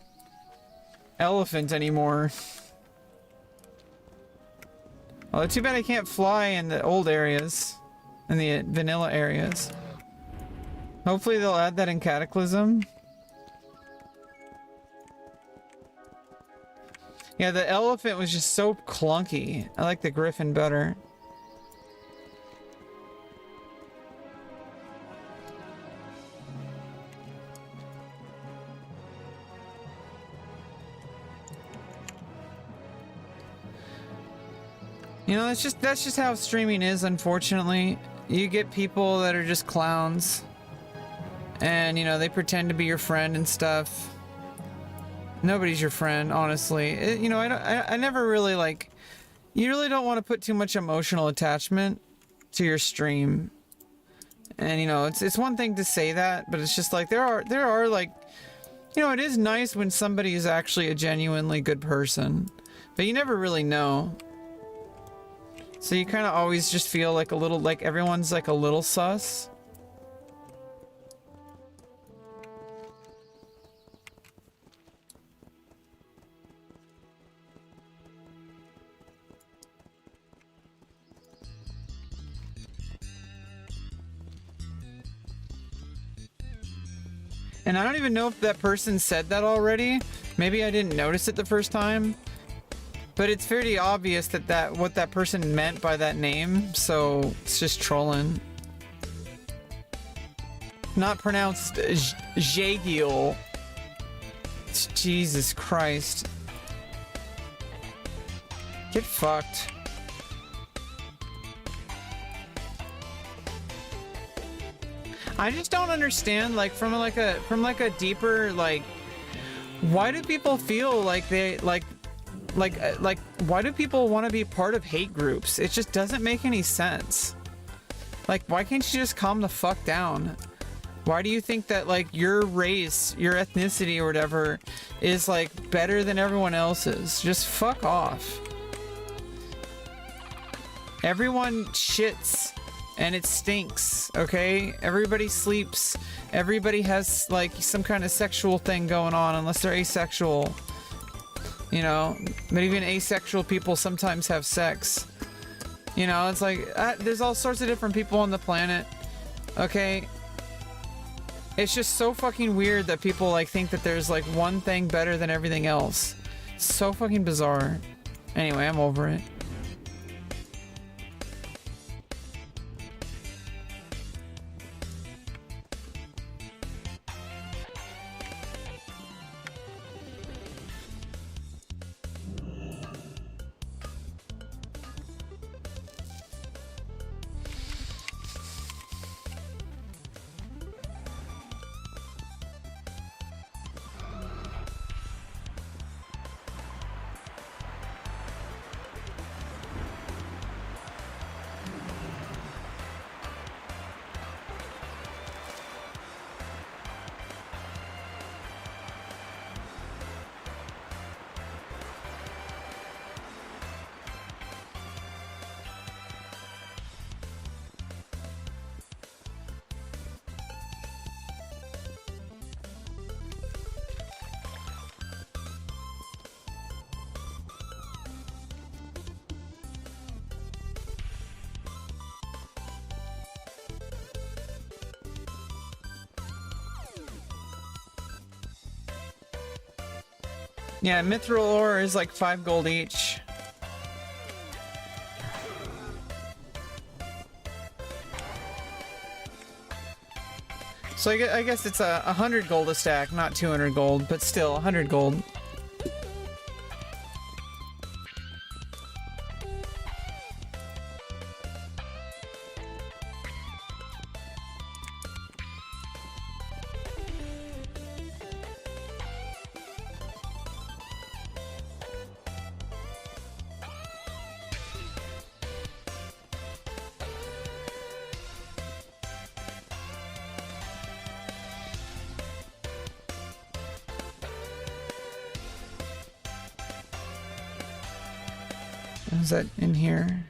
elephant anymore. Well, too bad I can't fly in the old areas, in the vanilla areas. Hopefully they'll add that in Cataclysm. Yeah, the elephant was just so clunky. I like the griffin better. You know, that's just how streaming is, unfortunately. You get people that are just clowns. And, you know, they pretend to be your friend and stuff. Nobody's your friend, honestly. You know, I never really, like... You really don't want to put too much emotional attachment to your stream. And, you know, it's one thing to say that, but it's just like, there are, like... You know, it is nice when somebody is actually a genuinely good person. But you never really know. So you kind of always just feel like a little, like everyone's like a little sus. And I don't even know if that person said that already. Maybe I didn't notice it the first time. But it's fairly obvious that what that person meant by that name, so it's just trolling. Not pronounced Jagiel. Jesus Christ. Get fucked. I just don't understand, like, from like a deeper, like, why do people feel like they like why do people want to be part of hate groups? It just doesn't make any sense. Like, why can't you just calm the fuck down? Why do you think that, like, your race, your ethnicity or whatever is, like, better than everyone else's? Just fuck off. Everyone shits and it stinks, okay? Everybody sleeps. Everybody has, like, some kind of sexual thing going on, unless they're asexual. You know, but even asexual people sometimes have sex. You know, it's like, there's all sorts of different people on the planet. Okay? It's just so fucking weird that people, like, think that there's, like, one thing better than everything else. It's so fucking bizarre. Anyway, I'm over it. Yeah, mithril ore is like 5 gold each. So I guess it's 100 gold a stack, not 200 gold, but still 100 gold. Is that in here?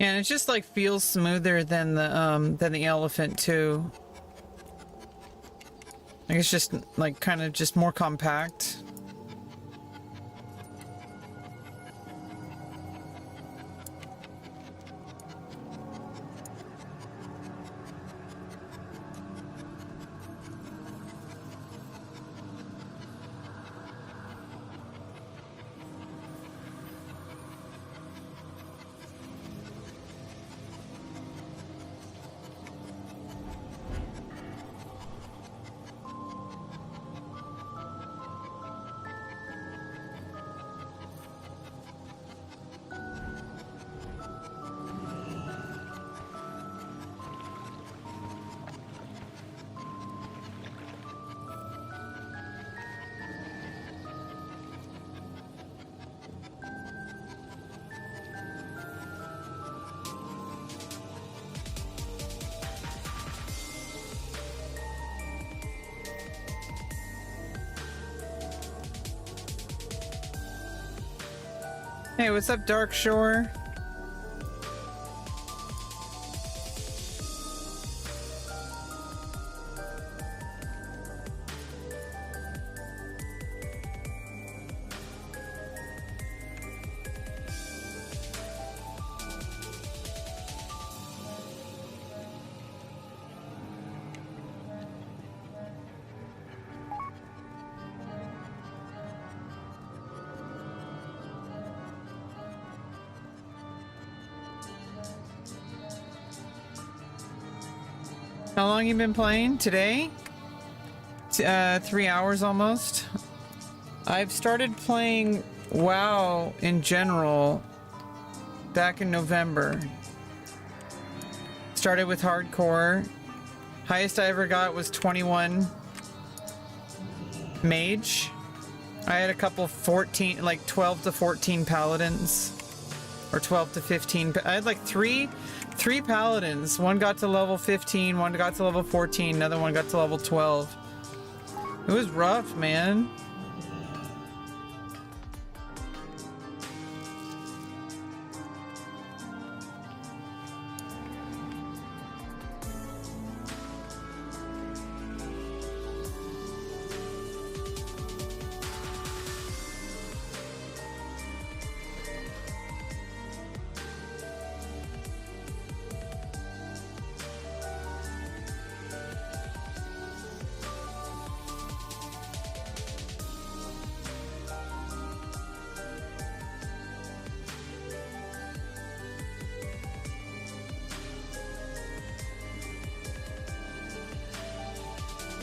And it just like feels smoother than the elephant too. Like it's just like kind of just more compact. Hey, what's up, Dark Shore? How long you been playing? Today? 3 hours almost. I've started playing WoW in general back in November. Started with hardcore. Highest I ever got was 21 mage. I had a couple 14, like 12 to 14 paladins. Or 12 to 15. I had like three paladins. One got to level 15, one got to level 14, another one got to level 12. It was rough, man.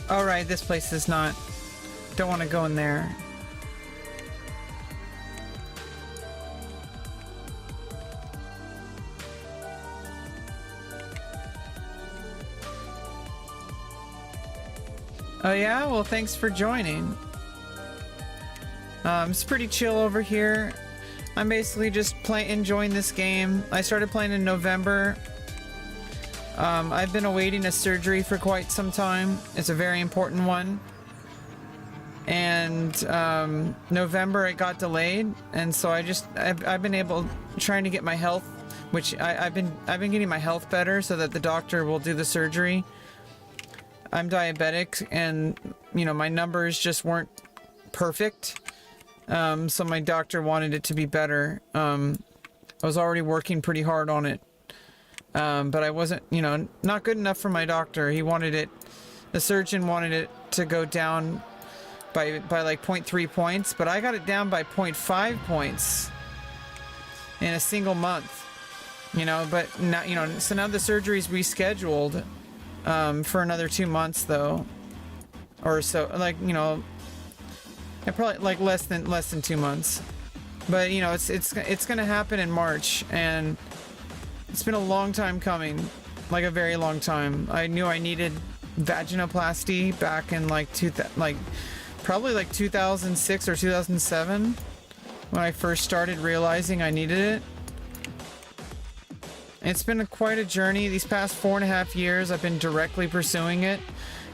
All right, this place is not. Don't want to go in there. Oh yeah? Well, thanks for joining. It's pretty chill over here. I'm basically just enjoying this game. I started playing in November. I've been awaiting a surgery for quite some time. It's a very important one. And November it got delayed, and so I've been trying to get my health, which I've been getting my health better so that the doctor will do the surgery. I'm diabetic, and you know my numbers just weren't perfect. So my doctor wanted it to be better. I was already working pretty hard on it. But I wasn't, you know, not good enough for my doctor. The surgeon wanted it to go down by like 0.3 points, but I got it down by 0.5 points in a single month, you know, but now, you know, so now the surgery's rescheduled, for another 2 months though, or so, like, you know, probably like less than 2 months, but you know, it's gonna happen in March, and it's been a long time coming, like a very long time. I knew I needed vaginoplasty back in probably like 2006 or 2007 when I first started realizing I needed it. It's been quite a journey. These past 4.5 years, I've been directly pursuing it.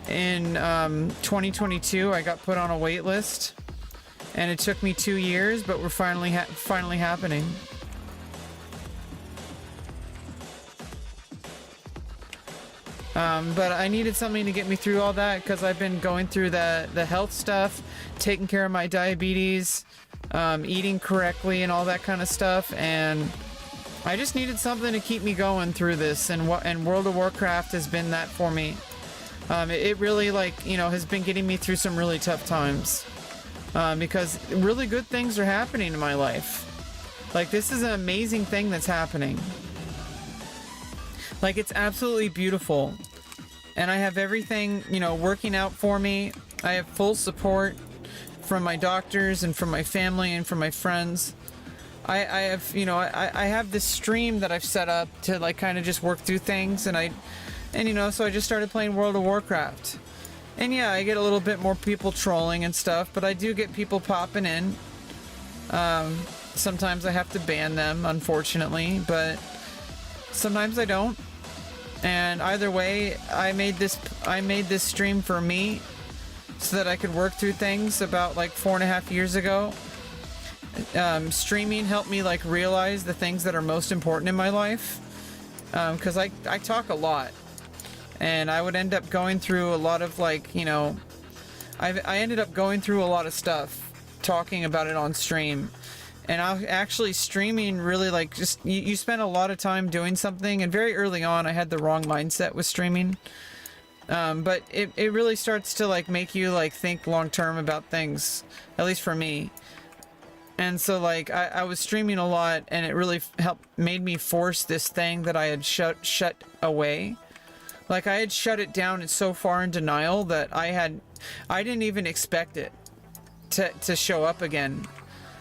In 2022, I got put on a wait list, and it took me 2 years, but we're finally happening. But I needed something to get me through all that because I've been going through the health stuff, taking care of my diabetes, eating correctly and all that kind of stuff, and I just needed something to keep me going through this, and World of Warcraft has been that for me. It really, like, you know, has been getting me through some really tough times, because really good things are happening in my life. Like, this is an amazing thing that's happening. Like, it's absolutely beautiful. And I have everything, you know, working out for me. I have full support from my doctors and from my family and from my friends. I have, you know, I have this stream that I've set up to, like, kind of just work through things. And you know, so I just started playing World of Warcraft. And yeah, I get a little bit more people trolling and stuff, but I do get people popping in. Sometimes I have to ban them, unfortunately, but sometimes I don't. And either way, I made this stream for me so that I could work through things about like 4.5 years ago. Streaming helped me like realize the things that are most important in my life, because I talk a lot, and I would end up going through a lot of, like, you know, I ended up going through a lot of stuff talking about it on stream. And actually streaming really, like, just you spend a lot of time doing something, and very early on I had the wrong mindset with streaming, but it really starts to like make you like think long term about things, at least for me. And so like I was streaming a lot, and it really made me force this thing that I had shut away. Like, I had shut it down and so far in denial that I didn't even expect it to show up again.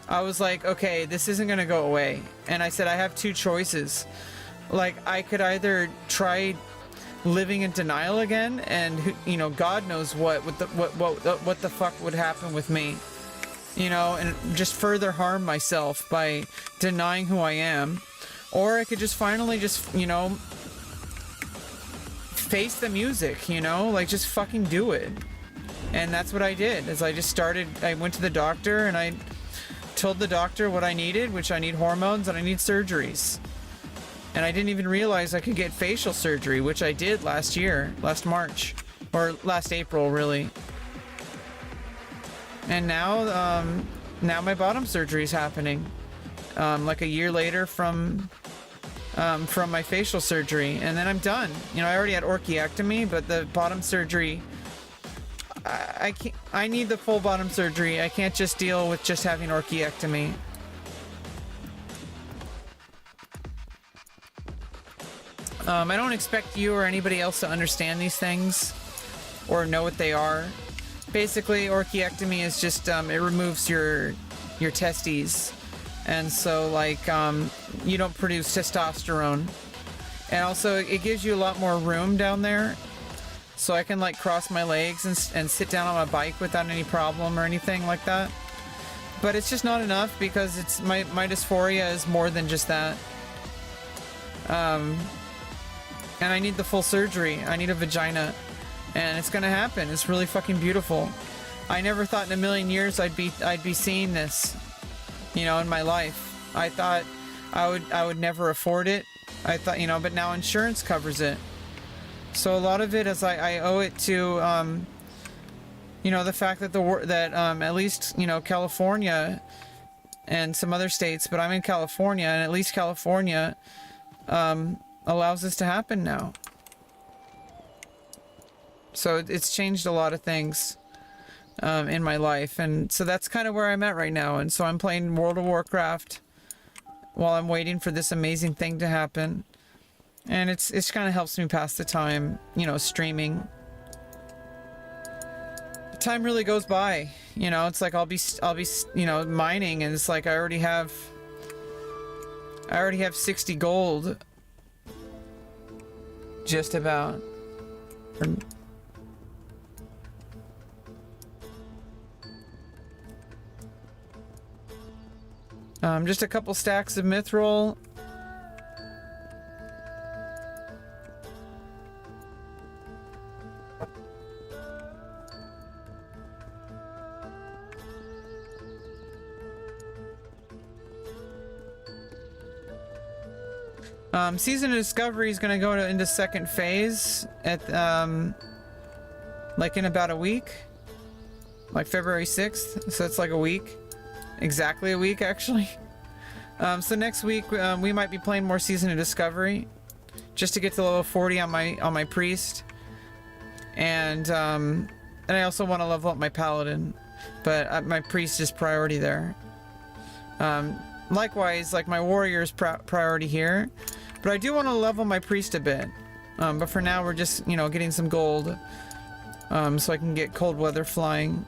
I was like, okay, this isn't gonna go away. And I said, I have two choices. Like, I could either try living in denial again, and, you know, God knows what the fuck would happen with me, you know, and just further harm myself by denying who I am. Or I could just finally just, you know, face the music, you know, like, just fucking do it. And that's what I did. Is I went to the doctor, and I told the doctor what I needed, which I need hormones and I need surgeries. And I didn't even realize I could get facial surgery, which I did last March, or last April, really. And now my bottom surgery is happening, like a year later from my facial surgery, and then I'm done. You know, I already had orchiectomy, but the bottom surgery, I need the full bottom surgery. I can't just deal with just having orchiectomy. I don't expect you or anybody else to understand these things or know what they are. Basically, orchiectomy is just, it removes your testes. And so, like, you don't produce testosterone. And also, it gives you a lot more room down there. So I can, like, cross my legs and sit down on my bike without any problem or anything like that. But it's just not enough, because it's my dysphoria is more than just that. And I need the full surgery. I need a vagina. And it's gonna happen. It's really fucking beautiful. I never thought in a million years I'd be seeing this, you know, in my life. I thought I would never afford it. I thought, you know, but now insurance covers it. So a lot of it is I owe it to, you know, the fact that at least, you know, California and some other states, but I'm in California, and at least California allows this to happen now. So it's changed a lot of things in my life, and so that's kind of where I'm at right now. And so I'm playing World of Warcraft while I'm waiting for this amazing thing to happen. And it's kind of helps me pass the time, you know, streaming. The time really goes by, you know. It's like I'll be, you know, mining, and it's like I already have 60 gold, just about. Just a couple stacks of mithril. Season of Discovery is gonna go into second phase at like in about a week, like February 6th. So it's like a week, exactly a week actually. So next week we might be playing more Season of Discovery, just to get to level 40 on my priest, and I also want to level up my paladin, but my priest is priority there. Likewise, like my warrior is priority here, but I do want to level my priest a bit. But for now, we're just, you know, getting some gold, so I can get cold weather flying.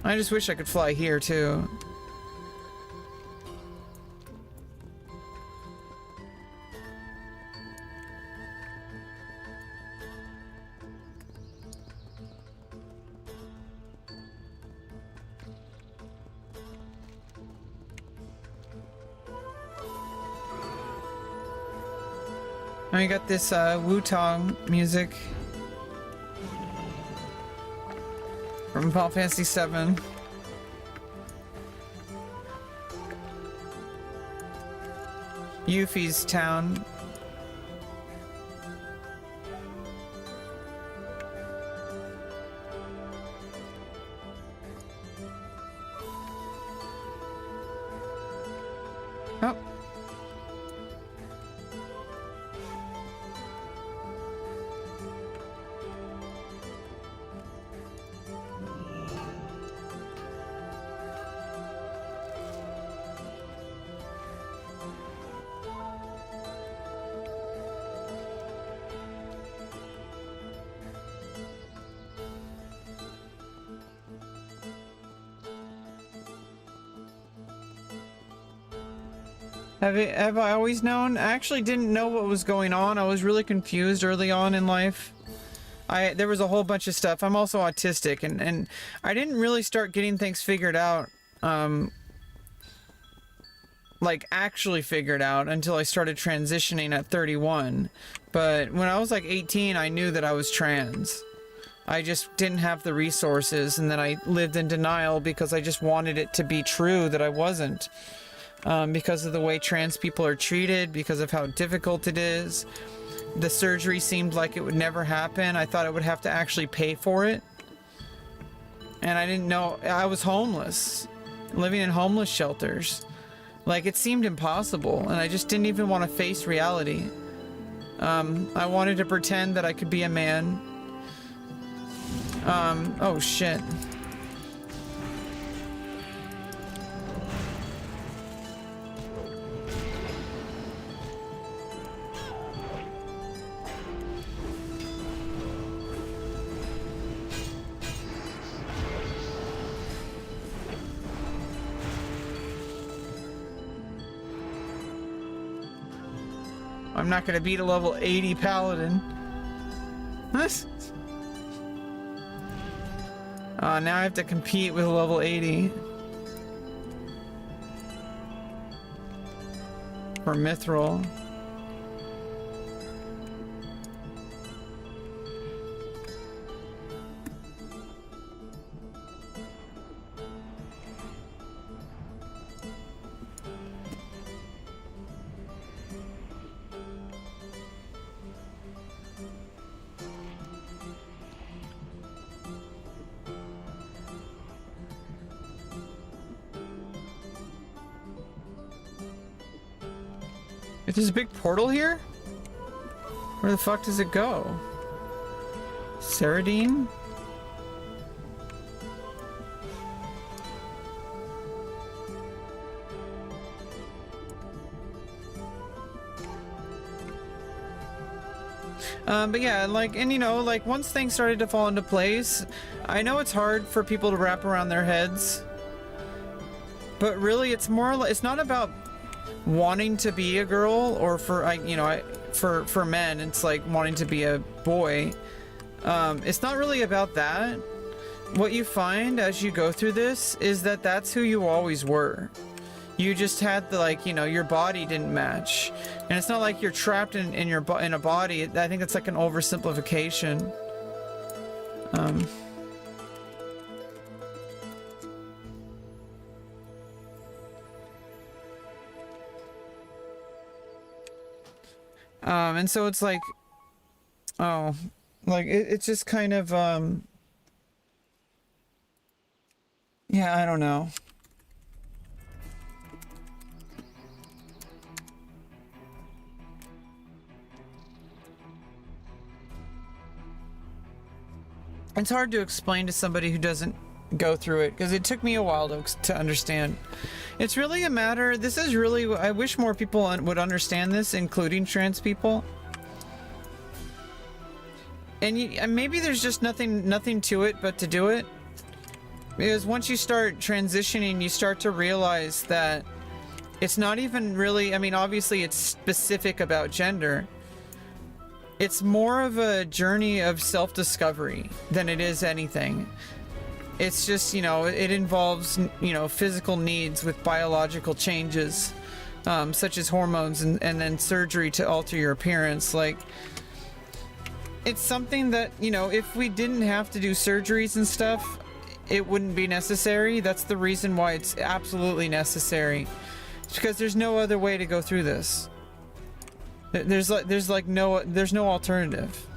I just wish I could fly here too. I got this Wu-Tang music from Final Fantasy VII. Yuffie's town. Oh. Have I always known? I actually didn't know what was going on. I was really confused early on in life. There was a whole bunch of stuff. I'm also autistic, and I didn't really start getting things figured out, like actually figured out, until I started transitioning at 31. But when I was like 18, I knew that I was trans. I just didn't have the resources, and then I lived in denial because I just wanted it to be true that I wasn't. Because of the way trans people are treated, because of how difficult it is. The surgery seemed like it would never happen. I thought I would have to actually pay for it. And I didn't know, I was homeless, living in homeless shelters. Like, it seemed impossible, and I just didn't even want to face reality. I wanted to pretend that I could be a man. Oh shit. I'm not gonna beat a level 80 paladin. Now I have to compete with a level 80 for mithril. There's a big portal here? Where the fuck does it go? Saradine? But yeah, like, and you know, like, once things started to fall into place, I know it's hard for people to wrap around their heads, but really it's more like, it's not about wanting to be a girl, or for men it's like wanting to be a boy. It's not really about that. What you find as you go through this is that that's who you always were. You just had the, like, you know, your body didn't match, and it's not like you're trapped in a body. I think it's like an oversimplification. And so it's like, oh, like it's just kind of, yeah, I don't know. It's hard to explain to somebody who doesn't go through it, because it took me a while to understand. It's really a matter, this is really, I wish more people would understand this, including trans people. And maybe there's just nothing to it but to do it. Because once you start transitioning, you start to realize that it's not even really, I mean, obviously it's specific about gender. It's more of a journey of self-discovery than it is anything. It's just, you know, it involves, you know, physical needs with biological changes, such as hormones and then surgery to alter your appearance. Like, it's something that, you know, if we didn't have to do surgeries and stuff, it wouldn't be necessary. That's the reason why it's absolutely necessary. It's because there's no other way to go through this. There's no alternative.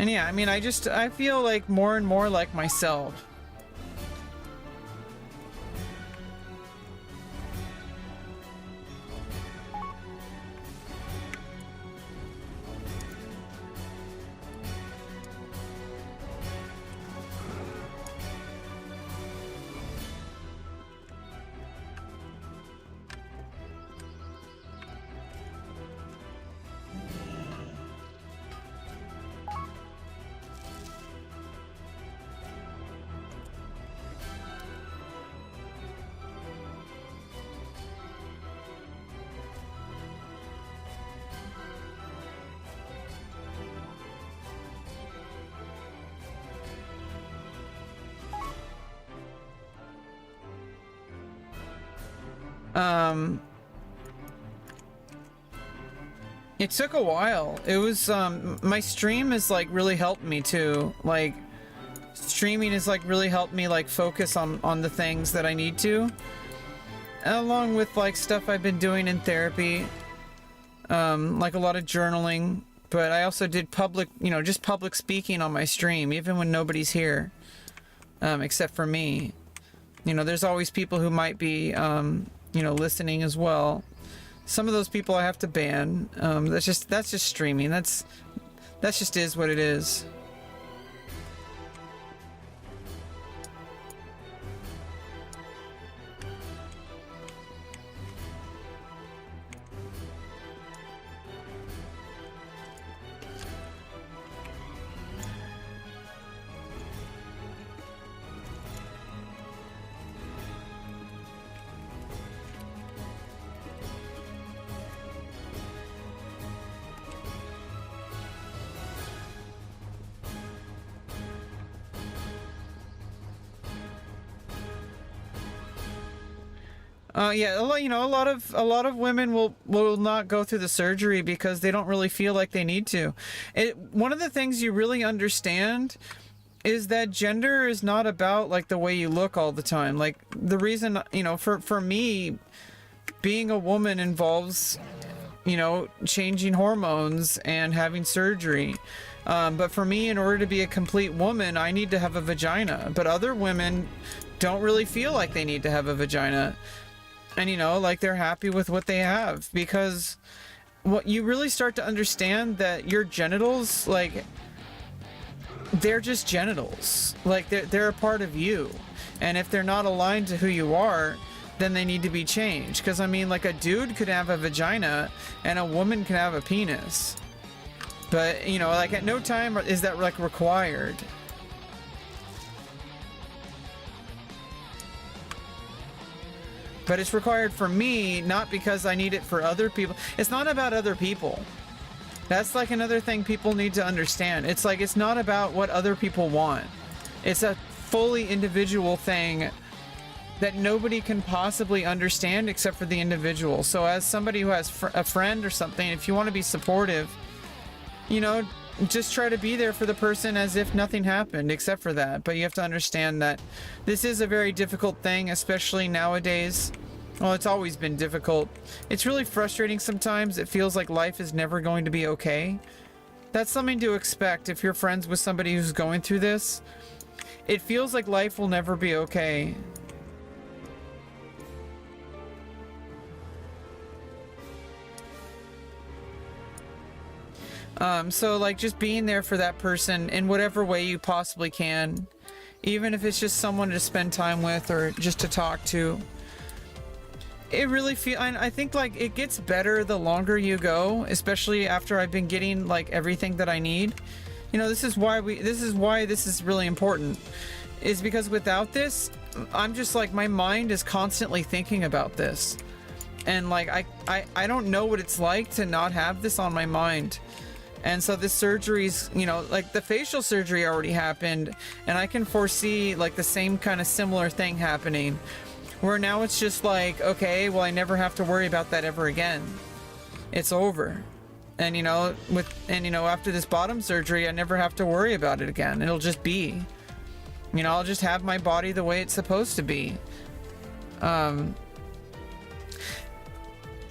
And yeah, I mean, I feel like more and more like myself. It took a while. It was, my stream has like really helped me too. Like, streaming has like really helped me like focus on the things that I need to. Along with like stuff I've been doing in therapy. Like a lot of journaling. But I also did public, you know, just public speaking on my stream, even when nobody's here. Except for me. You know, there's always people who might be, you know, listening as well. Some of those people I have to ban. That's just streaming. That's just is what it is. Yeah, a lot of women will not go through the surgery because they don't really feel like they need to. One of the things you really understand is that gender is not about like the way you look all the time. Like, the reason, you know, for me, being a woman involves, you know, changing hormones and having surgery. But for me, in order to be a complete woman, I need to have a vagina. But other women don't really feel like they need to have a vagina. And, you know, like, they're happy with what they have, because what you really start to understand that your genitals, like, they're just genitals. Like, they're a part of you. And if they're not aligned to who you are, then they need to be changed. Because, I mean, like, a dude could have a vagina and a woman can have a penis. But, you know, like, at no time is that, like, required. But it's required for me, not because I need it for other people. It's not about other people. That's like another thing people need to understand. It's like, it's not about what other people want. It's a fully individual thing that nobody can possibly understand except for the individual. So as somebody who has a friend or something, if you want to be supportive, you know, just try to be there for the person as if nothing happened except for that. But you have to understand that this is a very difficult thing, especially nowadays. Well, it's always been difficult. It's really frustrating sometimes. It feels like life is never going to be okay. That's something to expect if you're friends with somebody who's going through this. It feels like life will never be okay. So like just being there for that person in whatever way you possibly can, even if it's just someone to spend time with or just to talk to. It really I think like it gets better the longer you go, especially after I've been getting like everything that I need. You know, this is why this is really important, is because without this, I'm just like, my mind is constantly thinking about this. And like, I don't know what it's like to not have this on my mind. And so this surgery's, you know, like the facial surgery already happened, and I can foresee like the same kind of similar thing happening, where now it's just like, okay, well, I never have to worry about that ever again. It's over. And you know, after this bottom surgery, I never have to worry about it again. It'll just be, you know, I'll just have my body the way it's supposed to be.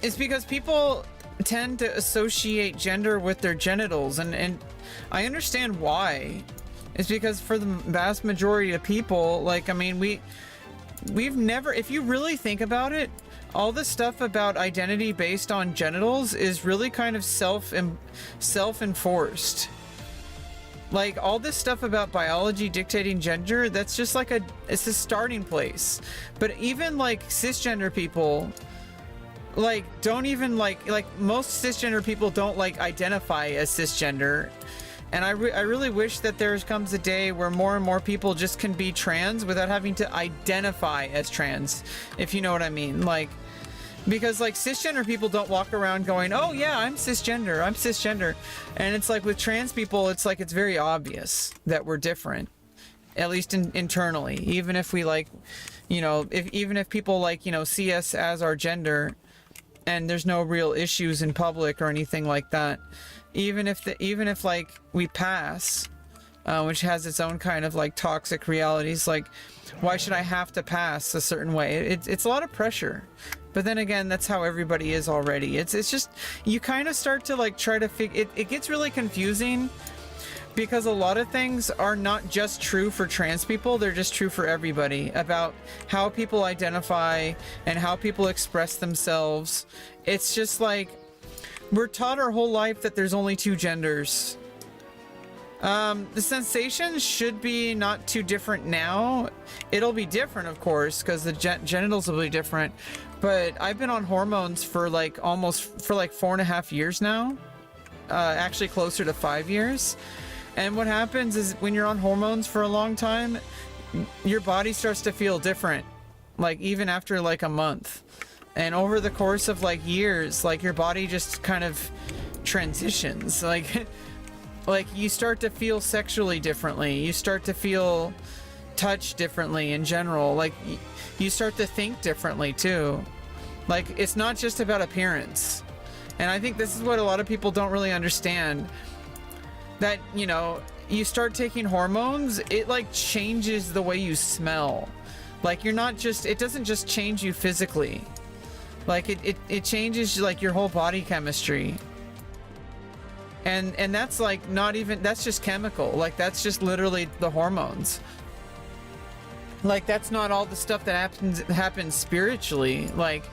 It's because people tend to associate gender with their genitals, and I understand why. It's because for the vast majority of people, like, I mean, we've never, if you really think about it, all the stuff about identity based on genitals is really kind of self-enforced. Like, all this stuff about biology dictating gender, that's just like it's a starting place. But even like cisgender people, like, don't even like most cisgender people don't like identify as cisgender. And I really wish that there comes a day where more and more people just can be trans without having to identify as trans, if you know what I mean. Like, because like cisgender people don't walk around going, oh yeah, I'm cisgender. And it's like with trans people, it's like, it's very obvious that we're different, at least internally. Even if we like, you know, even if people like, you know, see us as our gender and there's no real issues in public or anything like that. Even if like we pass, which has its own kind of like toxic realities, like, why should I have to pass a certain way? It's a lot of pressure. But then again, that's how everybody is already. It's just, you kind of start to like try to figure it gets really confusing, because a lot of things are not just true for trans people, they're just true for everybody, about how people identify and how people express themselves. It's just like, we're taught our whole life that there's only two genders. The sensations should be not too different now. It'll be different, of course, because the genitals will be different. But I've been on hormones for like 4.5 years now. Actually closer to 5 years. And what happens is when you're on hormones for a long time, your body starts to feel different. Like even after like a month. And over the course of like years, like your body just kind of transitions. Like you start to feel sexually differently. You start to feel touch differently in general. Like you start to think differently too. Like it's not just about appearance. And I think this is what a lot of people don't really understand. That, you know, you start taking hormones, it like changes the way you smell. Like you're not just, it doesn't just change you physically. Like it changes like your whole body chemistry. And that's like not even, that's just chemical. Like that's just literally the hormones. Like that's not all the stuff that happens spiritually. Like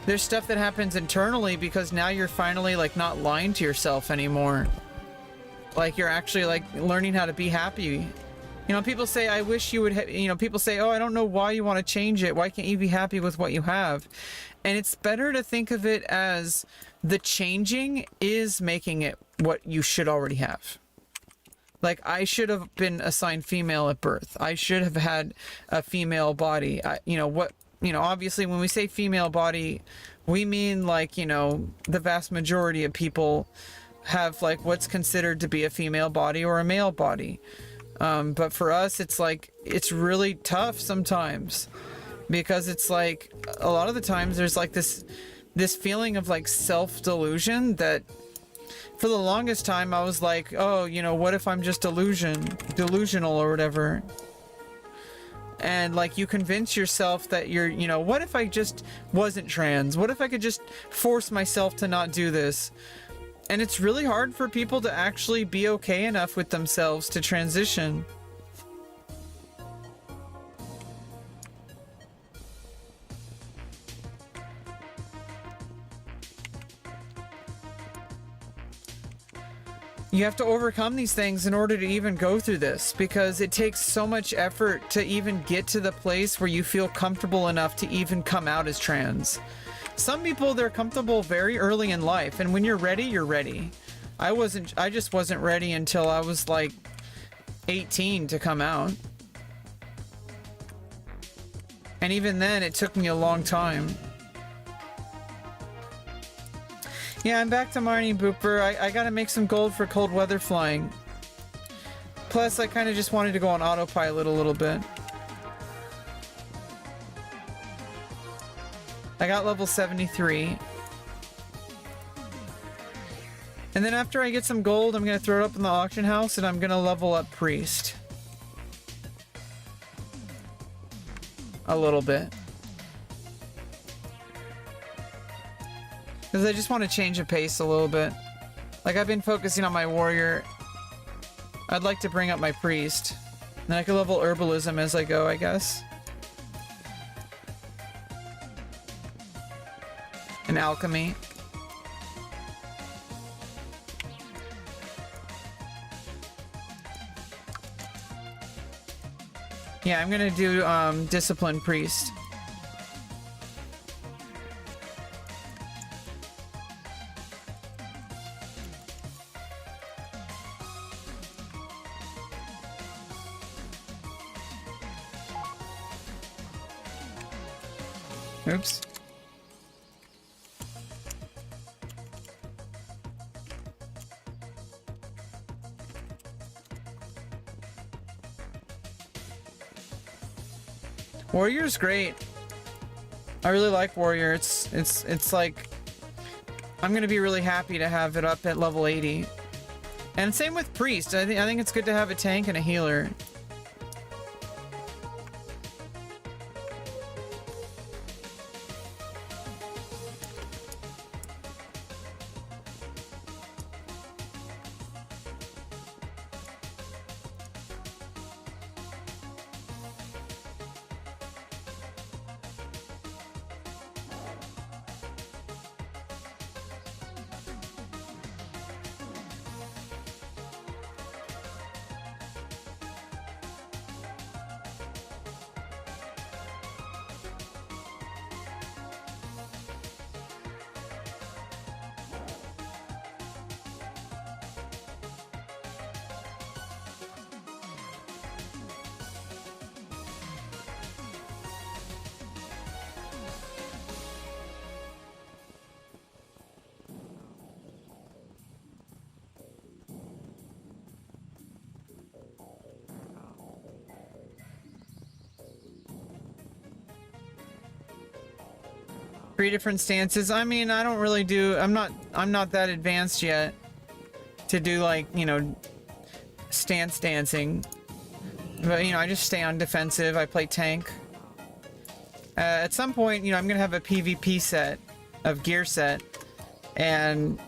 there's stuff that happens internally, because now you're finally like not lying to yourself anymore. Like you're actually like learning how to be happy. You know, people say, I wish you would, you know, people say, oh, I don't know why you want to change it. Why can't you be happy with what you have? And it's better to think of it as the changing is making it what you should already have. Like I should have been assigned female at birth. I should have had a female body. Obviously when we say female body, we mean like, you know, the vast majority of people have like what's considered to be a female body or a male body. But for us, it's like, it's really tough sometimes, because it's like a lot of the times there's like this feeling of like self-delusion that for the longest time I was like, oh, you know, what if I'm just delusional or whatever? And like you convince yourself that you're, you know, what if I just wasn't trans? What if I could just force myself to not do this? And it's really hard for people to actually be okay enough with themselves to transition. You have to overcome these things in order to even go through this, because it takes so much effort to even get to the place where you feel comfortable enough to even come out as trans. Some people, they're comfortable very early in life, and when you're ready, you're ready. I just wasn't ready until I was like 18 to come out. And even then, it took me a long time. Yeah, I'm back to mining, Booper. I gotta make some gold for cold weather flying. Plus, I kind of just wanted to go on autopilot a little bit. I got level 73. And then after I get some gold, I'm gonna throw it up in the auction house and I'm gonna level up Priest. A little bit. Because I just want to change the pace a little bit. Like, I've been focusing on my warrior. I'd like to bring up my priest. Then I could level herbalism as I go, I guess. And alchemy. Yeah, I'm gonna do discipline priest. Oops. Warrior's great. I really like Warrior. It's like I'm gonna be really happy to have it up at level 80. And same with Priest. I think it's good to have a tank and a healer. Three different stances. I mean, I don't really do, I'm not that advanced yet to do, like, you know, stance dancing. But, you know, I just stay on defensive. I play tank. At some point, you know, I'm gonna have a PvP set of gear set, and,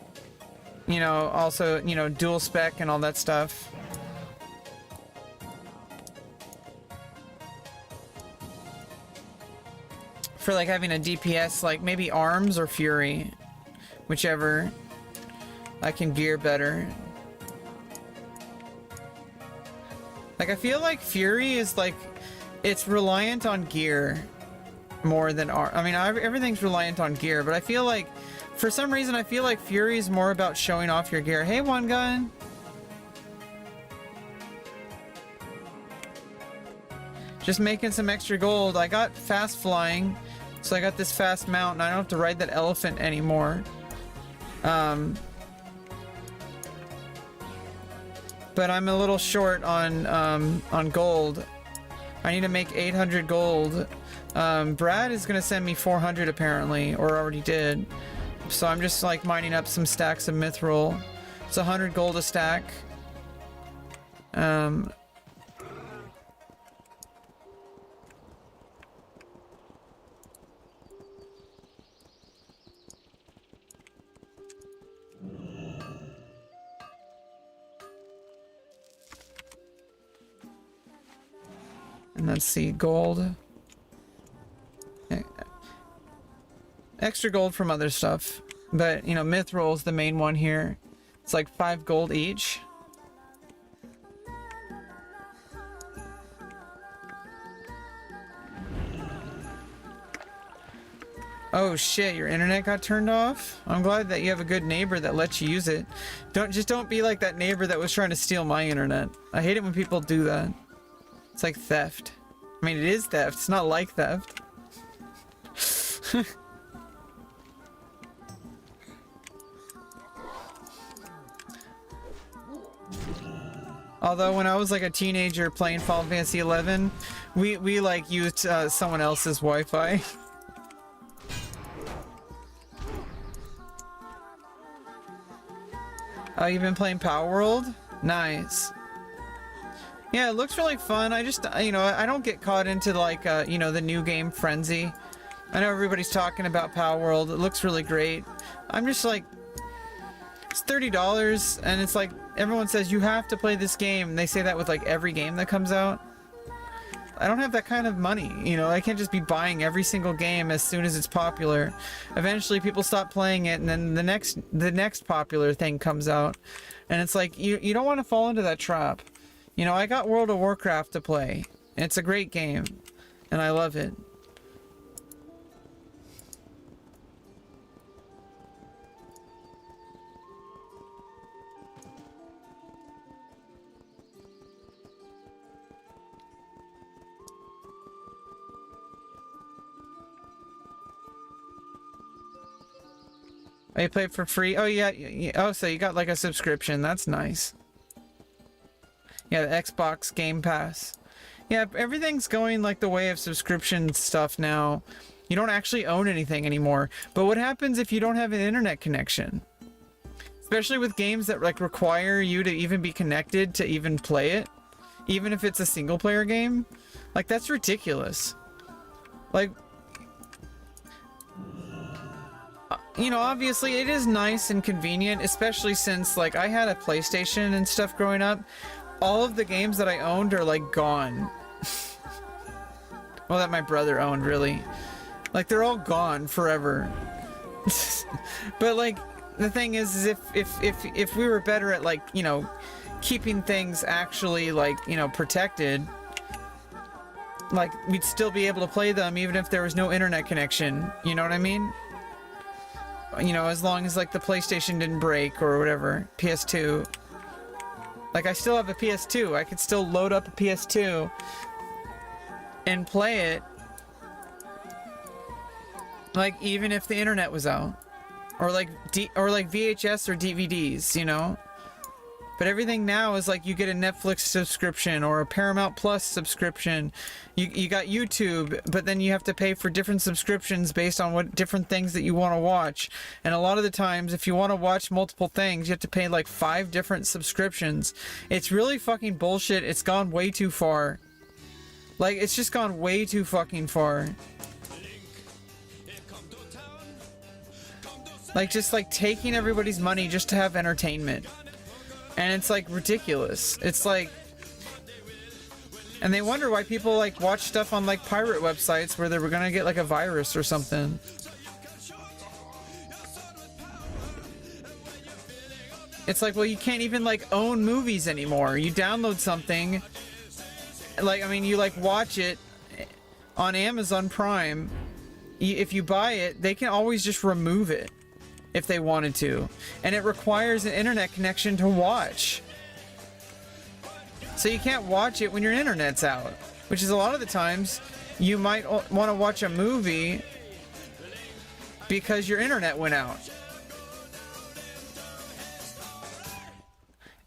you know, also, you know, dual spec and all that stuff. For like having a DPS, like maybe arms or fury, whichever I can gear better. Like, I feel like fury is like, it's reliant on gear more than I mean, everything's reliant on gear, but I feel like for some reason I feel like fury is more about showing off your gear. Hey, One Gun. Just making some extra gold. I got fast flying, so I got this fast mount, and I don't have to ride that elephant anymore. but I'm a little short on gold. I need to make 800 gold. Brad is gonna send me 400 apparently, or already did. So I'm just like mining up some stacks of mithril. It's 100 gold a stack. And let's see, gold. Extra gold from other stuff. But, you know, mithril is the main one here. It's like 5 gold each. Oh shit, your internet got turned off? I'm glad that you have a good neighbor that lets you use it. Don't be like that neighbor that was trying to steal my internet. I hate it when people do that. It's like theft. I mean, it is theft. It's not like theft. Although when I was like a teenager playing Final Fantasy 11, we like used someone else's Wi-Fi. Oh, you've been playing Power World? Nice. Yeah, it looks really fun. I just, you know, I don't get caught into like, you know, the new game Frenzy. I know everybody's talking about Power World. It looks really great. I'm just like, it's $30 and it's like, everyone says you have to play this game. And they say that with like every game that comes out. I don't have that kind of money, you know, I can't just be buying every single game as soon as it's popular. Eventually people stop playing it and then the next popular thing comes out. And it's like, you don't want to fall into that trap. You know, I got World of Warcraft to play. It's a great game, and I love it. Oh, you play it for free? Oh, yeah. Oh, so you got like a subscription. That's nice. Yeah, the Xbox Game Pass. Yeah, everything's going like the way of subscription stuff now. You don't actually own anything anymore. But what happens if you don't have an internet connection? Especially with games that like require you to even be connected to even play it. Even if it's a single player game. Like, that's ridiculous. Like, you know, obviously it is nice and convenient, especially since like I had a PlayStation and stuff growing up. All of the games that I owned are like gone. Well, that my brother owned, really. Like, they're all gone forever. But like, the thing is if we were better at like, you know, keeping things actually like, you know, protected, like we'd still be able to play them even if there was no internet connection. You know what I mean? You know, as long as like the PlayStation didn't break or whatever. PS2. Like, I still have a PS2. I could still load up a PS2 and play it. Like, even if the internet was out. Or like VHS or DVDs, you know? But everything now is like you get a Netflix subscription or a Paramount Plus subscription. You got YouTube, but then you have to pay for different subscriptions based on what different things that you want to watch. And a lot of the times, if you want to watch multiple things, you have to pay like 5 different subscriptions. It's really fucking bullshit. It's gone way too far. Like, it's just gone way too fucking far. Like, just like taking everybody's money just to have entertainment. And it's like ridiculous. It's like, and they wonder why people like watch stuff on like pirate websites where they were gonna get like a virus or something. It's like, well, you can't even like own movies anymore. You download something, like, I mean, you like watch it on Amazon Prime. If you buy it, they can always just remove it if they wanted to, and it requires an internet connection to watch. So you can't watch it when your internet's out, which is a lot of the times you might want to watch a movie because your internet went out.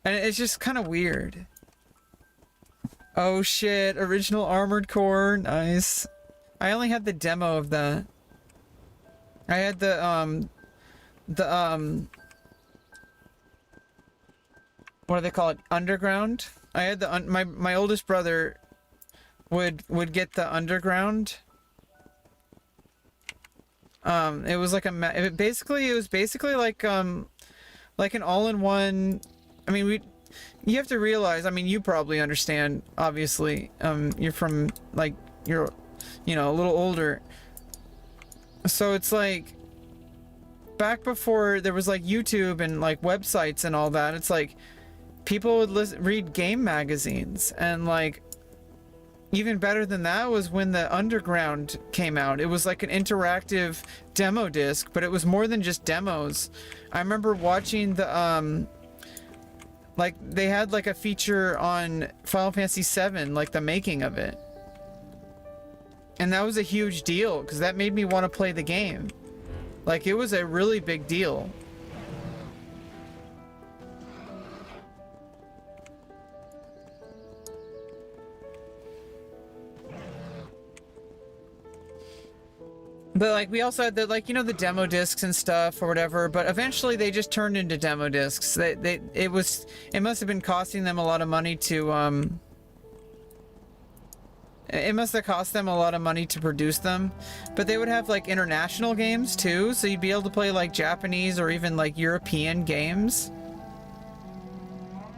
And it's just kind of weird. Oh shit, original Armored Core, nice. I only had the demo of that. I had the what do they call it? Underground? I had the my oldest brother would get the Underground. It was like it was basically like an all-in-one. I mean, you have to realize, I mean, you probably understand, obviously. You're from, like, you're, you know, a little older. So it's like, back before there was, like, YouTube and, like, websites and all that, it's like, people would read game magazines. And, like, even better than that was when the Underground came out. It was like an interactive demo disc, but it was more than just demos. I remember watching the, like, they had, like, a feature on Final Fantasy VII, like, the making of it. And that was a huge deal, because that made me want to play the game. Like, it was a really big deal. But, like, we also had the, like, you know, the demo discs and stuff or whatever, but eventually they just turned into demo discs. It must have been costing them a lot of money to, it must have cost them a lot of money to produce them. But they would have, like, international games, too, so you'd be able to play, like, Japanese or even, like, European games.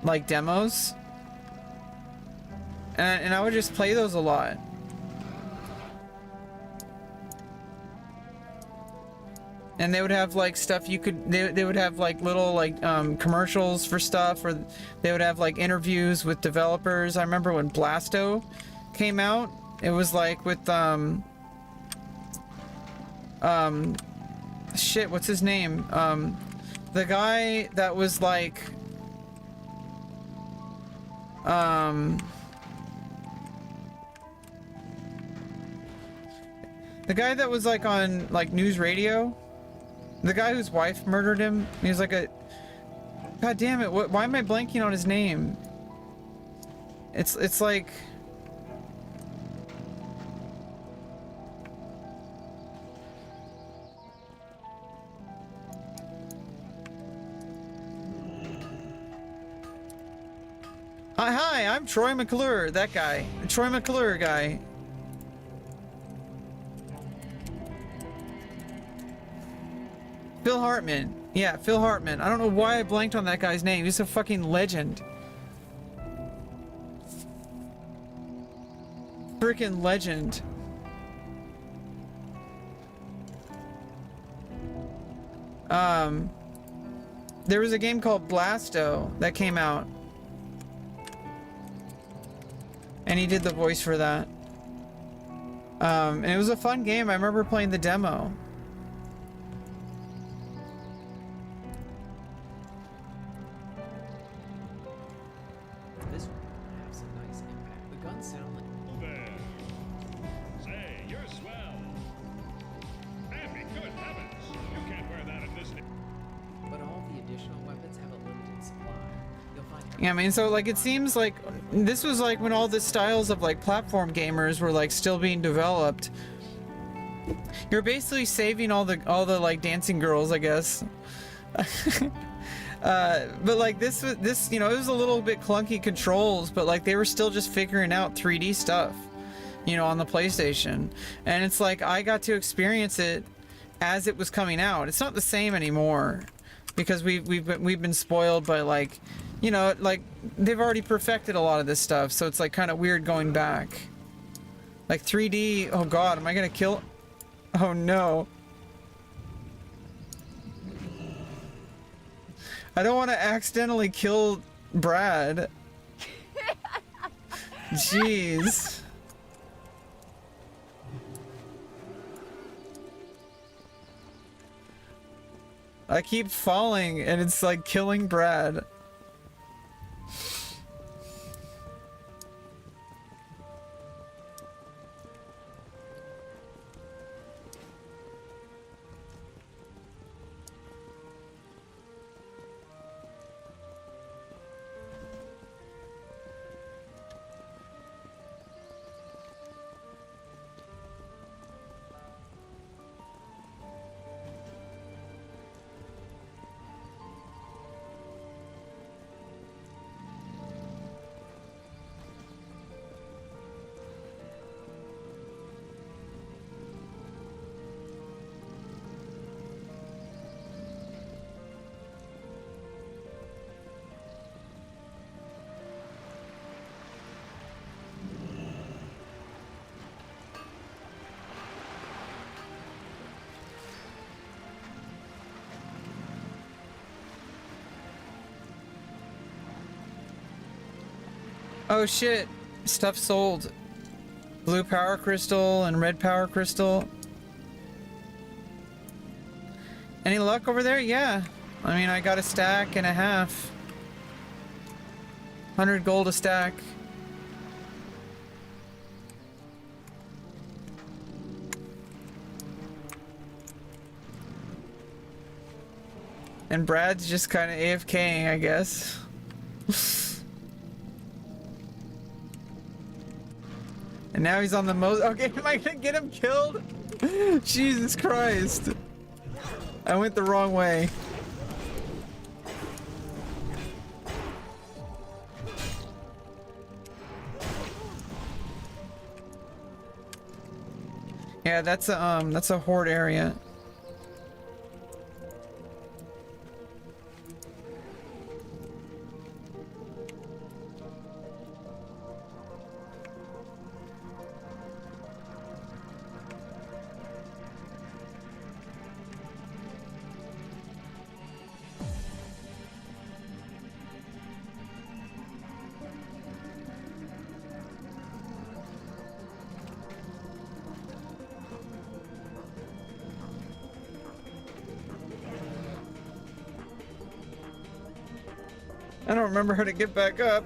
Like, demos. And I would just play those a lot. And they would have, like, stuff you could, they would have, like, little, like, commercials for stuff, or they would have, like, interviews with developers. I remember when Blasto came out, it was, like, with, shit, what's his name? The guy that was, like, the guy that was, like, on, like, news radio. The guy whose wife murdered him, he was like a... God damn it, why am I blanking on his name? It's like... Hi, I'm Troy McClure, that guy. The Troy McClure guy. Phil Hartman. Yeah, Phil Hartman. I don't know why I blanked on that guy's name. He's a fucking legend. Freaking legend. There was a game called Blasto that came out. And he did the voice for that. And it was a fun game. I remember playing the demo. Yeah, I mean, so, like, it seems like this was, like, when all the styles of, like, platform gamers were, like, still being developed. You're basically saving all the, like, dancing girls, I guess. But, like, this, you know, it was a little bit clunky controls, but, like, they were still just figuring out 3D stuff, you know, on the PlayStation. And it's like, I got to experience it as it was coming out. It's not the same anymore, because we've been spoiled by, like, you know, like, they've already perfected a lot of this stuff, so it's, like, kind of weird going back. Like, 3D, oh god, am I gonna kill... Oh no. I don't want to accidentally kill Brad. Jeez. I keep falling, and it's, like, killing Brad. Oh shit. Stuff sold. Blue power crystal and red power crystal. Any luck over there? Yeah. I mean, I got a stack and a half. 100 gold a stack. And Brad's just kind of AFKing, I guess. And now he's on the most. Okay, am I gonna get him killed? Jesus Christ. I went the wrong way. Yeah, that's a horde area. I don't remember how to get back up.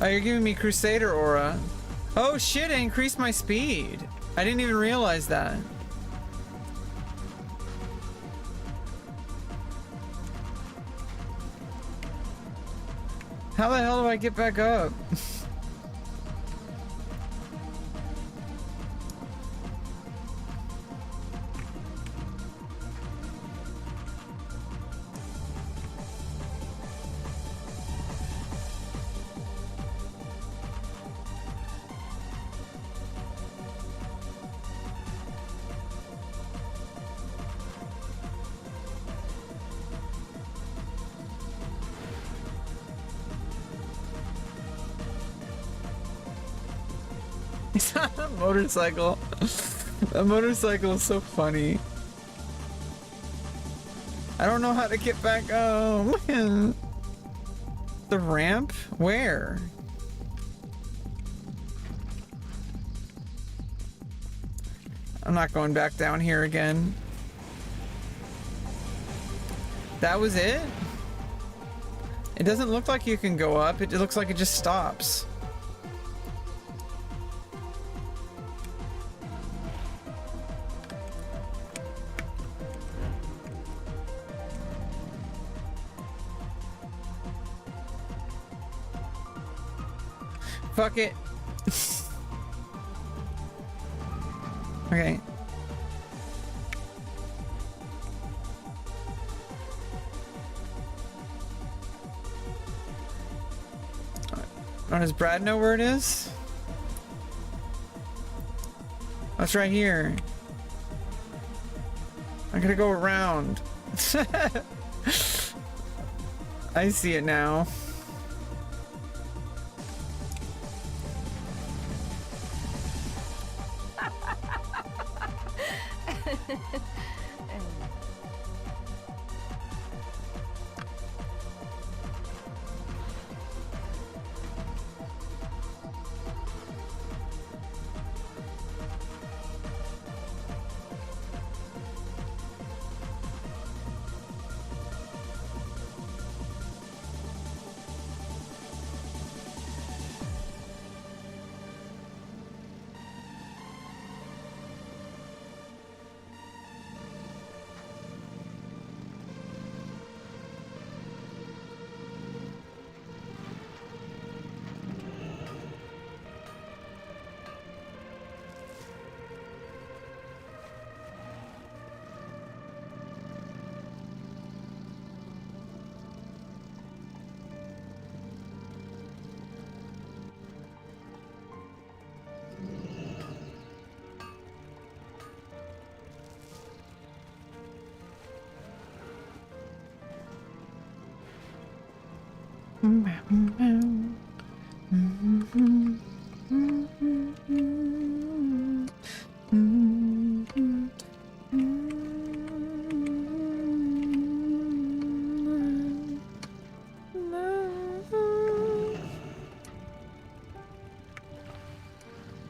Oh, you're giving me Crusader aura. Oh shit, I increased my speed. I didn't even realize that. How the hell do I get back up? It's not a motorcycle. A motorcycle is so funny. I don't know how to get back home. The ramp? Where? I'm not going back down here again. That was it? It doesn't look like you can go up. It looks like it just stops. Fuck it. Okay. Oh, does Brad know where it is? Oh, it's right here. I'm gonna go around. I see it now.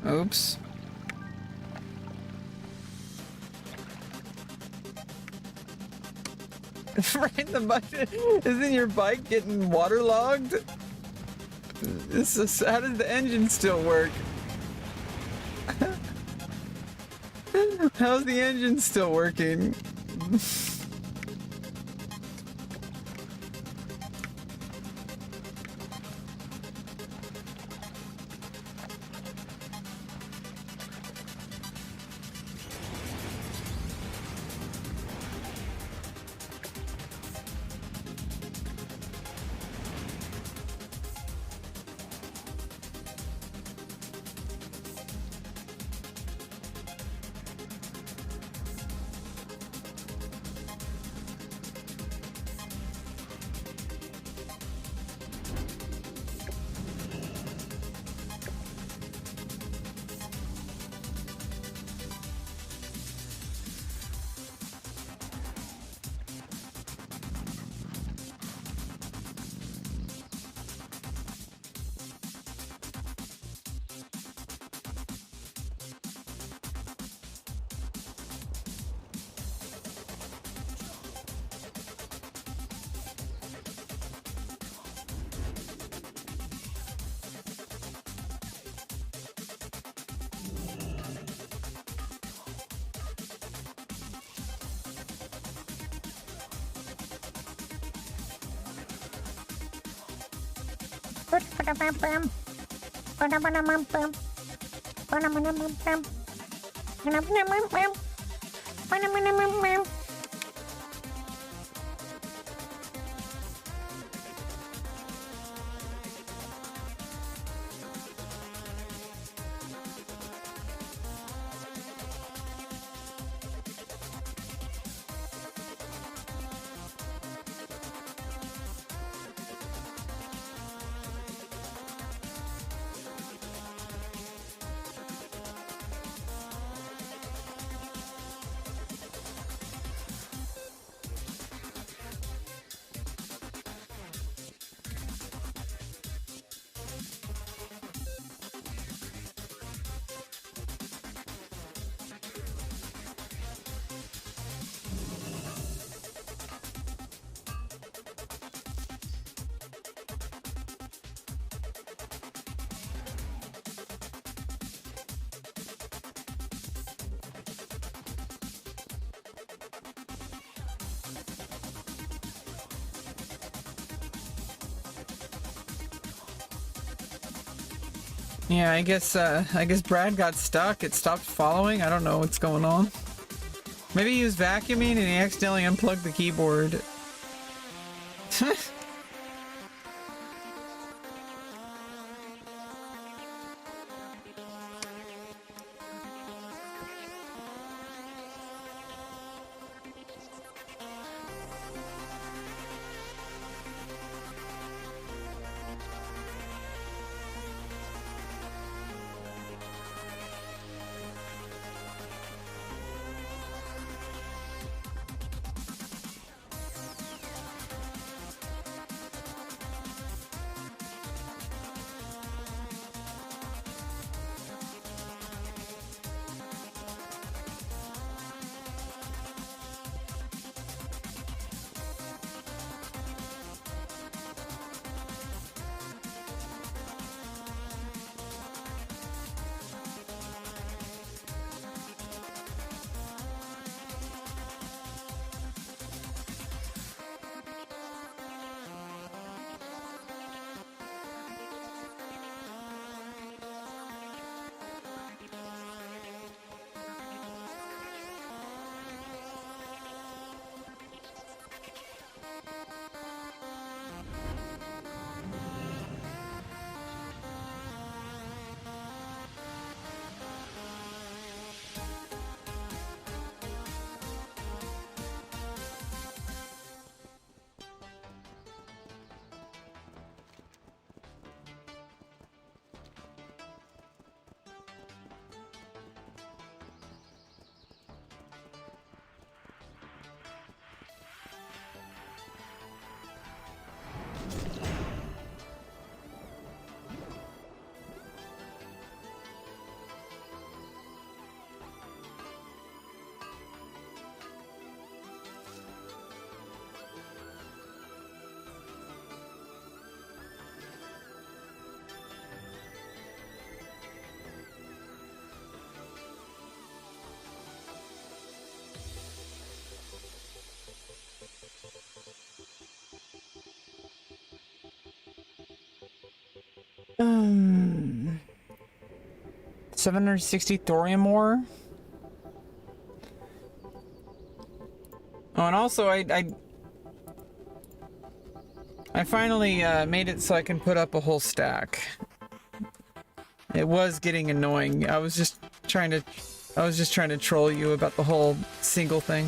Oops. Right, the bike. Isn't your bike getting waterlogged? This is, how does the engine still work? How's the engine still working? Yeah, I guess Brad got stuck. It stopped following. I don't know what's going on. Maybe he was vacuuming and he accidentally unplugged the keyboard. 760 thorium ore. Oh, and also I finally made it so I can put up a whole stack. It was getting annoying. I was just trying to troll you about the whole single thing.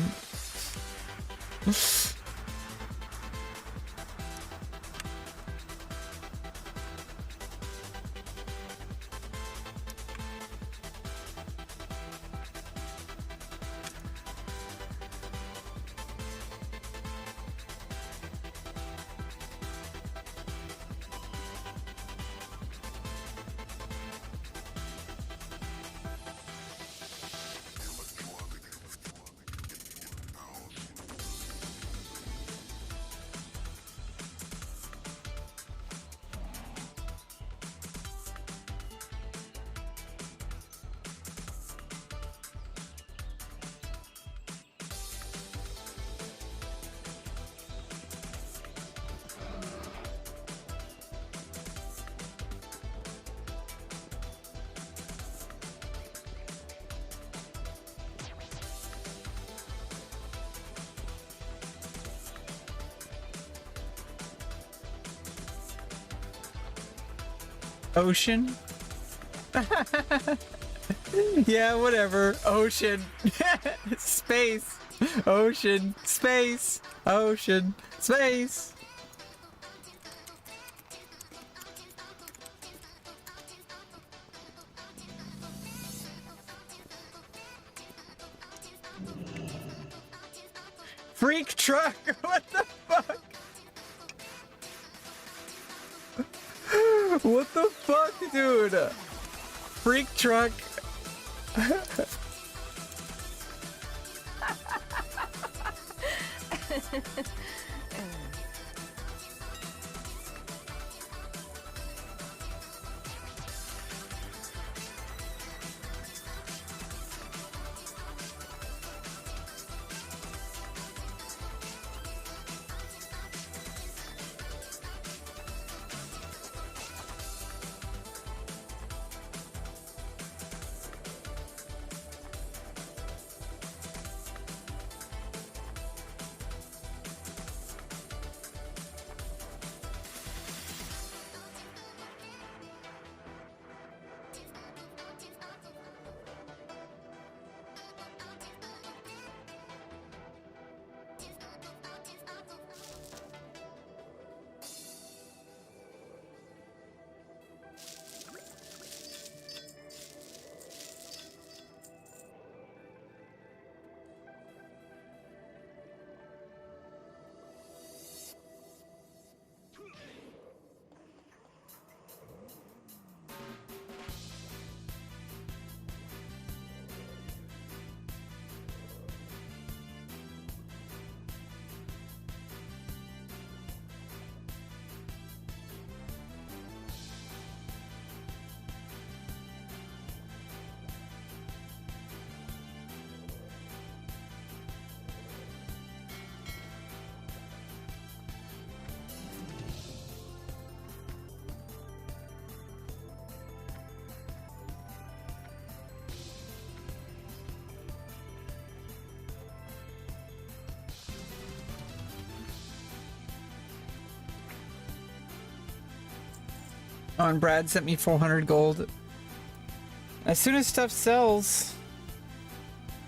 Ocean? Yeah, whatever. Ocean. Space. Ocean. Space. Ocean. Space. Freak truck. What the fuck? What the fuck, dude? Freak truck. Oh, and Brad sent me 400 gold. As soon as stuff sells,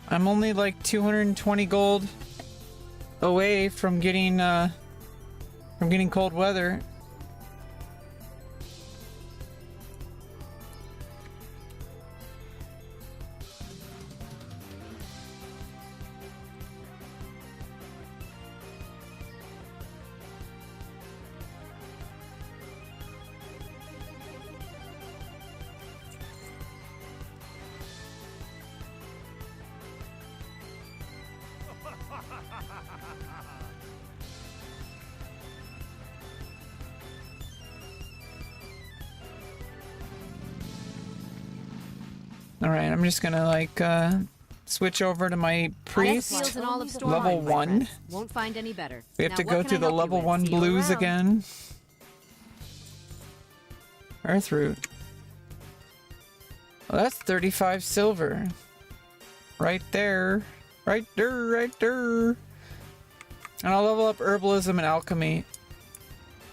I'm only like 220 gold away from getting cold weather. Alright, I'm just gonna like switch over to my priest. Fields in all of Stormwind, Level my 1. friend. Won't find any better. We have Now, to what go can through I the help you level with? 1 See you blues around. again. Earthroot. Well, that's 35 silver. Right there. Right there, right there. And I'll level up herbalism and alchemy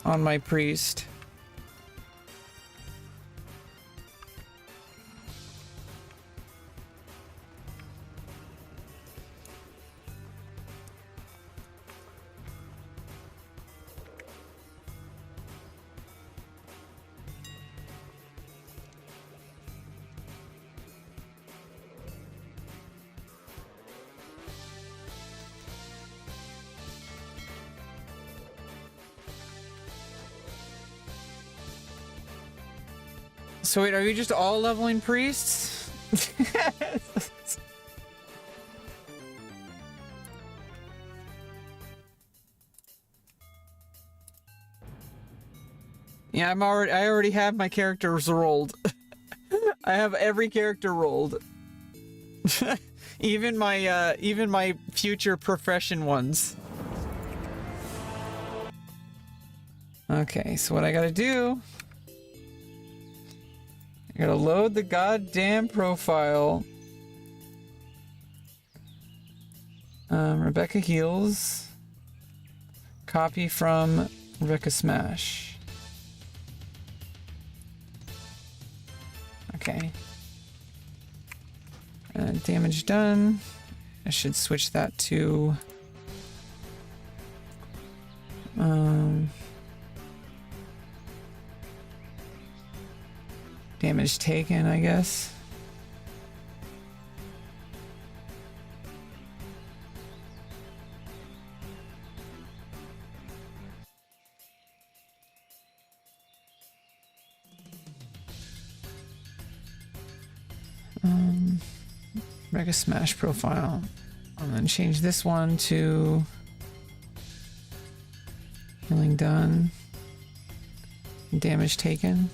on my priest. So wait, are you just all leveling priests? Yeah, I already have my characters rolled. I have every character rolled. even my future profession ones. Okay, so what I gotta do, I gotta load the goddamn profile. Rebecca Heals. Copy from Rebecca Smash. Okay. Damage done. I should switch that to... damage taken, I guess. Mega Smash profile. And then change this one to healing done. Damage taken.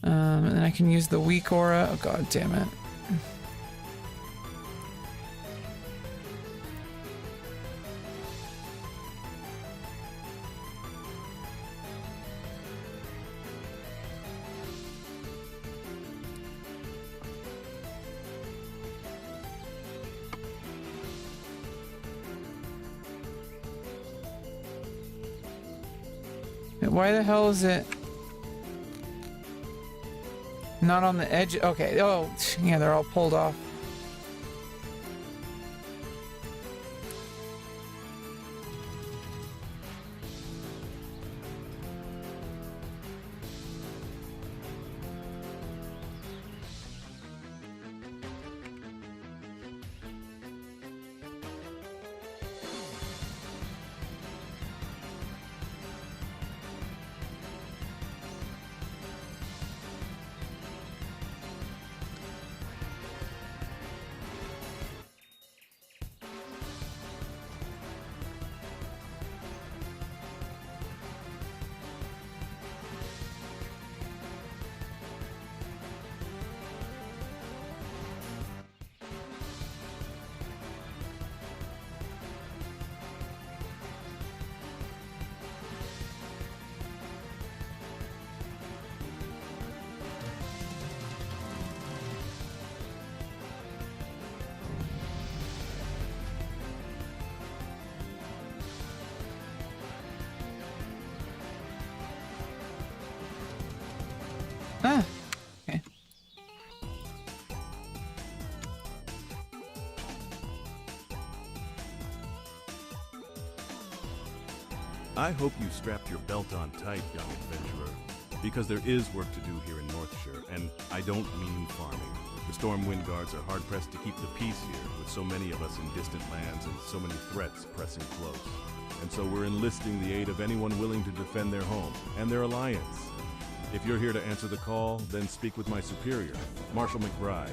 And then I can use the weak aura. Oh god damn it. Why the hell is it not on the edge? Okay, oh, yeah, they're all pulled off. Ah, okay. I hope you strapped your belt on tight, young adventurer, because there is work to do here in Northshire, and I don't mean farming. The Stormwind Guards are hard-pressed to keep the peace here, with so many of us in distant lands and so many threats pressing close. And so we're enlisting the aid of anyone willing to defend their home and their alliance. If you're here to answer the call, then speak with my superior, Marshal McBride.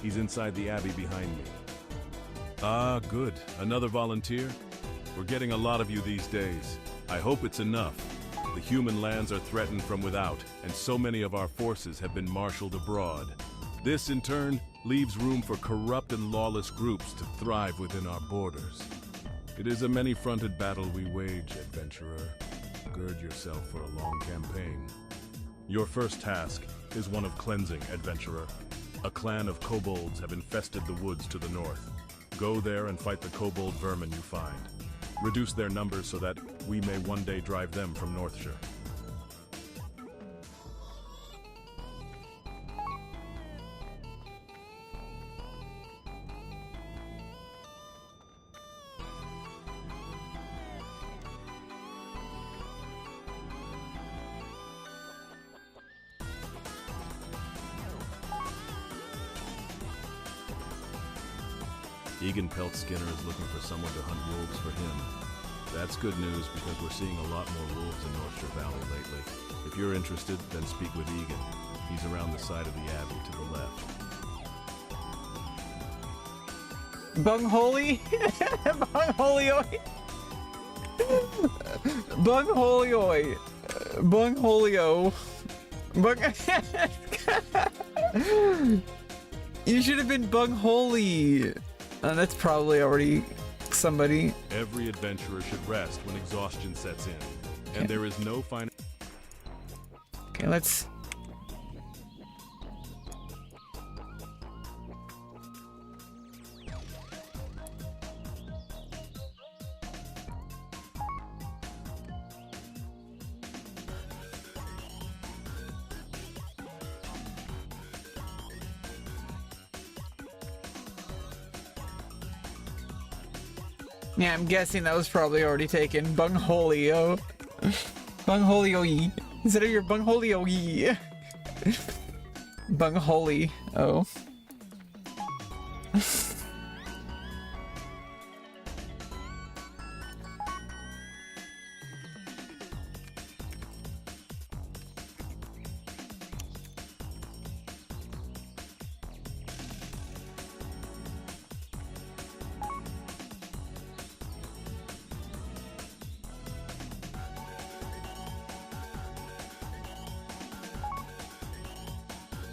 He's inside the abbey behind me. Ah, good. Another volunteer? We're getting a lot of you these days. I hope it's enough. The human lands are threatened from without, and so many of our forces have been marshaled abroad. This, in turn, leaves room for corrupt and lawless groups to thrive within our borders. It is a many-fronted battle we wage, adventurer. Gird yourself for a long campaign. Your first task is one of cleansing, adventurer. A clan of kobolds have infested the woods to the north. Go there and fight the kobold vermin you find. Reduce their numbers so that we may one day drive them from Northshire. Egan Pelt Skinner is looking for someone to hunt wolves for him. That's good news because we're seeing a lot more wolves in Northshire Valley lately. If you're interested, then speak with Egan. He's around the side of the Abbey to the left. Bungholy? Bungholioy? Bungholioy. Bungholio. You should have been Bungholy. That's probably already somebody. Every adventurer should rest when exhaustion sets in. And there is no final... Okay, let's... Yeah, I'm guessing that was probably already taken. Bungholio. Bungholio-y. Instead of your Bungholio-y. Bungholy. Oh.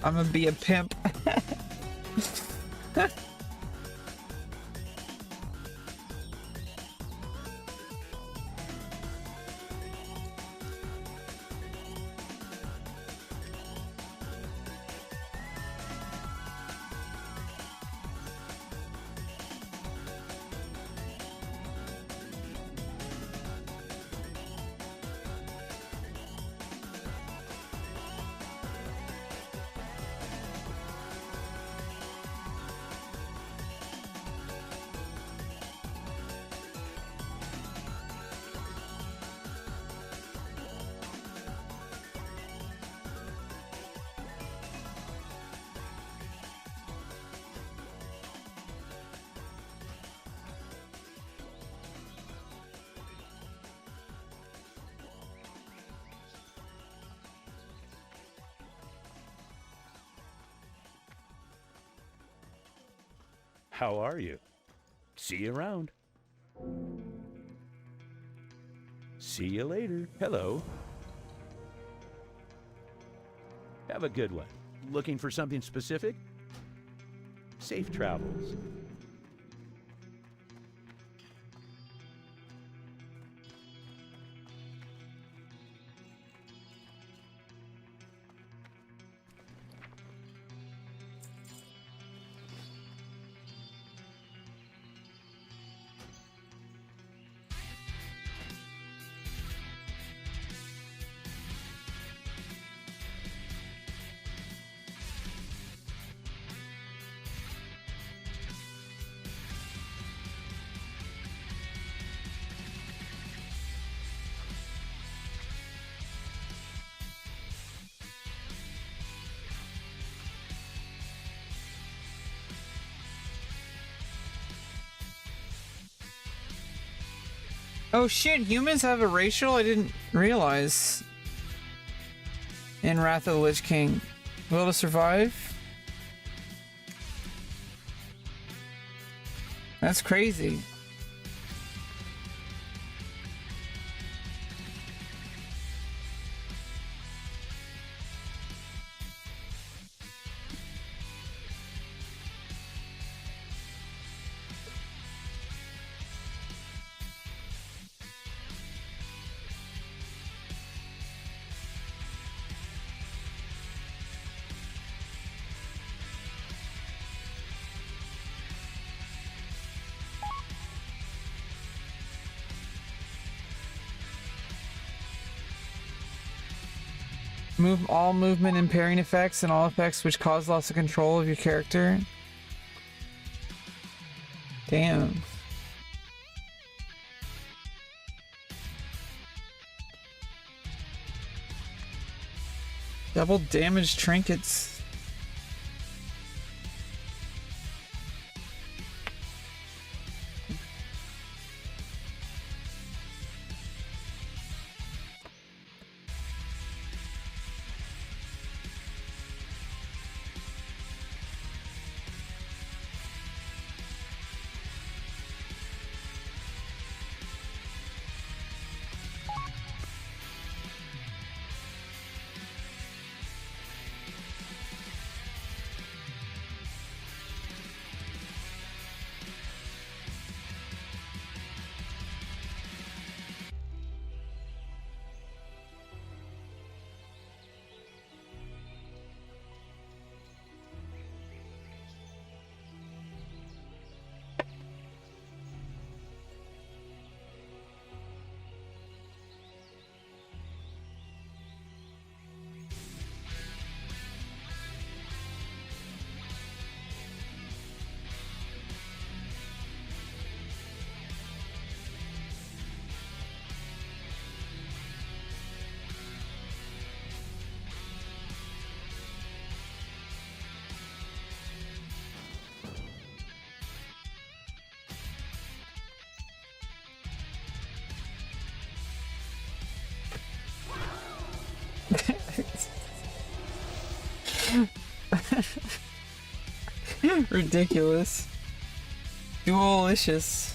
I'm gonna be a pimp. How are you? See you around. See you later. Hello. Have a good one. Looking for something specific? Safe travels. Oh shit, humans have a racial? I didn't realize. In Wrath of the Lich King. Will to survive? That's crazy. Move all movement impairing effects and all effects which cause loss of control of your character. Damn. Double damage trinkets. Ridiculous. Dualicious.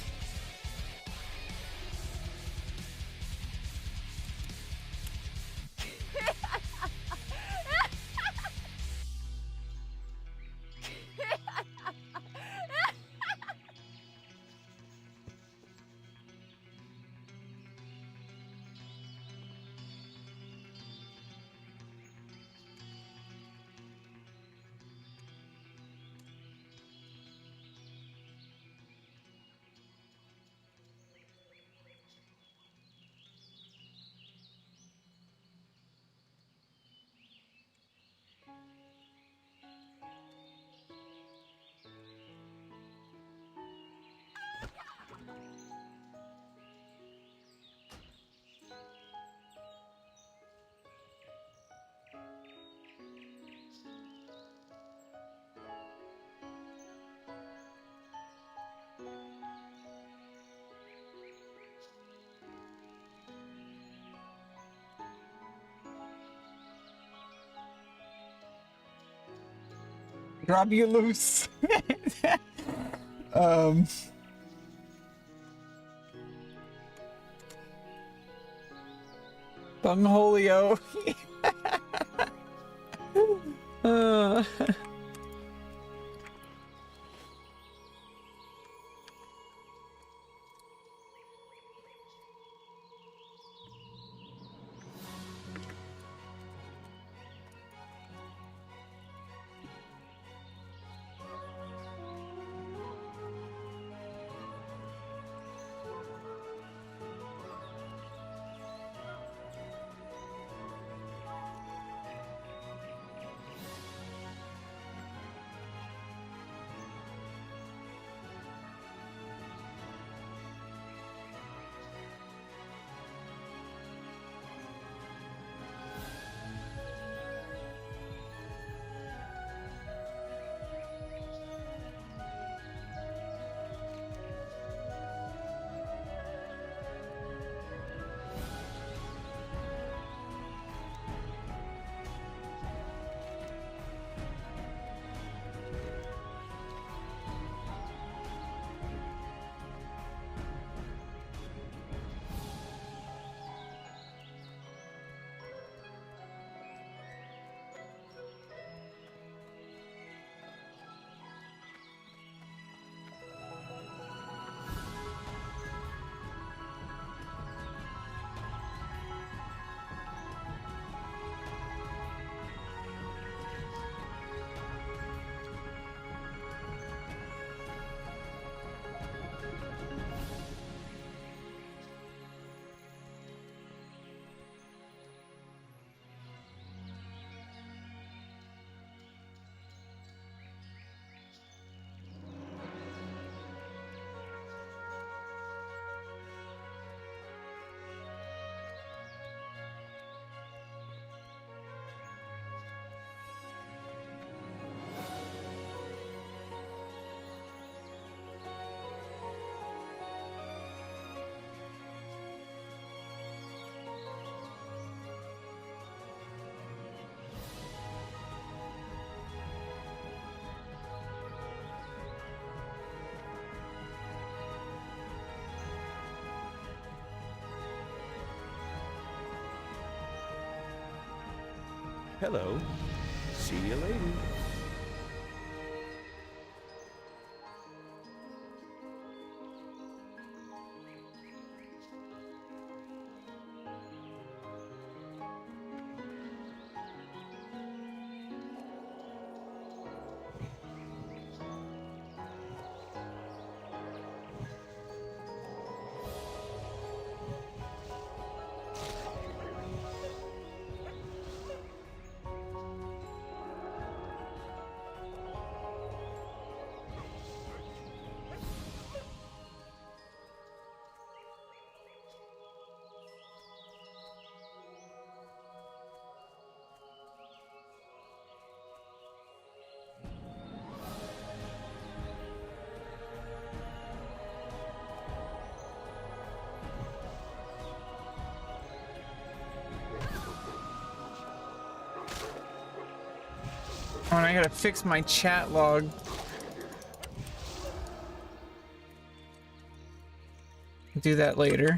Drop you loose. Bungholio. Hello. See you later. Oh, and I gotta fix my chat log. Do that later.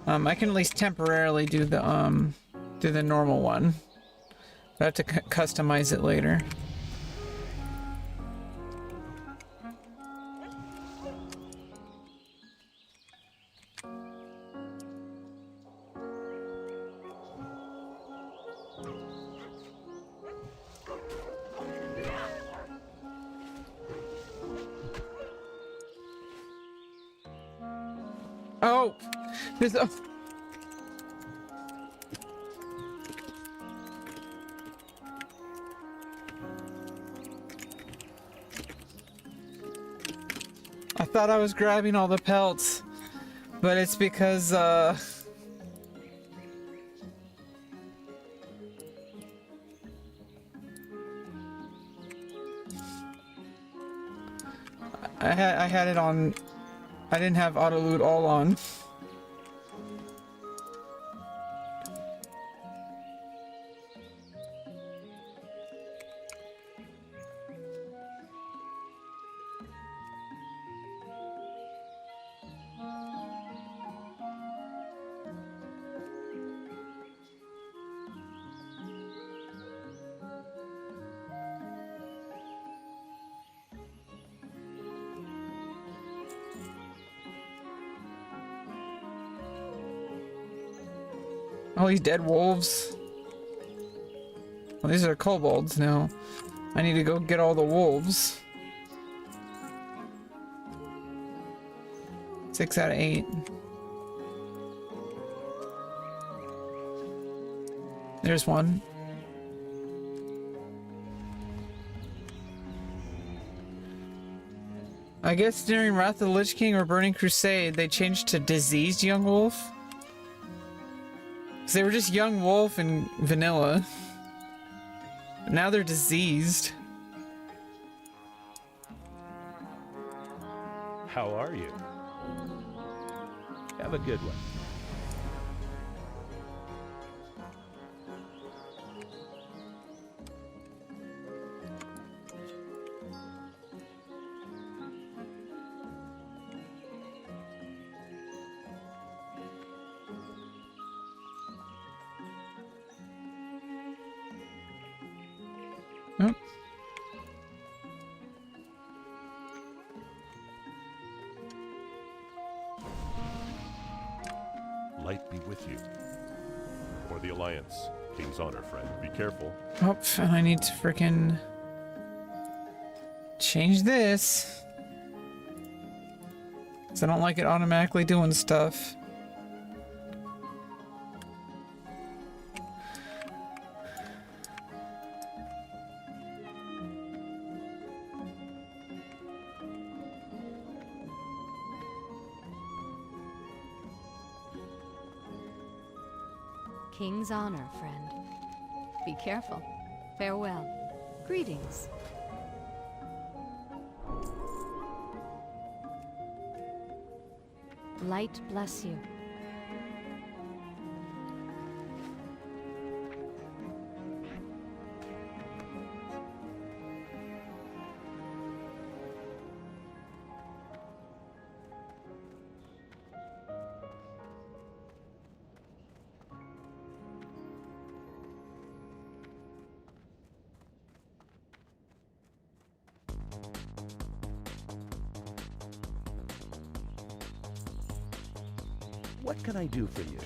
I can at least temporarily do the normal one. I have to customize it later. Oh, there's a. I thought I was grabbing all the pelts, but it's because I had it on. I didn't have auto loot all on. All these dead wolves. Well, these are kobolds now. I need to go get all the wolves. 6 out of 8. There's one. I guess during Wrath of the Lich King or Burning Crusade, they changed to Diseased Young Wolf. Because they were just Young Wolf and Vanilla. But now they're diseased. How are you? Have a good one. Oh. Light be with you. For the Alliance, King's honor, friend. Be careful. Oh, and I need to freaking change this. Because I don't like it automatically doing stuff. King's honor, friend. Be careful. Farewell. Greetings. Light bless you. What can I do for you?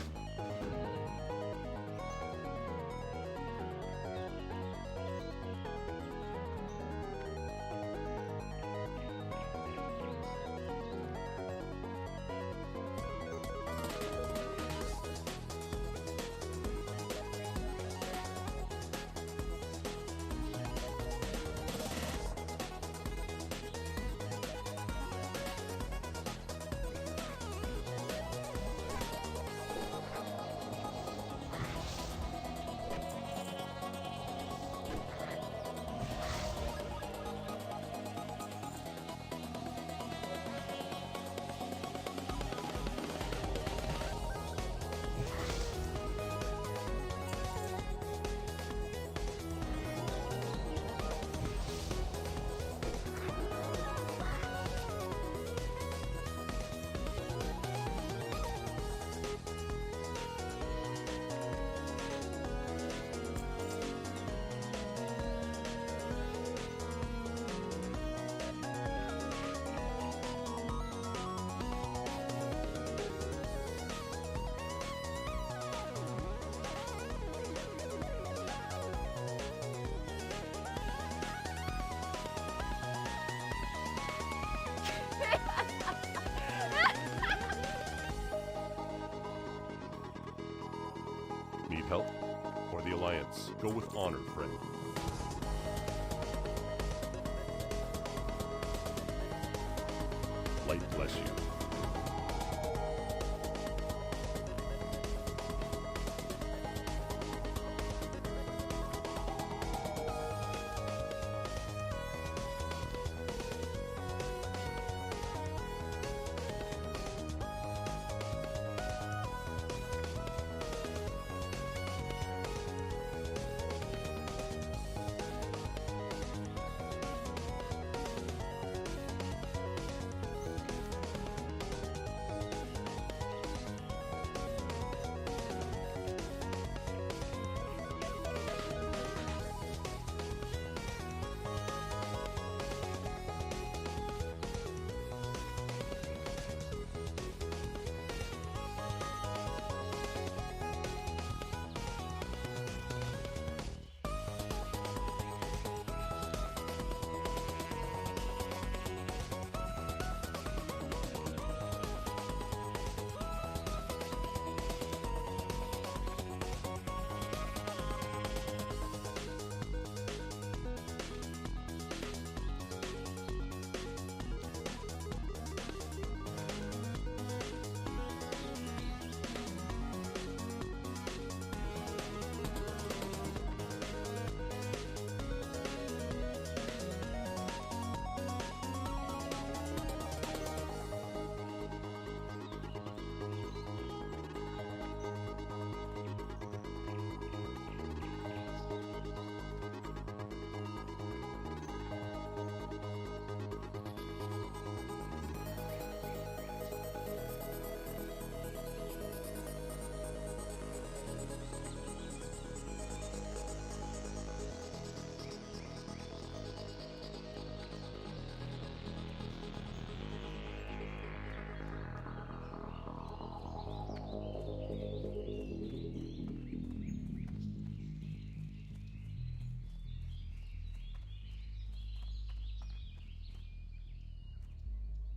Need help? Or the Alliance? Go with honor, friend. Light bless you.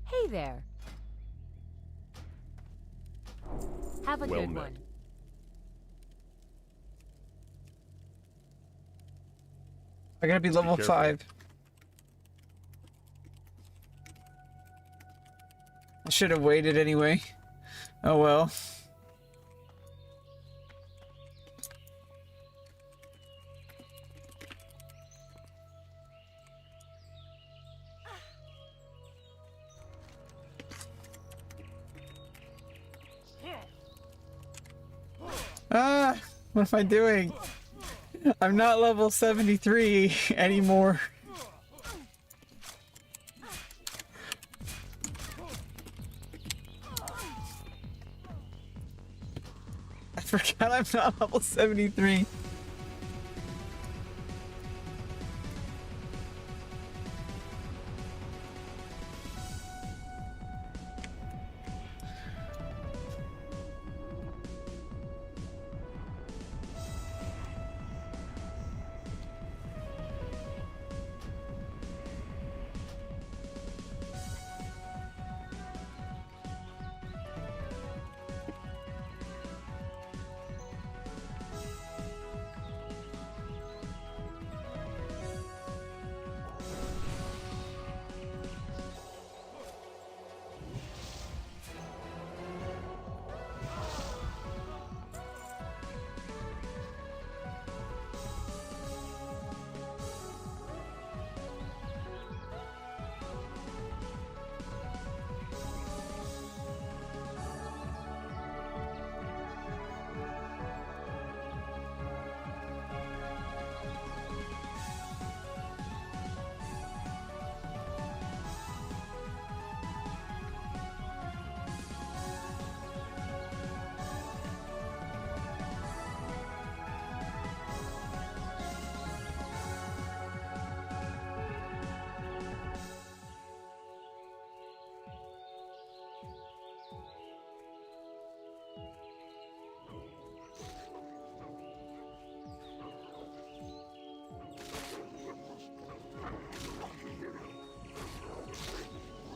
Hey there. Have a Well good met. one. I gotta be level careful. 5. I should have waited anyway. Oh well. Ah, what am I doing? I'm not level 73 anymore. I forgot I'm not level 73.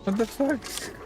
What the fuck?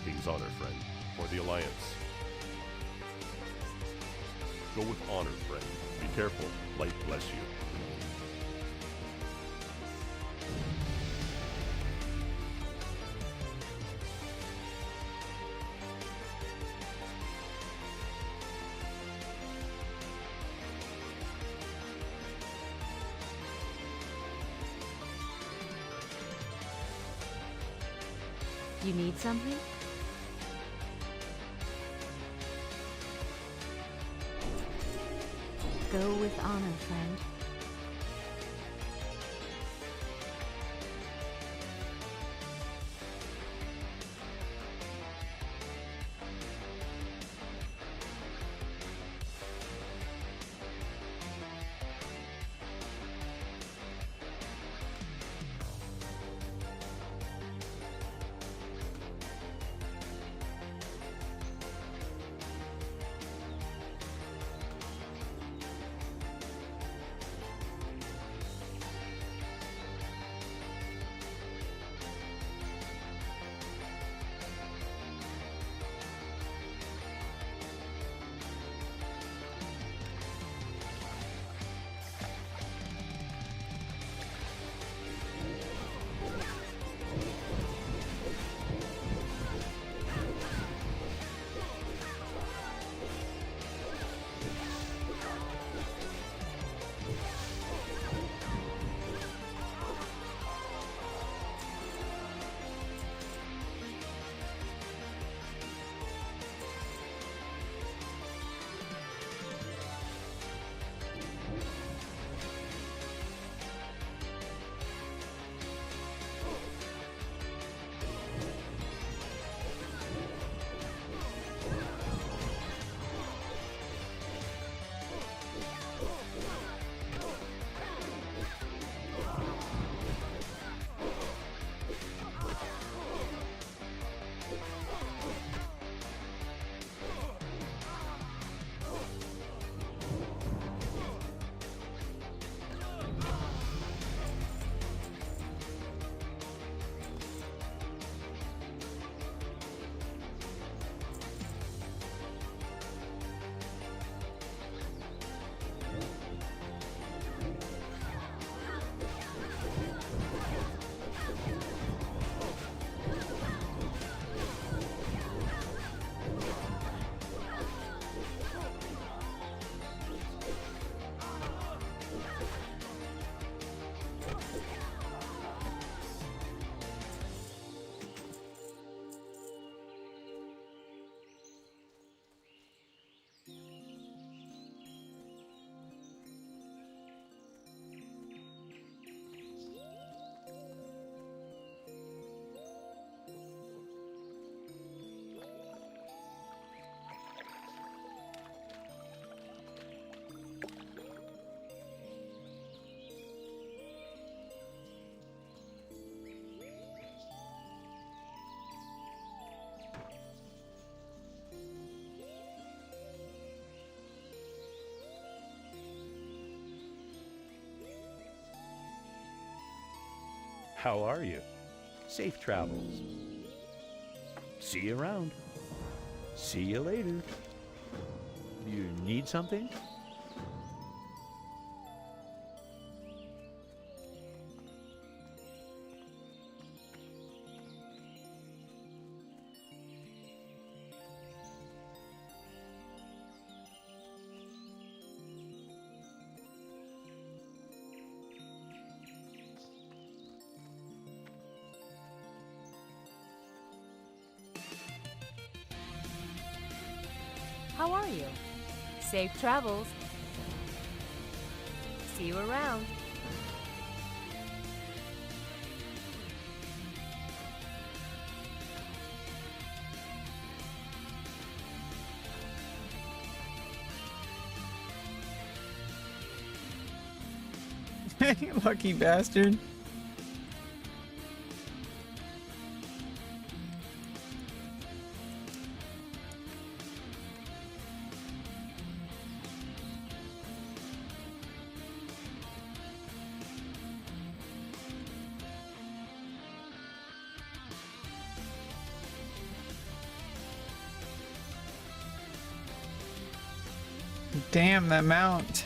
King's honor, friend, or the Alliance. Go with honor, friend. Be careful. Light bless you. You need something? Go with honor, friend. How are you? Safe travels. See you around. See you later. You need something? How are you? Safe travels. See you around. You lucky bastard. Damn, that mount.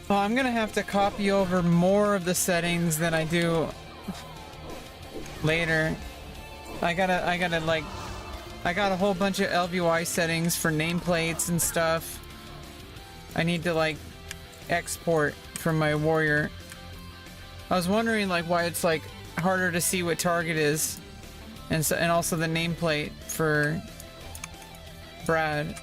Well, I'm gonna have to copy over more of the settings than I do later. I got a whole bunch of LVY settings for nameplates and stuff. I need to like export from my warrior. I was wondering like why it's like harder to see what target is, and also the nameplate for Brad.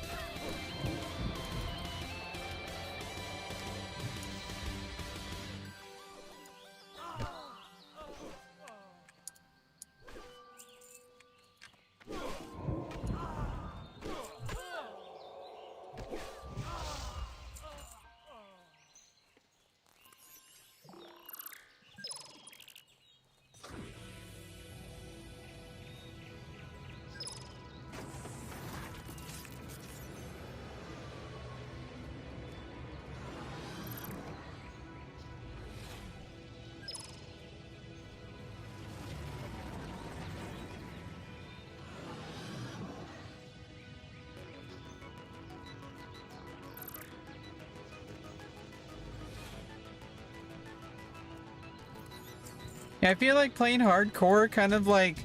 Yeah, I feel like playing hardcore kind of like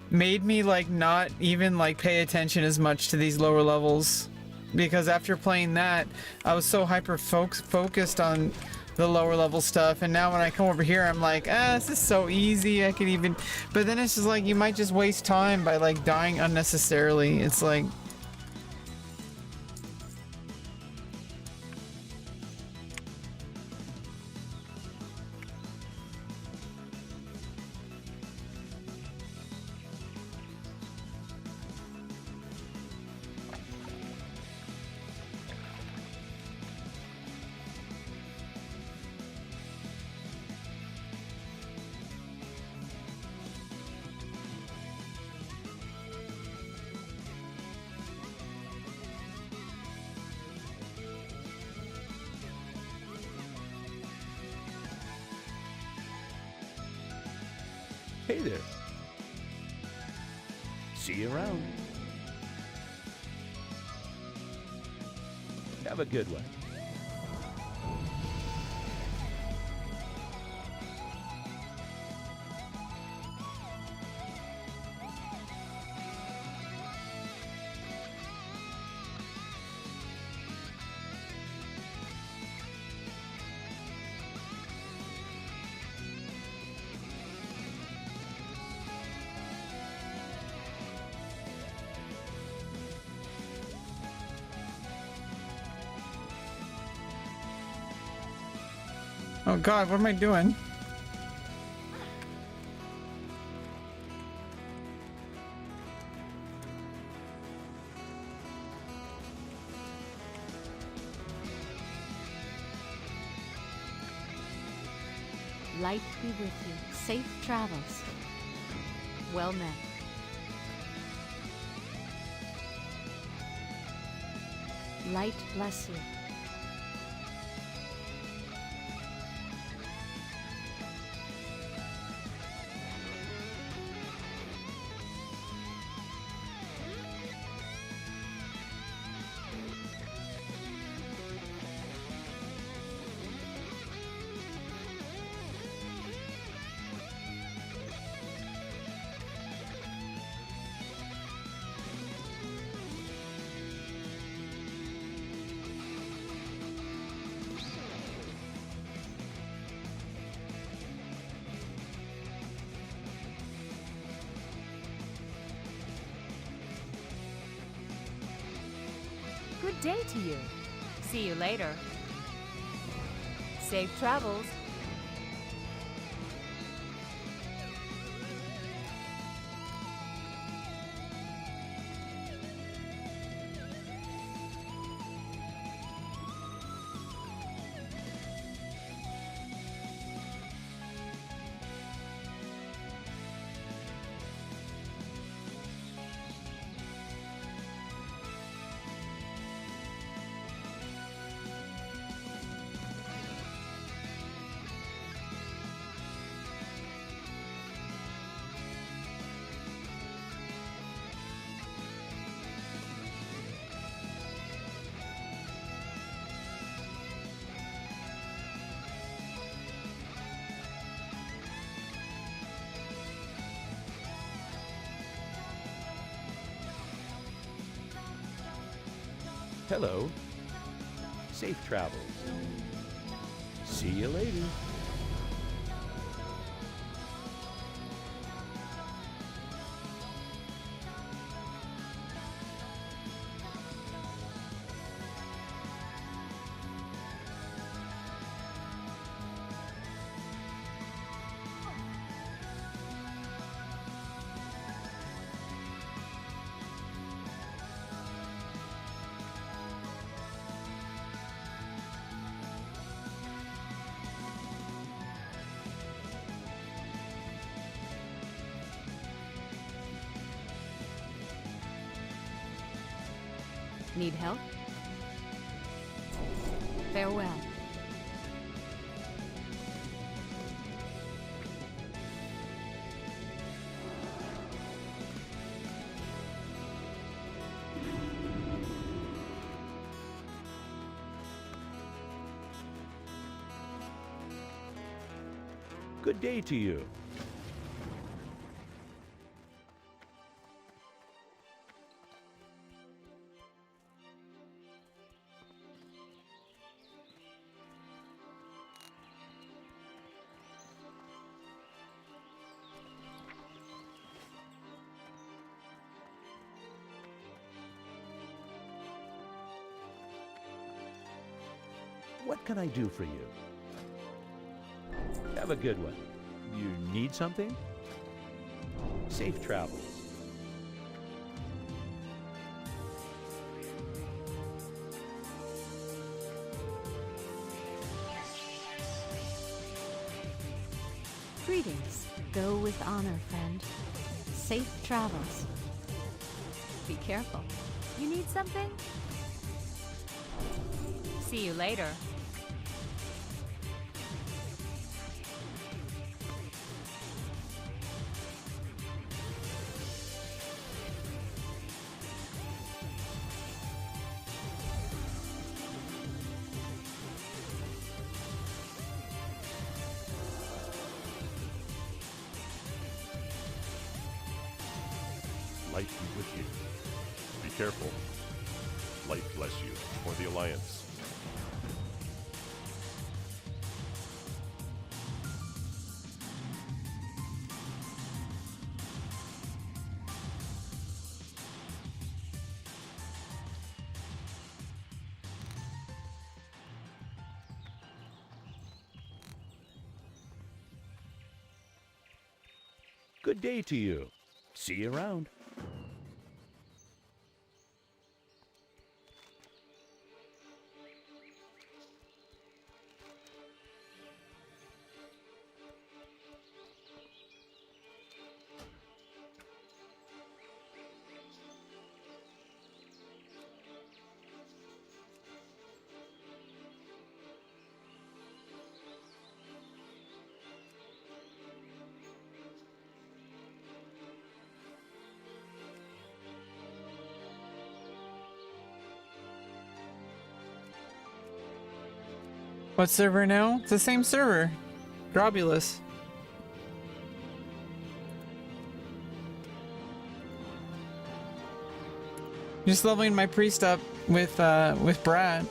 made me like not even like pay attention as much to these lower levels, because after playing that I was so hyper focused on the lower level stuff, and now when I come over here I'm like, this is so easy, I could even, but then it's just like you might just waste time by like dying unnecessarily. It's like Hey there. See you around. Have a good one. Oh god, what am I doing? Light be with you. Safe travels. Well met. Light bless you. Good day to you. See you later. Safe travels. Hello. Safe travels. See you later. Need help? Farewell. Good day to you. What can I do for you? Have a good one. You need something? Safe travels. Greetings. Go with honor, friend. Safe travels. Be careful. You need something? See you later. Light be with you. Be careful. Light bless you, for the Alliance. Good day to you. See you around. What server now? It's the same server. Grobulus. Just leveling my priest up with Brad.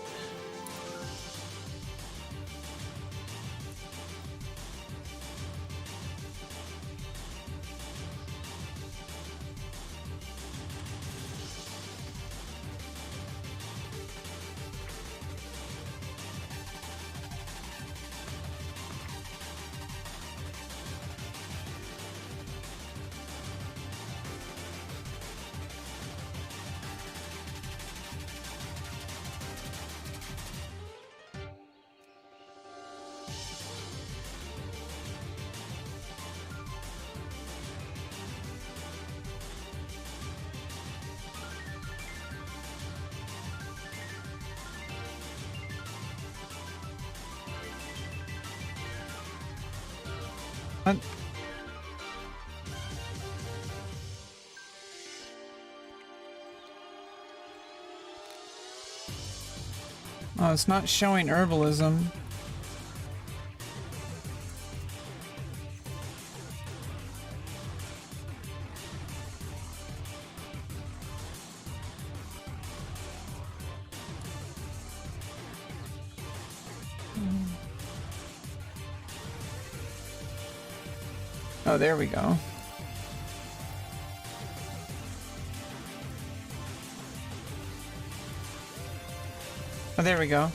What? Oh, it's not showing herbalism. Oh, there we go. Oh, there we go.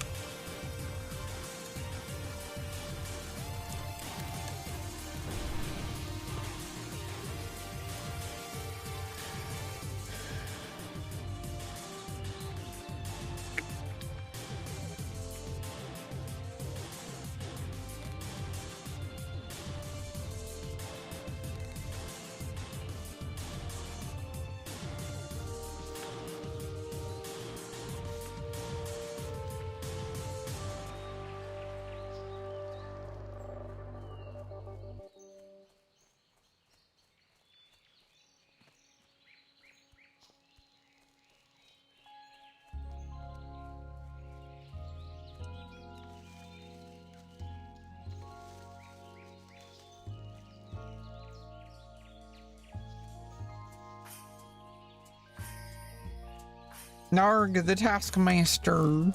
Narg, the Taskmaster.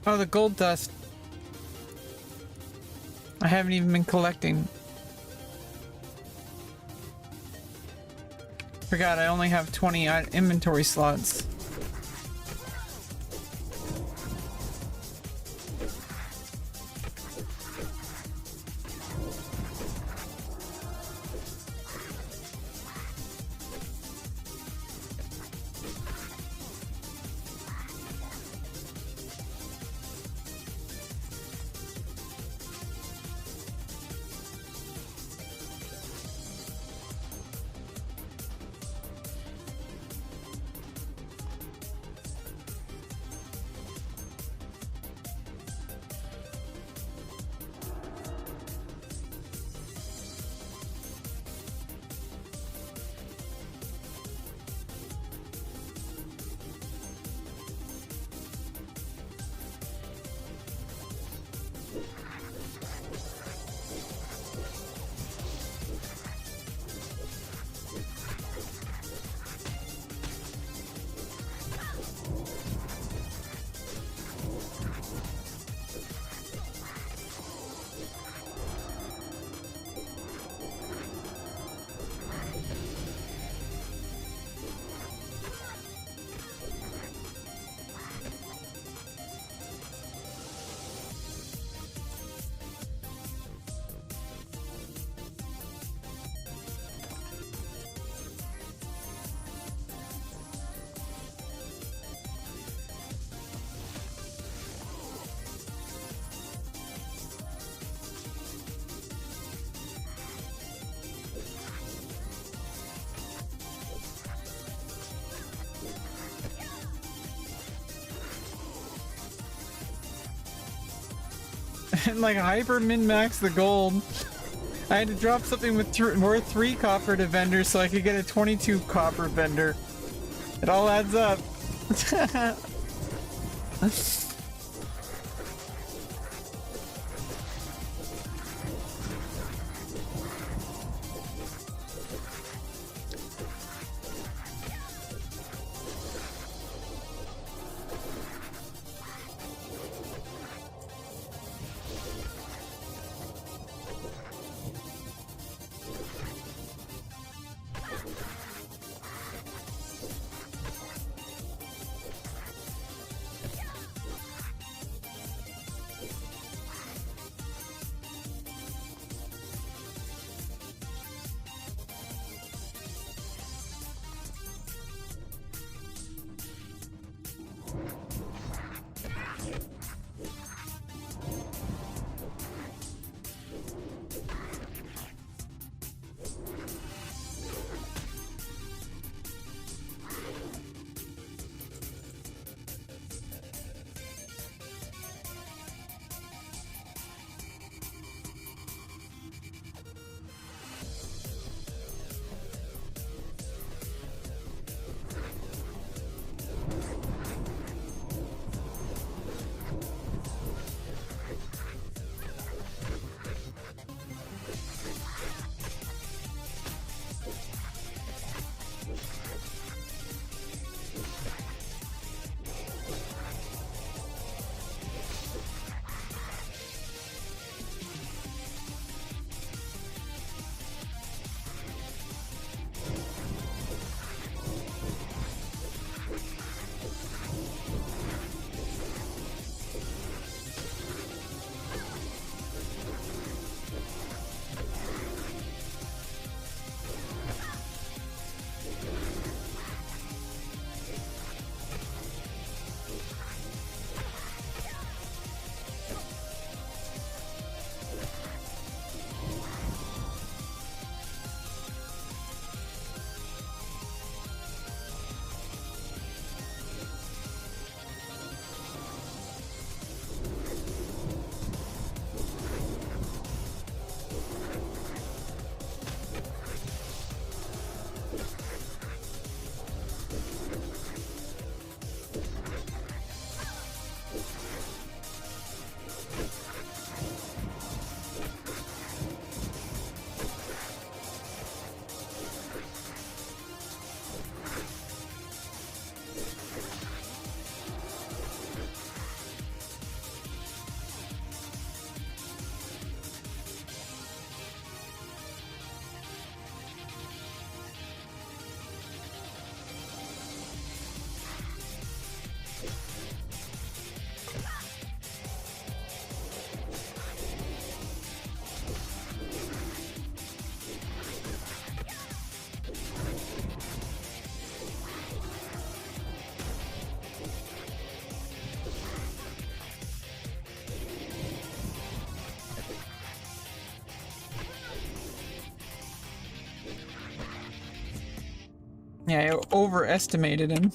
Oh, the gold dust. I haven't even been collecting. Forgot I only have 20 inventory slots. And like hyper min-max the gold. I had to drop something with worth 3 copper to vendor so I could get a 22 copper vendor. It all adds up. Yeah, I overestimated him.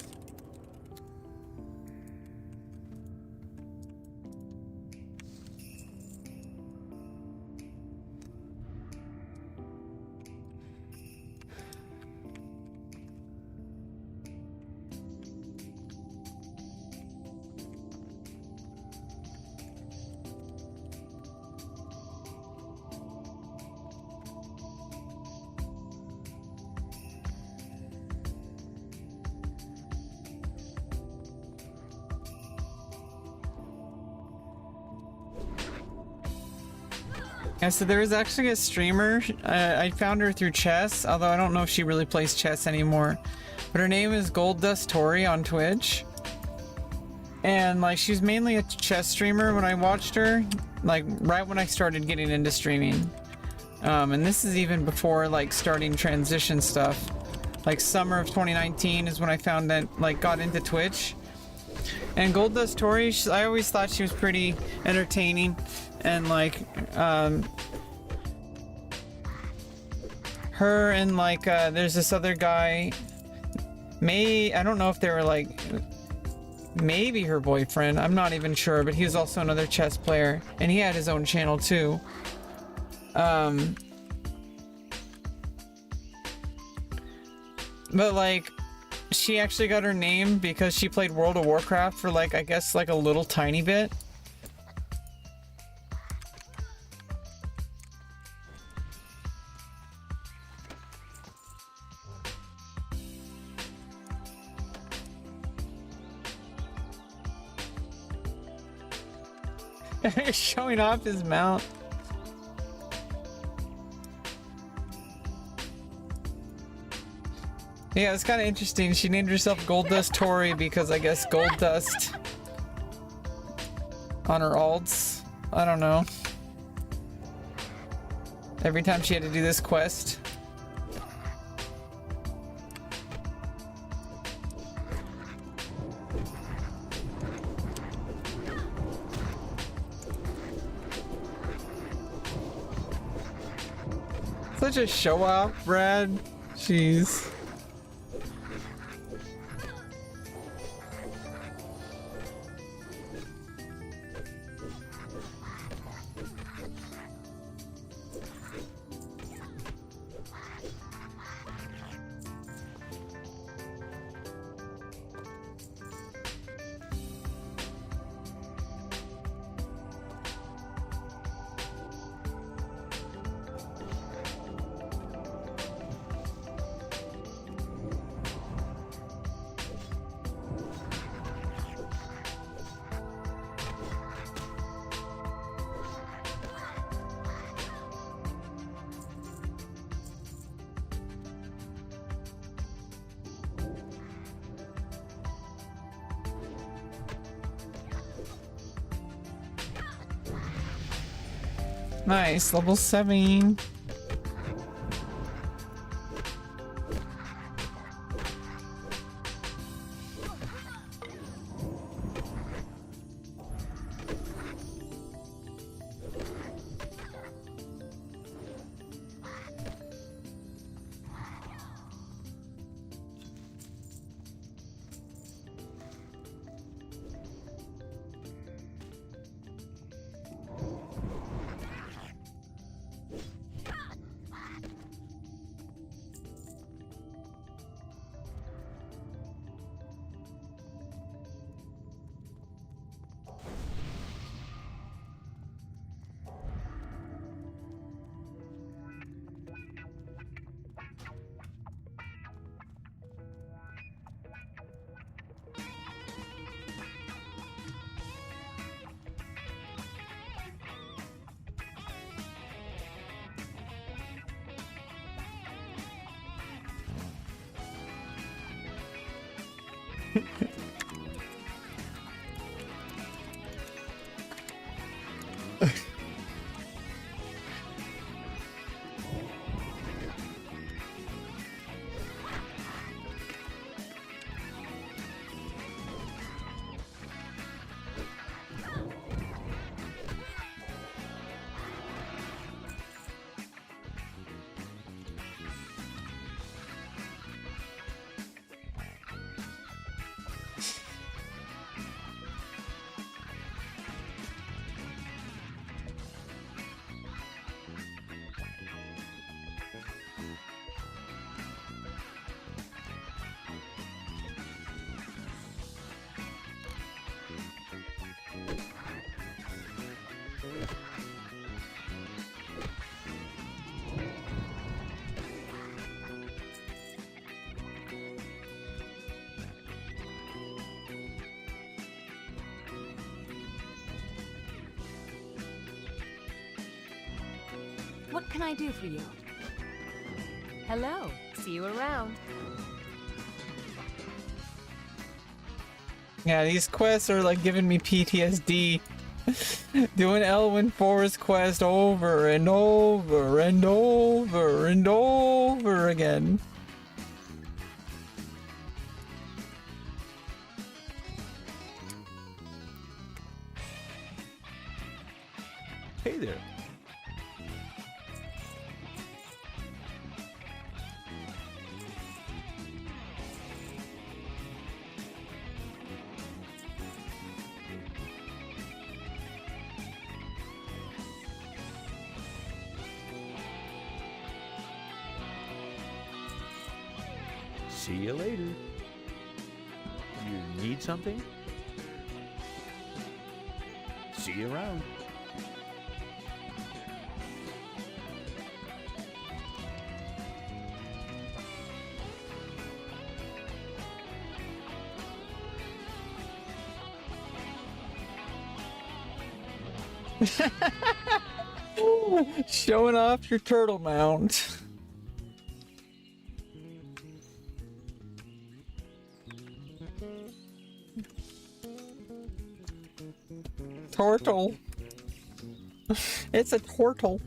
Yeah, so there is actually a streamer. I found her through chess, although I don't know if she really plays chess anymore. But her name is Gold Dust Tori on Twitch. And like she's mainly a chess streamer when I watched her, like right when I started getting into streaming. And this is even before like starting transition stuff. Like summer of 2019 is when I found that like got into Twitch. And Gold Dust Tori, I always thought she was pretty entertaining. And like her and like there's this other guy, I don't know if they were like maybe her boyfriend, I'm not even sure, but he was also another chess player and he had his own channel too. But like she actually got her name because she played World of Warcraft for like I guess like a little tiny bit. Showing off his mount. Yeah, it's kind of interesting. She named herself Gold Dust Tori because I guess gold dust on her alts. I don't know. Every time she had to do this quest. Such a show off, Brad. Jeez. Nice, level 7. What can I do for you? Hello. See you around. Yeah, these quests are like giving me PTSD. Doing Elwyn Forest quest over and over and over and over again. Hey there. See you later. You need something? See you around. Showing off your turtle mount. Turtle. It's a turtle.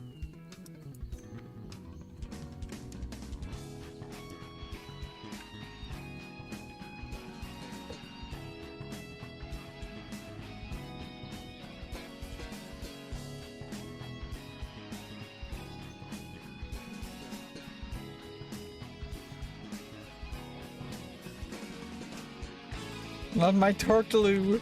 Love my turtle.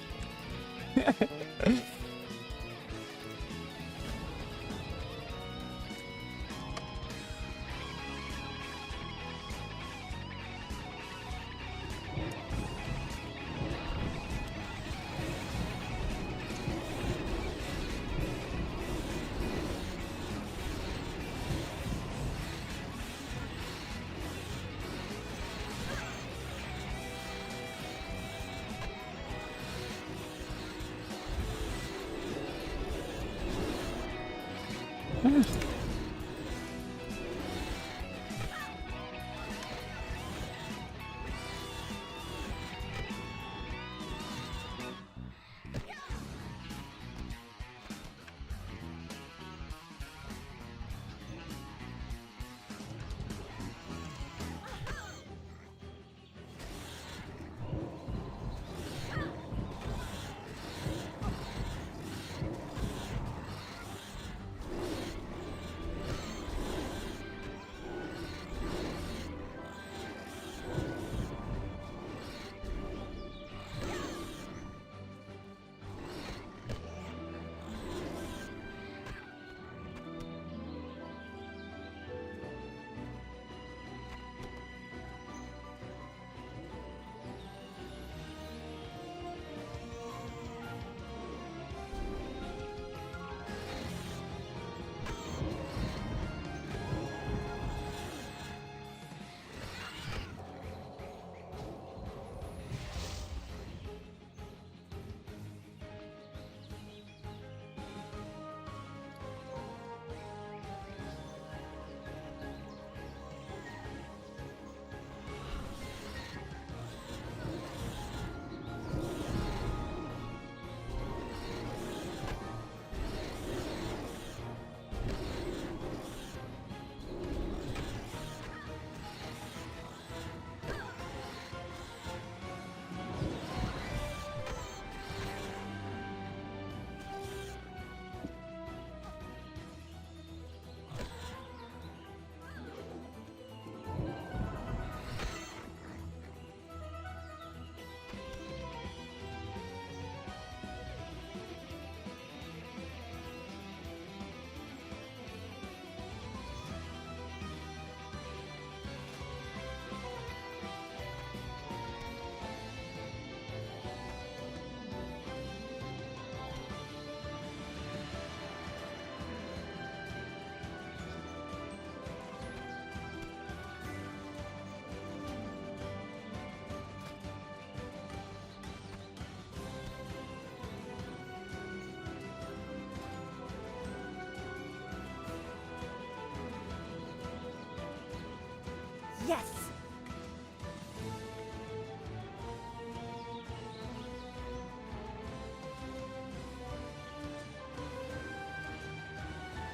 Yes.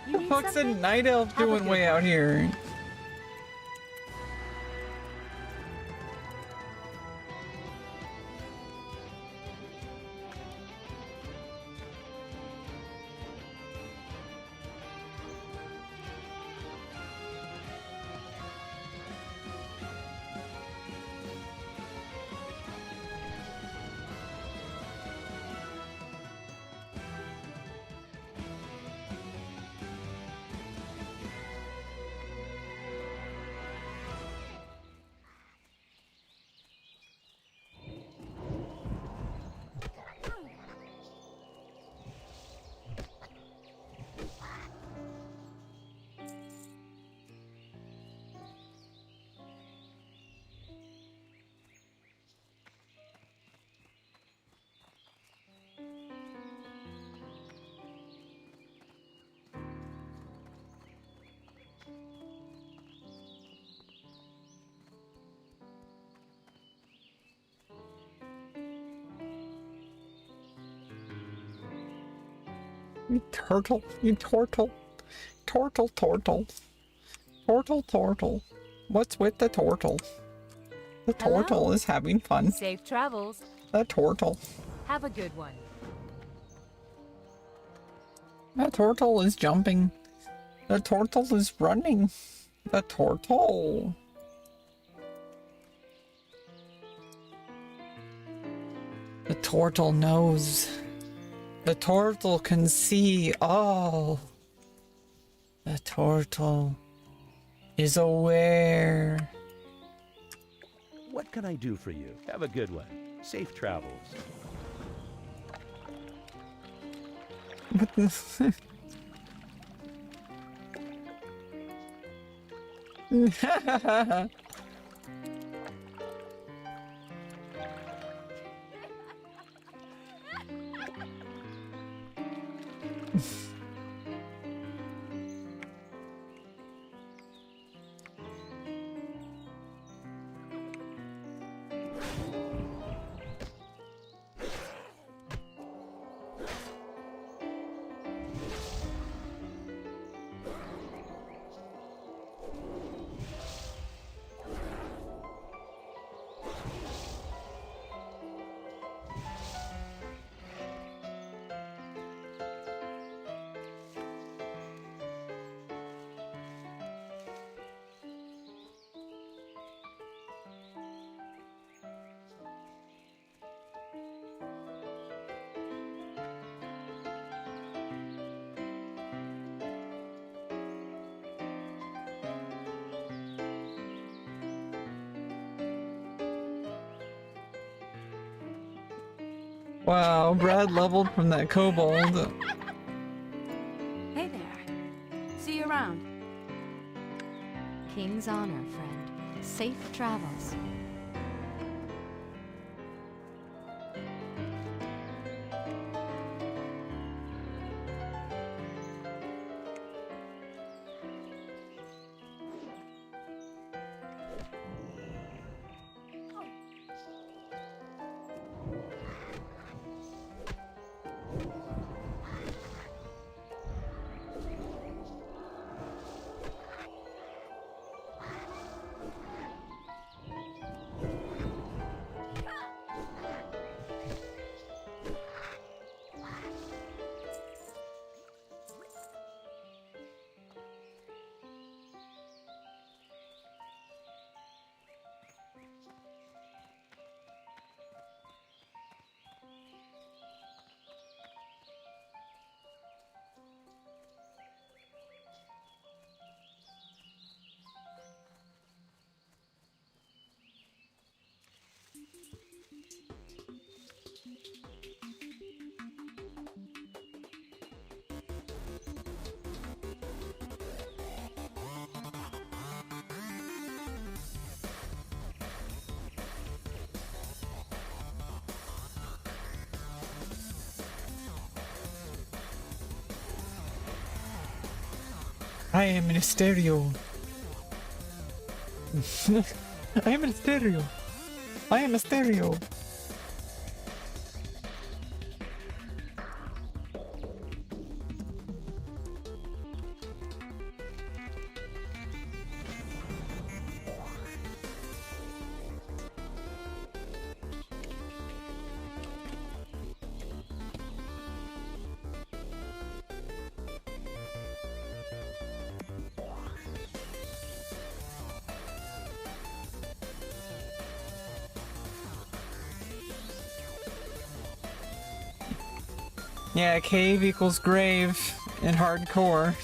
You What the need fuck's a something? night elf Have a doing good way one. out here? You turtle, you turtle. Turtle, turtle. Turtle, turtle. What's with the turtle? The Hello? turtle is having fun. Safe travels. The turtle. Have a good one. The turtle is jumping. The turtle is running. The turtle. The turtle knows. The turtle can see all. The turtle is aware. What can I do for you? Have a good one. Safe travels. Wow, Brad leveled from that kobold. Hey there. See you around. King's honor, friend. Safe travels. I am in a stereo. I am a stereo. I am a stereo. Yeah, cave equals grave in hardcore.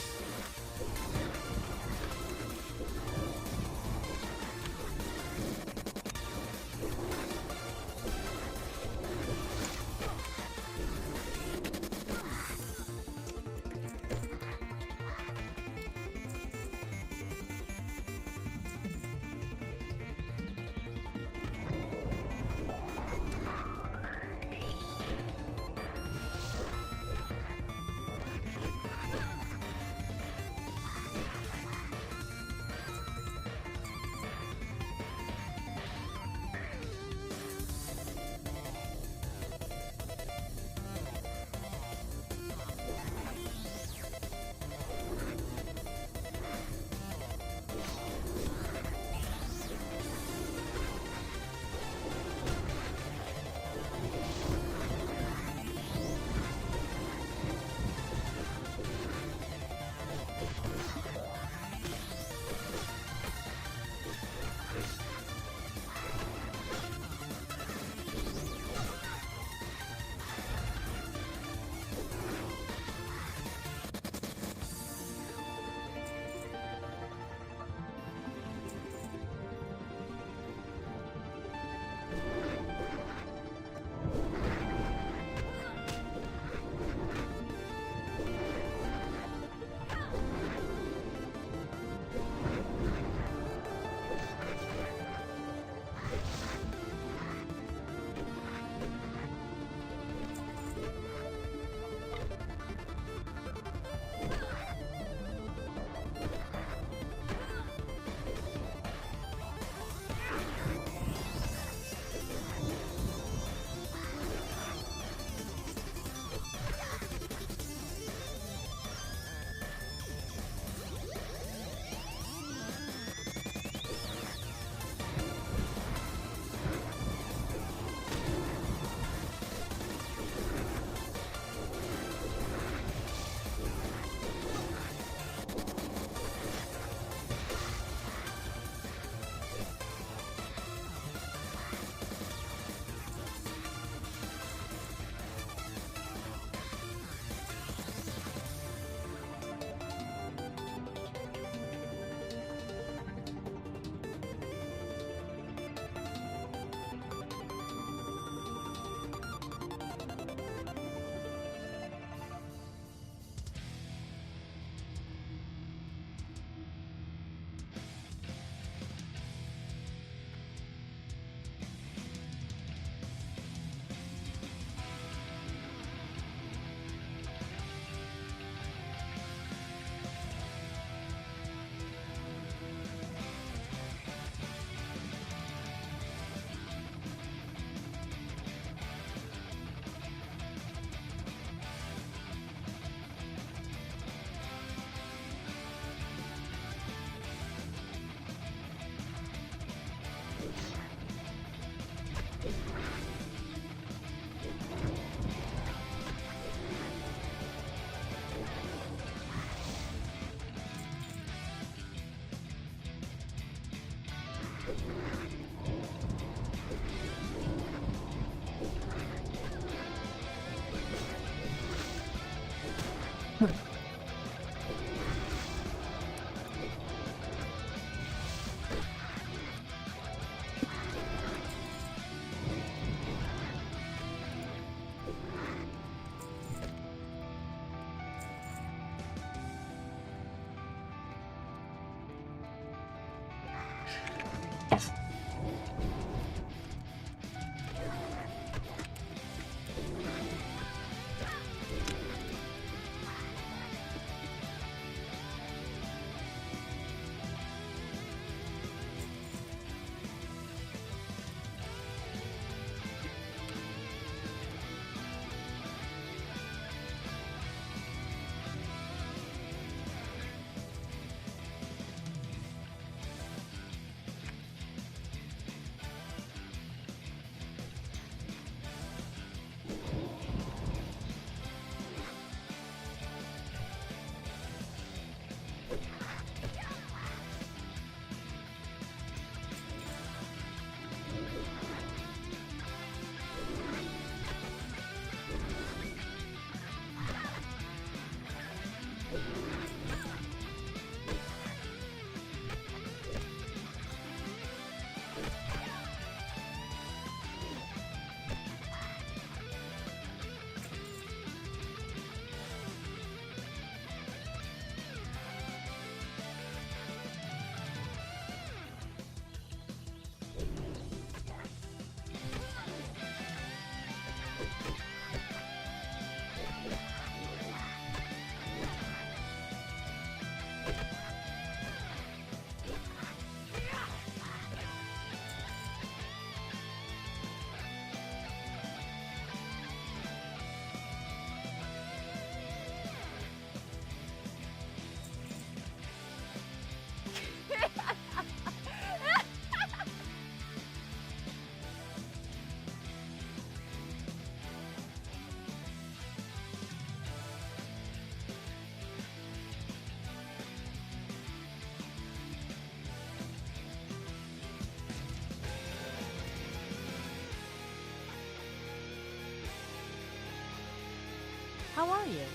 How are you?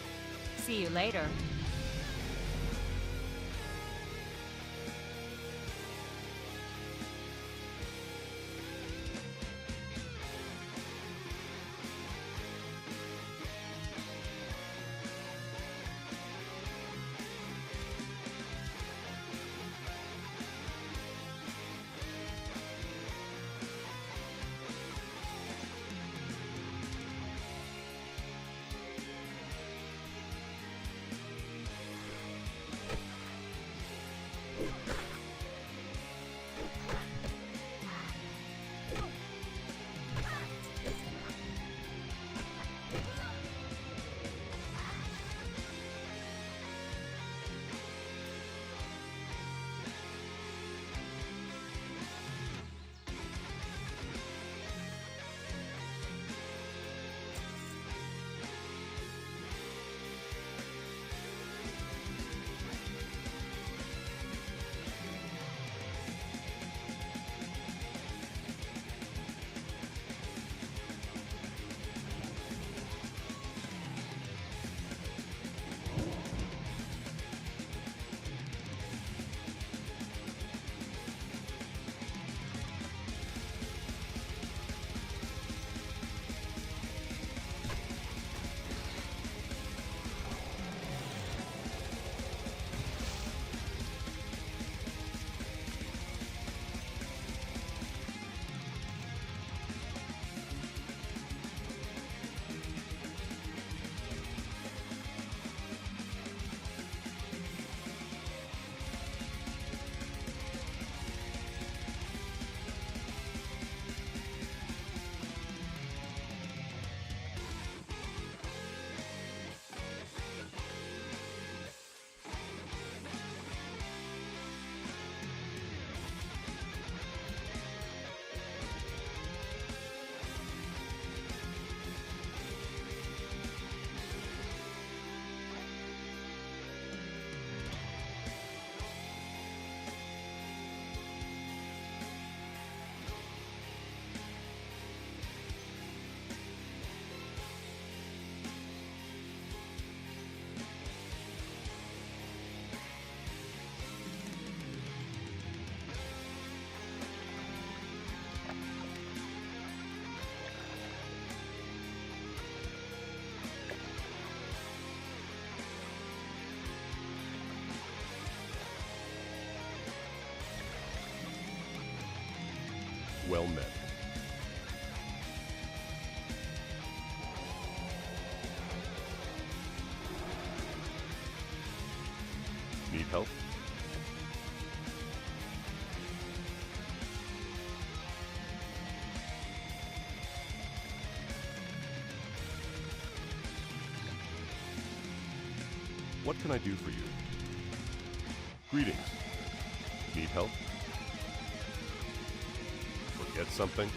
See you later. Well met. Need help? What can I do for you? Greetings. Need help? Forget something?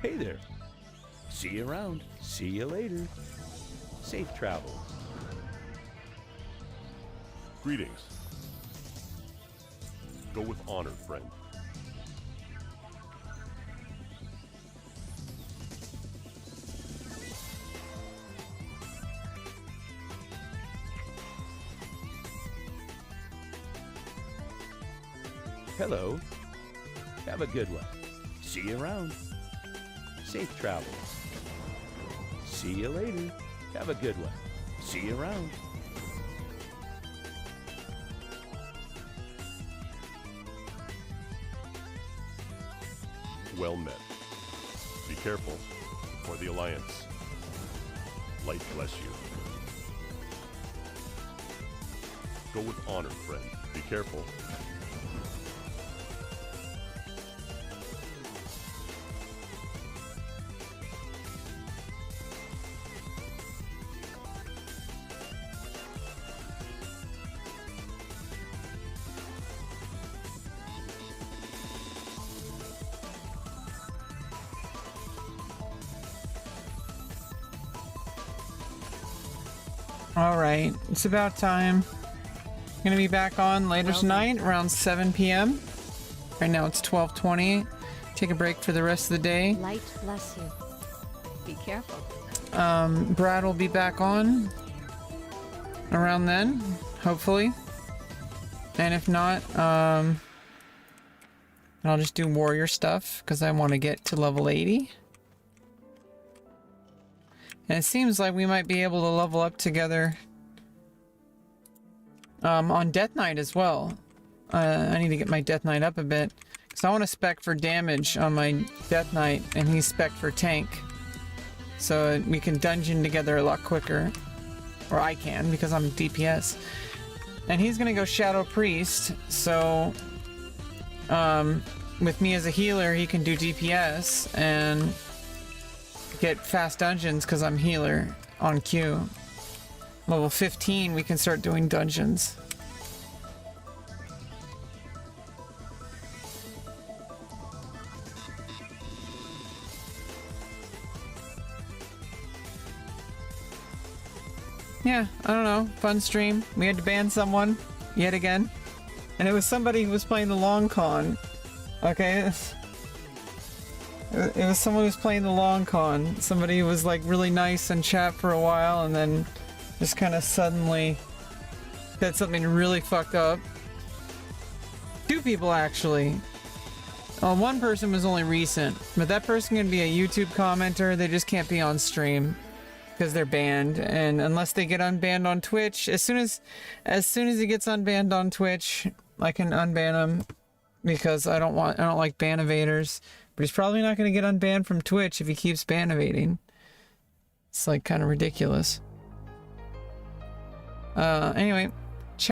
Hey there. See you around. See you later. Safe travels. Greetings. Go with honor, friend. Hello. Have a good one. See you around. Safe travels. See you later. Have a good one. See you around. Well met. Be careful, or the Alliance Light bless you. Go with honor, friend. Be careful. Alright, it's about time. I'm gonna be back on later tonight around 7 p.m. Right now it's 12:20. Take a break for the rest of the day. Light bless you. Be careful. Brad will be back on around then, hopefully. And if not, I'll just do warrior stuff because I want to get to level 80. And it seems like we might be able to level up together on Death Knight as well. I need to get my Death Knight up a bit because I want to spec for damage on my Death Knight and he's spec for tank. So we can dungeon together a lot quicker. Or I can because I'm DPS. And he's going to go Shadow Priest, so with me as a healer he can do DPS and get fast dungeons because I'm healer on Q. Level 15 we can start doing dungeons. Yeah, I don't know. Fun stream. We had to ban someone yet again. And it was somebody who was playing the long con. Okay? It was someone who was playing the long con. Somebody who was like really nice in chat for a while and then just kind of suddenly said something really fucked up. Two people actually. One person was only recent, but that person can be a YouTube commenter. They just can't be on stream because they're banned. And unless they get unbanned on Twitch, as soon as he gets unbanned on Twitch, I can unban him because I don't like ban evaders. But he's probably not going to get unbanned from Twitch if he keeps ban evading. It's like kind of ridiculous. Anyway,